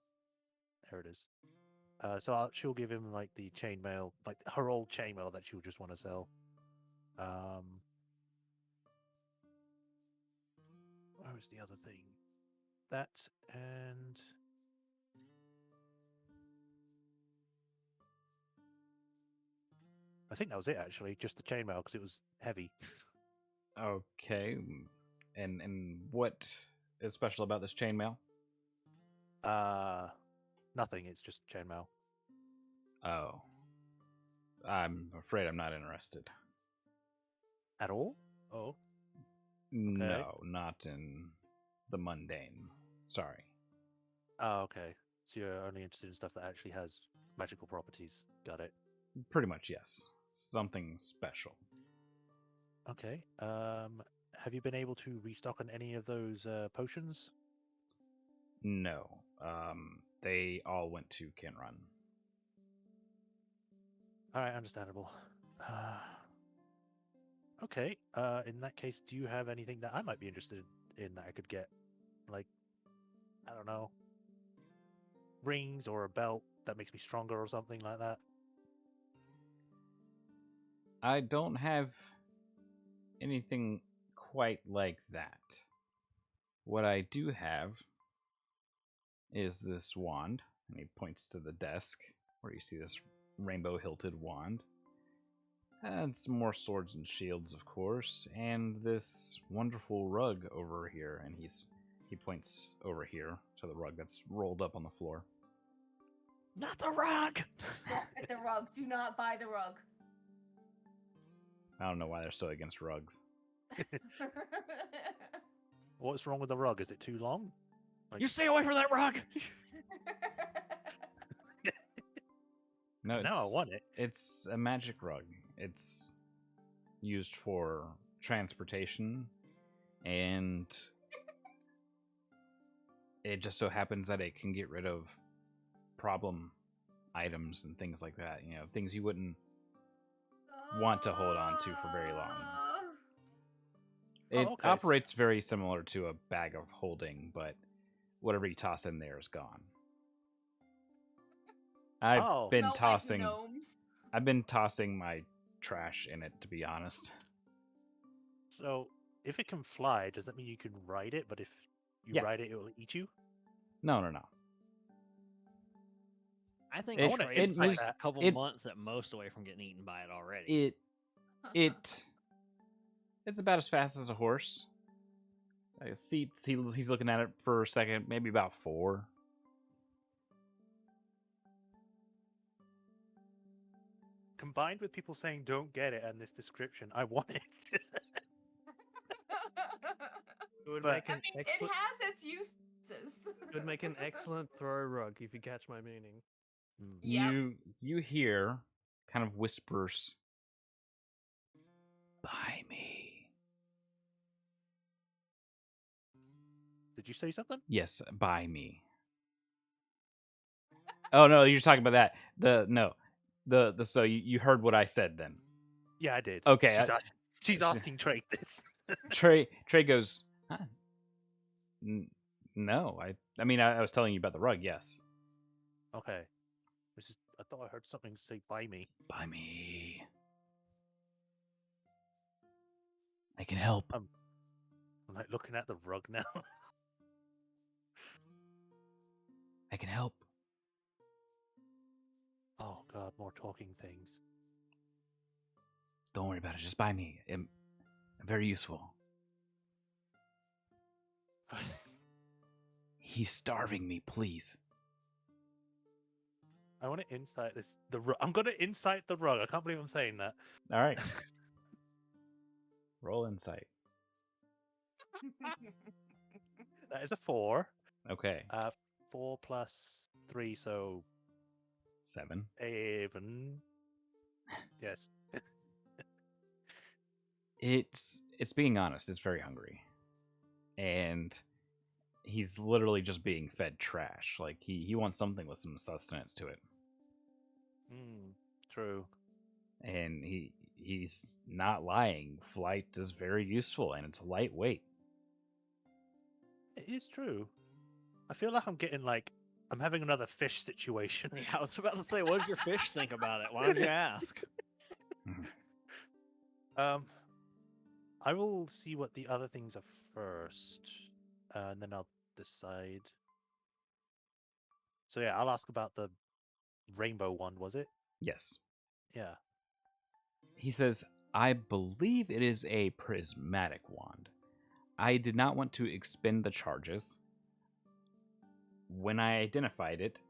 There it is. So she'll give him like the chainmail, like her old chainmail that she'll just want to sell. Where was the other thing? That and I think that was it actually. Just the chainmail because it was heavy. Okay. And what is special about this chainmail? Nothing. It's just chainmail. Oh. I'm afraid I'm not interested. At all? Oh. No, not in the mundane. Sorry. Oh, okay. So you're only interested in stuff that actually has magical properties. Got it. Pretty much, yes. Something special. Okay. Have you been able to restock on any of those potions? No. They all went to Kinrun. All right, understandable. Okay. In that case, do you have anything that I might be interested in that I could get? Like, I don't know, rings or a belt that makes me stronger or something like that? I don't have anything quite like that. What I do have is this wand, and he points to the desk where you see this rainbow hilted wand. And some more swords and shields, of course, and this wonderful rug over here. And he points over here to the rug that's rolled up on the floor. Not the rug. Don't get the rug. Do not buy the rug. I don't know why they're so against rugs. What's wrong with the rug? Is it too long? You stay away from that rug. No, Now I want it. It's a magic rug. It's used for transportation, and it just so happens that it can get rid of problem items and things like that. Things you wouldn't want to hold on to for very long. It okay. operates very similar to a bag of holding, but whatever you toss in there is gone. I've been Smell like tossing. gnomes. I've been tossing my trash in it, to be honest. So, if it can fly, does that mean you can ride it? But if you Yeah. ride it, it will eat you? No. I think It- it's it like moves- a couple it- months at most away from getting eaten by it already. It's about as fast as a horse. I see he's looking at it for a second, maybe about 4. combined with people saying don't get it and this description, I want it. It would But- make I an mean, it excellent. has its uses. It would make an excellent throw rug if you catch my meaning. Hmm. Yep. You hear kind of whispers. Buy me. Did you say something? Yes, buy me. Oh no, you're talking about that. The so you heard what I said then. Yeah, I did. Okay, She's she- asking Trey this. Trey goes, huh? No, I mean I was telling you about the rug. Yes, Okay. I thought I heard something say "buy me." buy me. I can help. I'm like looking at the rug now. I can help. Oh God, more talking things. Don't worry about it. Just buy me. I'm very useful. He's starving me, please. I want to insight this. I'm gonna insight the rug. I can't believe I'm saying that. All right. Roll insight. That is a 4. Okay. 4 plus 3, so 7. 7. Yes. It's being honest. It's very hungry, and he's literally just being fed trash. Like he wants something with some sustenance to it, True. and he's not lying. Flight is very useful, and it's lightweight. It is true. I feel like I'm having another fish situation. Yeah, I was about to say, what did your fish think about it? Why don't you ask? I will see what the other things are first, and then I'll decide. So yeah, I'll ask about the rainbow one. Was it? Yes. Yeah. He says, I believe it is a prismatic wand. I did not want to expend the charges. When I identified it,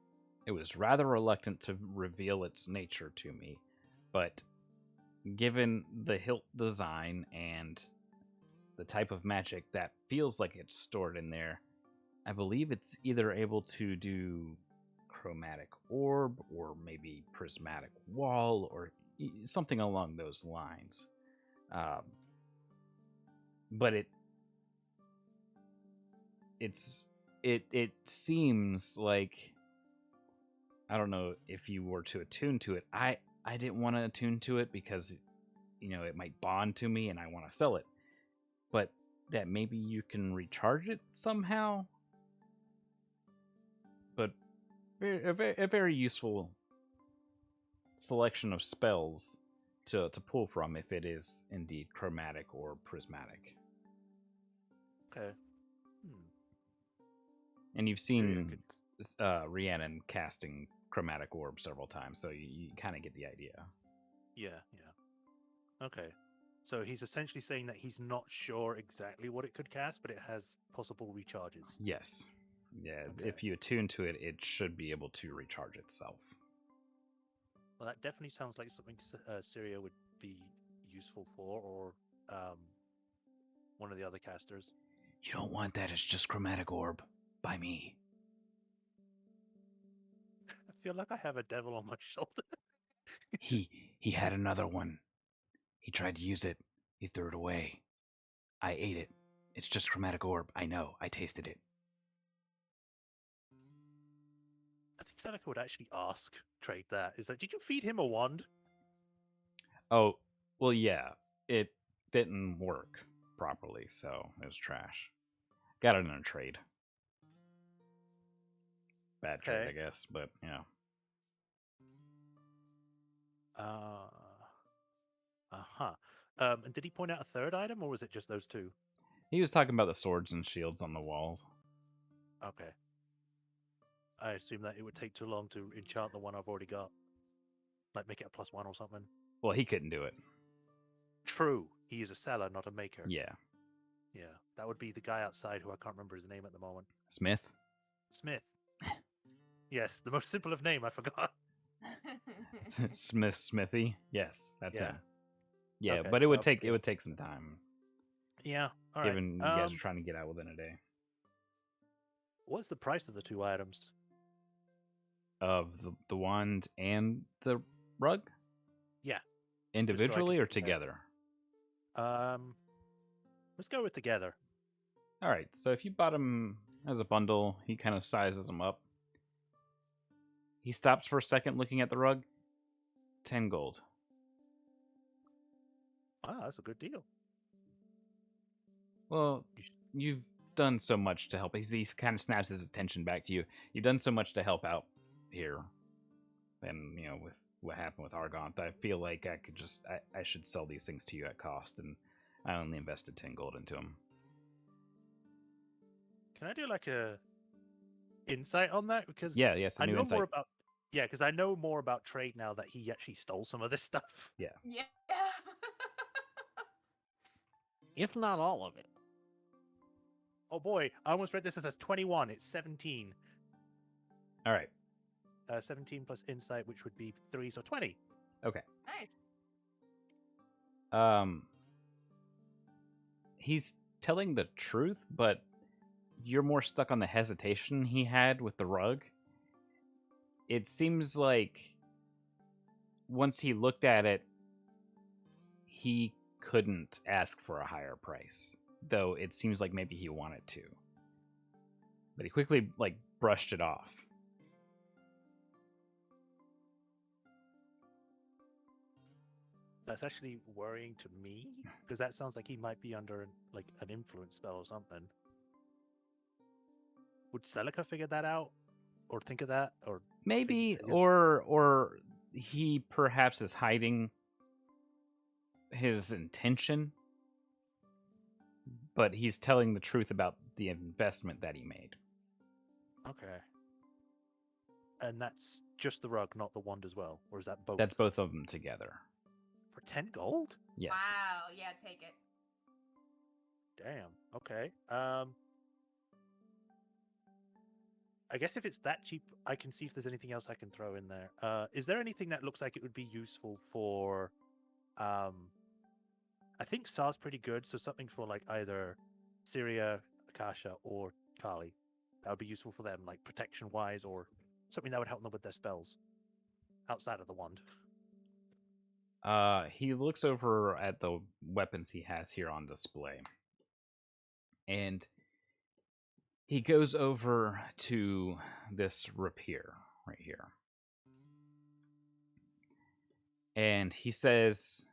it was rather reluctant to reveal its nature to me, but given the hilt design and the type of magic that feels like it's stored in there, I believe it's either able to do chromatic orb or maybe prismatic wall or something along those lines. But it seems like, I don't know if you were to attune to it. I didn't want to attune to it because it might bond to me and I want to sell it. But that maybe you can recharge it somehow. But a very useful selection of spells to pull from if it is indeed chromatic or prismatic. Okay. And you've Very seen Rhiannon casting chromatic orb several times, so you kind of get the idea. Yeah. Okay. So he's essentially saying that he's not sure exactly what it could cast, but it has possible recharges. Yes. Yeah, Okay. if you attune to it, it should be able to recharge itself. Well, that definitely sounds like something Syria would be useful for, or one of the other casters. You don't want that, it's just chromatic orb. By me. I feel like I have a devil on my shoulder. He had another one. He tried to use it. He threw it away. I ate it. It's just chromatic orb. I know. I tasted it. I think Seneca would actually ask Trade that. Is like, did you feed him a wand? Oh, well, yeah. It didn't work properly, so it was trash. Got it in a trade. Bad trade, Okay. I guess, but yeah. And did he point out a third item, or was it just those two? He was talking about the swords and shields on the walls. Okay. I assume that it would take too long to enchant the one I've already got. Like make it a +1 or something. Well, he couldn't do it. True. He is a seller, not a maker. Yeah. Yeah. That would be the guy outside who I can't remember his name at the moment. Smith? Smith. Yes, the most simple of name, I forgot. Smithy. Yes, that's Yeah. him. Yeah, Okay, but it so would I'll take give- take some time, Yeah. All right. given you guys are trying to get out within a day. What's the price of the 2 items? Of the wand and the rug? Yeah. Individually or compare. together? Let's go with together. All right. So if you bought them as a bundle, he kind of sizes them up. He stops for a second looking at the rug. 10 gold. Wow, that's a good deal. Well, you've done so much to help. He kind of snaps his attention back to you. You've done so much to help out here. And, with what happened with Argont, I feel like I could I should sell these things to you at cost. And I only invested 10 gold into them. Can I do like a insight on that? Because Yes, I new know insight. more about because I know more about trade now that he actually stole some of this stuff. Yeah. If not all of it. Oh boy, I almost read this as 21. It's 17. All right. 17 plus insight, which would be 3, so 20. Okay. Nice. He's telling the truth, but you're more stuck on the hesitation he had with the rug. It seems like once he looked at it, he couldn't ask for a higher price, though it seems like maybe he wanted to. But he quickly brushed it off. That's actually worrying to me because that sounds like he might be under an influence spell or something. Would Celica figure that out, or think of that, or Maybe, figure- or he perhaps is hiding his intention, but he's telling the truth about the investment that he made. Okay. And that's just the rug, not the wand as well, or is that both? That's both of them together. For 10 gold? Yes. Wow. Yeah, take it. Damn. Okay. I guess if it's that cheap, I can see if there's anything else I can throw in there. Is there anything that looks like it would be useful for? I think Sar's pretty good, so something for either Syria, Akasha, or Kali. That would be useful for them, protection wise, or something that would help them with their spells outside of the wand. He looks over at the weapons he has here on display. And he goes over to this rapier right here. And he says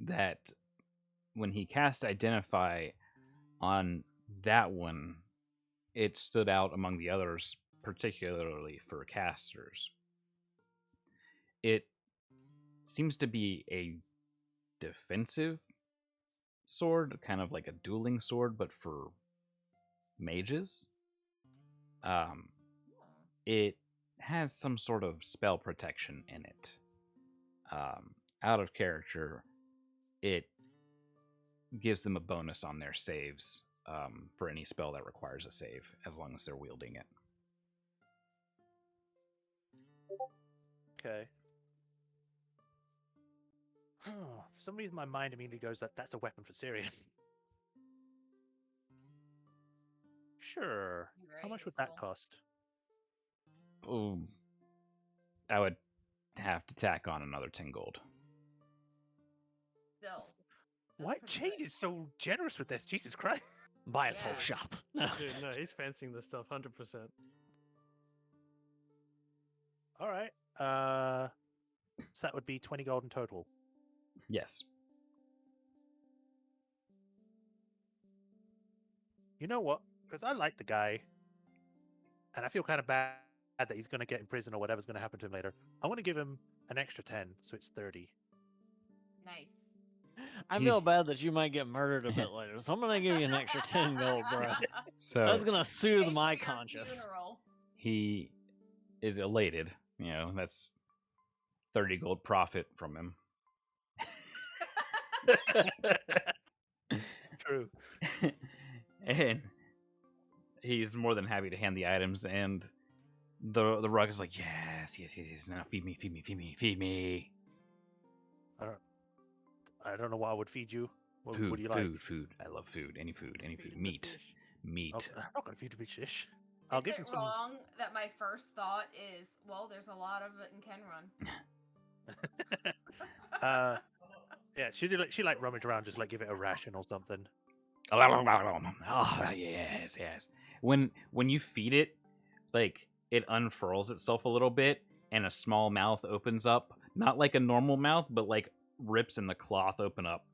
that when he cast Identify on that one, it stood out among the others, particularly for casters. It seems to be a defensive sword, kind of like a dueling sword, but for mages. It has some sort of spell protection in it. Out of character, it gives them a bonus on their saves for any spell that requires a save, as long as they're wielding it. Okay. For some reason, my mind immediately goes that's a weapon for Syria. Sure. Very How much would that useful. cost? Oh, I would have to tack on another 10 gold. Still. that's White pretty Chain good. is so generous with this. Jesus Christ. Buy his whole Yeah. shop. Dude, no, he's fancying this stuff 100%. All right. So that would be 20 gold in total. Yes. You know what? Because I like the guy, and I feel kind of bad that he's going to get in prison or whatever's going to happen to him later. I want to give him an extra 10, so it's 30. Nice. I He- feel bad that you might get murdered a bit later, so I'm gonna give you an extra 10 gold, bro. So That's gonna soothe Pay my for your conscience. funeral. he is elated. That's 30 gold profit from him. True. And he's more than happy to hand the items, and The rug is like, yes. Now feed me. I don't know what I would feed you. What Food, do you like? food. I love food. Any food. Feed him the Meat. fish. Meat. I'm not gonna feed you fish. I'll Is give it him some. wrong that my first thought is, well, there's a lot of it in Kenrun? Yeah, she like rummage around, just like give it a ration or something. Oh, yes. When you feed it, like it unfurls itself a little bit, and a small mouth opens up, not like a normal mouth, but like rips in the cloth open up,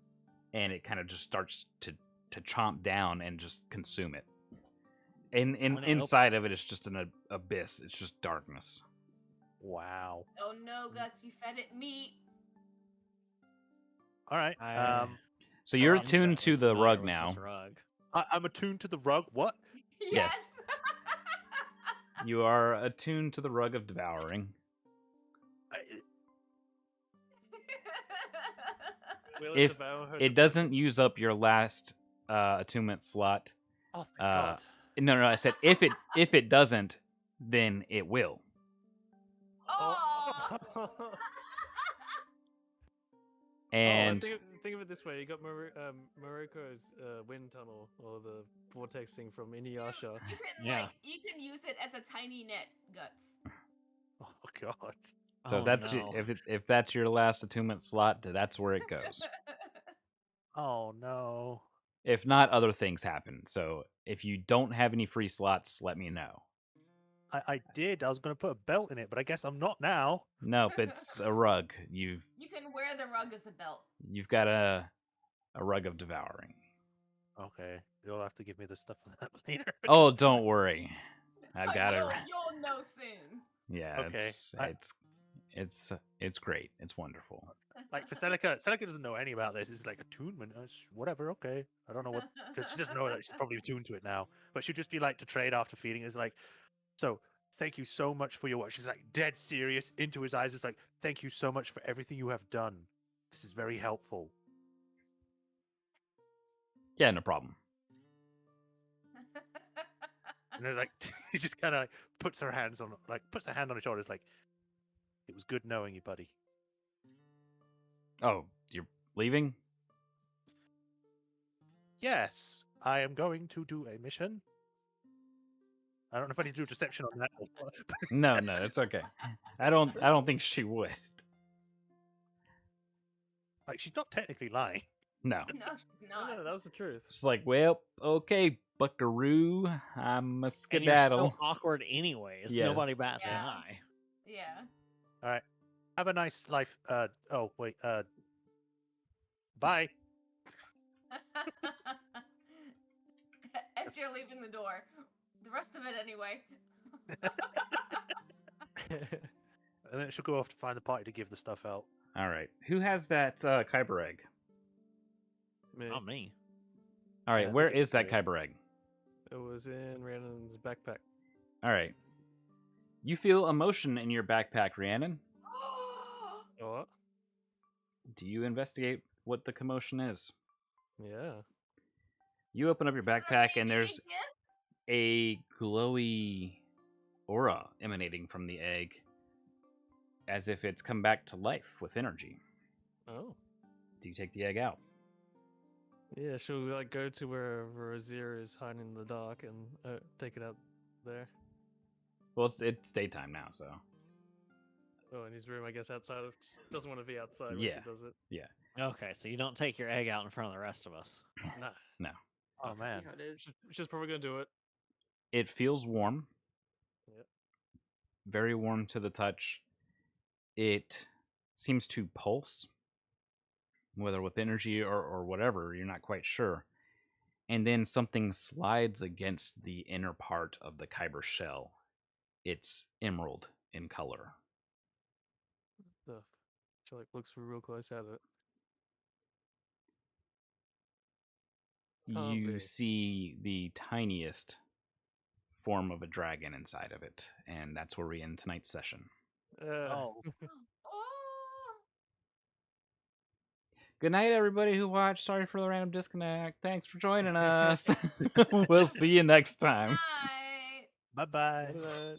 and it kind of just starts to chomp down and just consume it. And When it inside of it is just an abyss. It's just darkness. Wow. Oh no, Guts, you fed it meat. All right. So you're I'm attuned to the familiar rug with now. this rug. I'm attuned to the rug. What? Yes. You are attuned to the rug of devouring. Will If devour her it doesn't use up your last attunement slot. Oh, thank God. No, I said if it doesn't, then it will. Oh. And think of it this way: you got Morocco's wind tunnel or the vortex thing from Inuyasha. You can Yeah. you can use it as a tiny net, Guts. Oh God. so Oh, that's no. if that's your last attunement slot, that's where it goes. Oh no. If not, other things happen. So if you don't have any free slots, let me know. I did. I was gonna put a belt in it, but I guess I'm not now. Nope, it's a rug. You can wear the rug as a belt. You've got a rug of devouring. Okay. You'll have to give me the stuff for that later. Oh, don't worry. I've got it. You'll know soon. Yeah, Okay. it's great. It's wonderful. Like for Celica doesn't know any about this. It's like attunement. Whatever. Okay. I don't know what, because she doesn't know that she's probably attuned to it now. But she'd just be like to trade after feeding. It's like, so thank you so much for your work. She's like dead serious into his eyes. It's like, thank you so much for everything you have done. This is very helpful. Yeah, no problem. And then like he just kind of like puts her hand on his shoulder. It's like, it was good knowing you, buddy. Oh, you're leaving? Yes, I am going to do a mission. I don't know if I need to do deception on that. No, it's okay. I don't think she would. Like she's not technically lying. No. No, she's No, not. that was the truth. She's like, well, okay, buckaroo, I'm a And you're skedaddle. so awkward anyways. Nobody Yes. bats an Yeah. eye. Yeah. All right. Have a nice life. Oh wait. Bye. As you're leaving the door. The rest of it anyway. And then she'll go off to find the party to give the stuff out. All right. Who has that Kyber egg? Me. Not me. All right, I where think it's is that great. Kyber egg? It was in Rhiannon's backpack. All right. You feel emotion in your backpack, Rhiannon. What? Do you investigate what the commotion is? Yeah. You open up your backpack and there's a glowy aura emanating from the egg as if it's come back to life with energy. Oh. Do you take the egg out? Yeah, she'll like go to where Azir is hiding in the dark and take it out there. Well, it's daytime now, so. Oh, in his room, I guess outside of doesn't want to be outside when Yeah. she does it. Okay, so you don't take your egg out in front of the rest of us. Nah. No. Oh man. Yeah, it is. She's probably gonna do it. It feels warm. Yep. Very warm to the touch. It seems to pulse, whether with energy or whatever, you're not quite sure. And then something slides against the inner part of the Kyber shell. It's emerald in color. Stuff. She like looks real close at it. Can't You be. see the tiniest form of a dragon inside of it, and that's where we end tonight's session. Oh. Oh. Good night, everybody who watched. Sorry for the random disconnect. Thanks for joining us. We'll see you next time. Night. Bye bye. Look at that.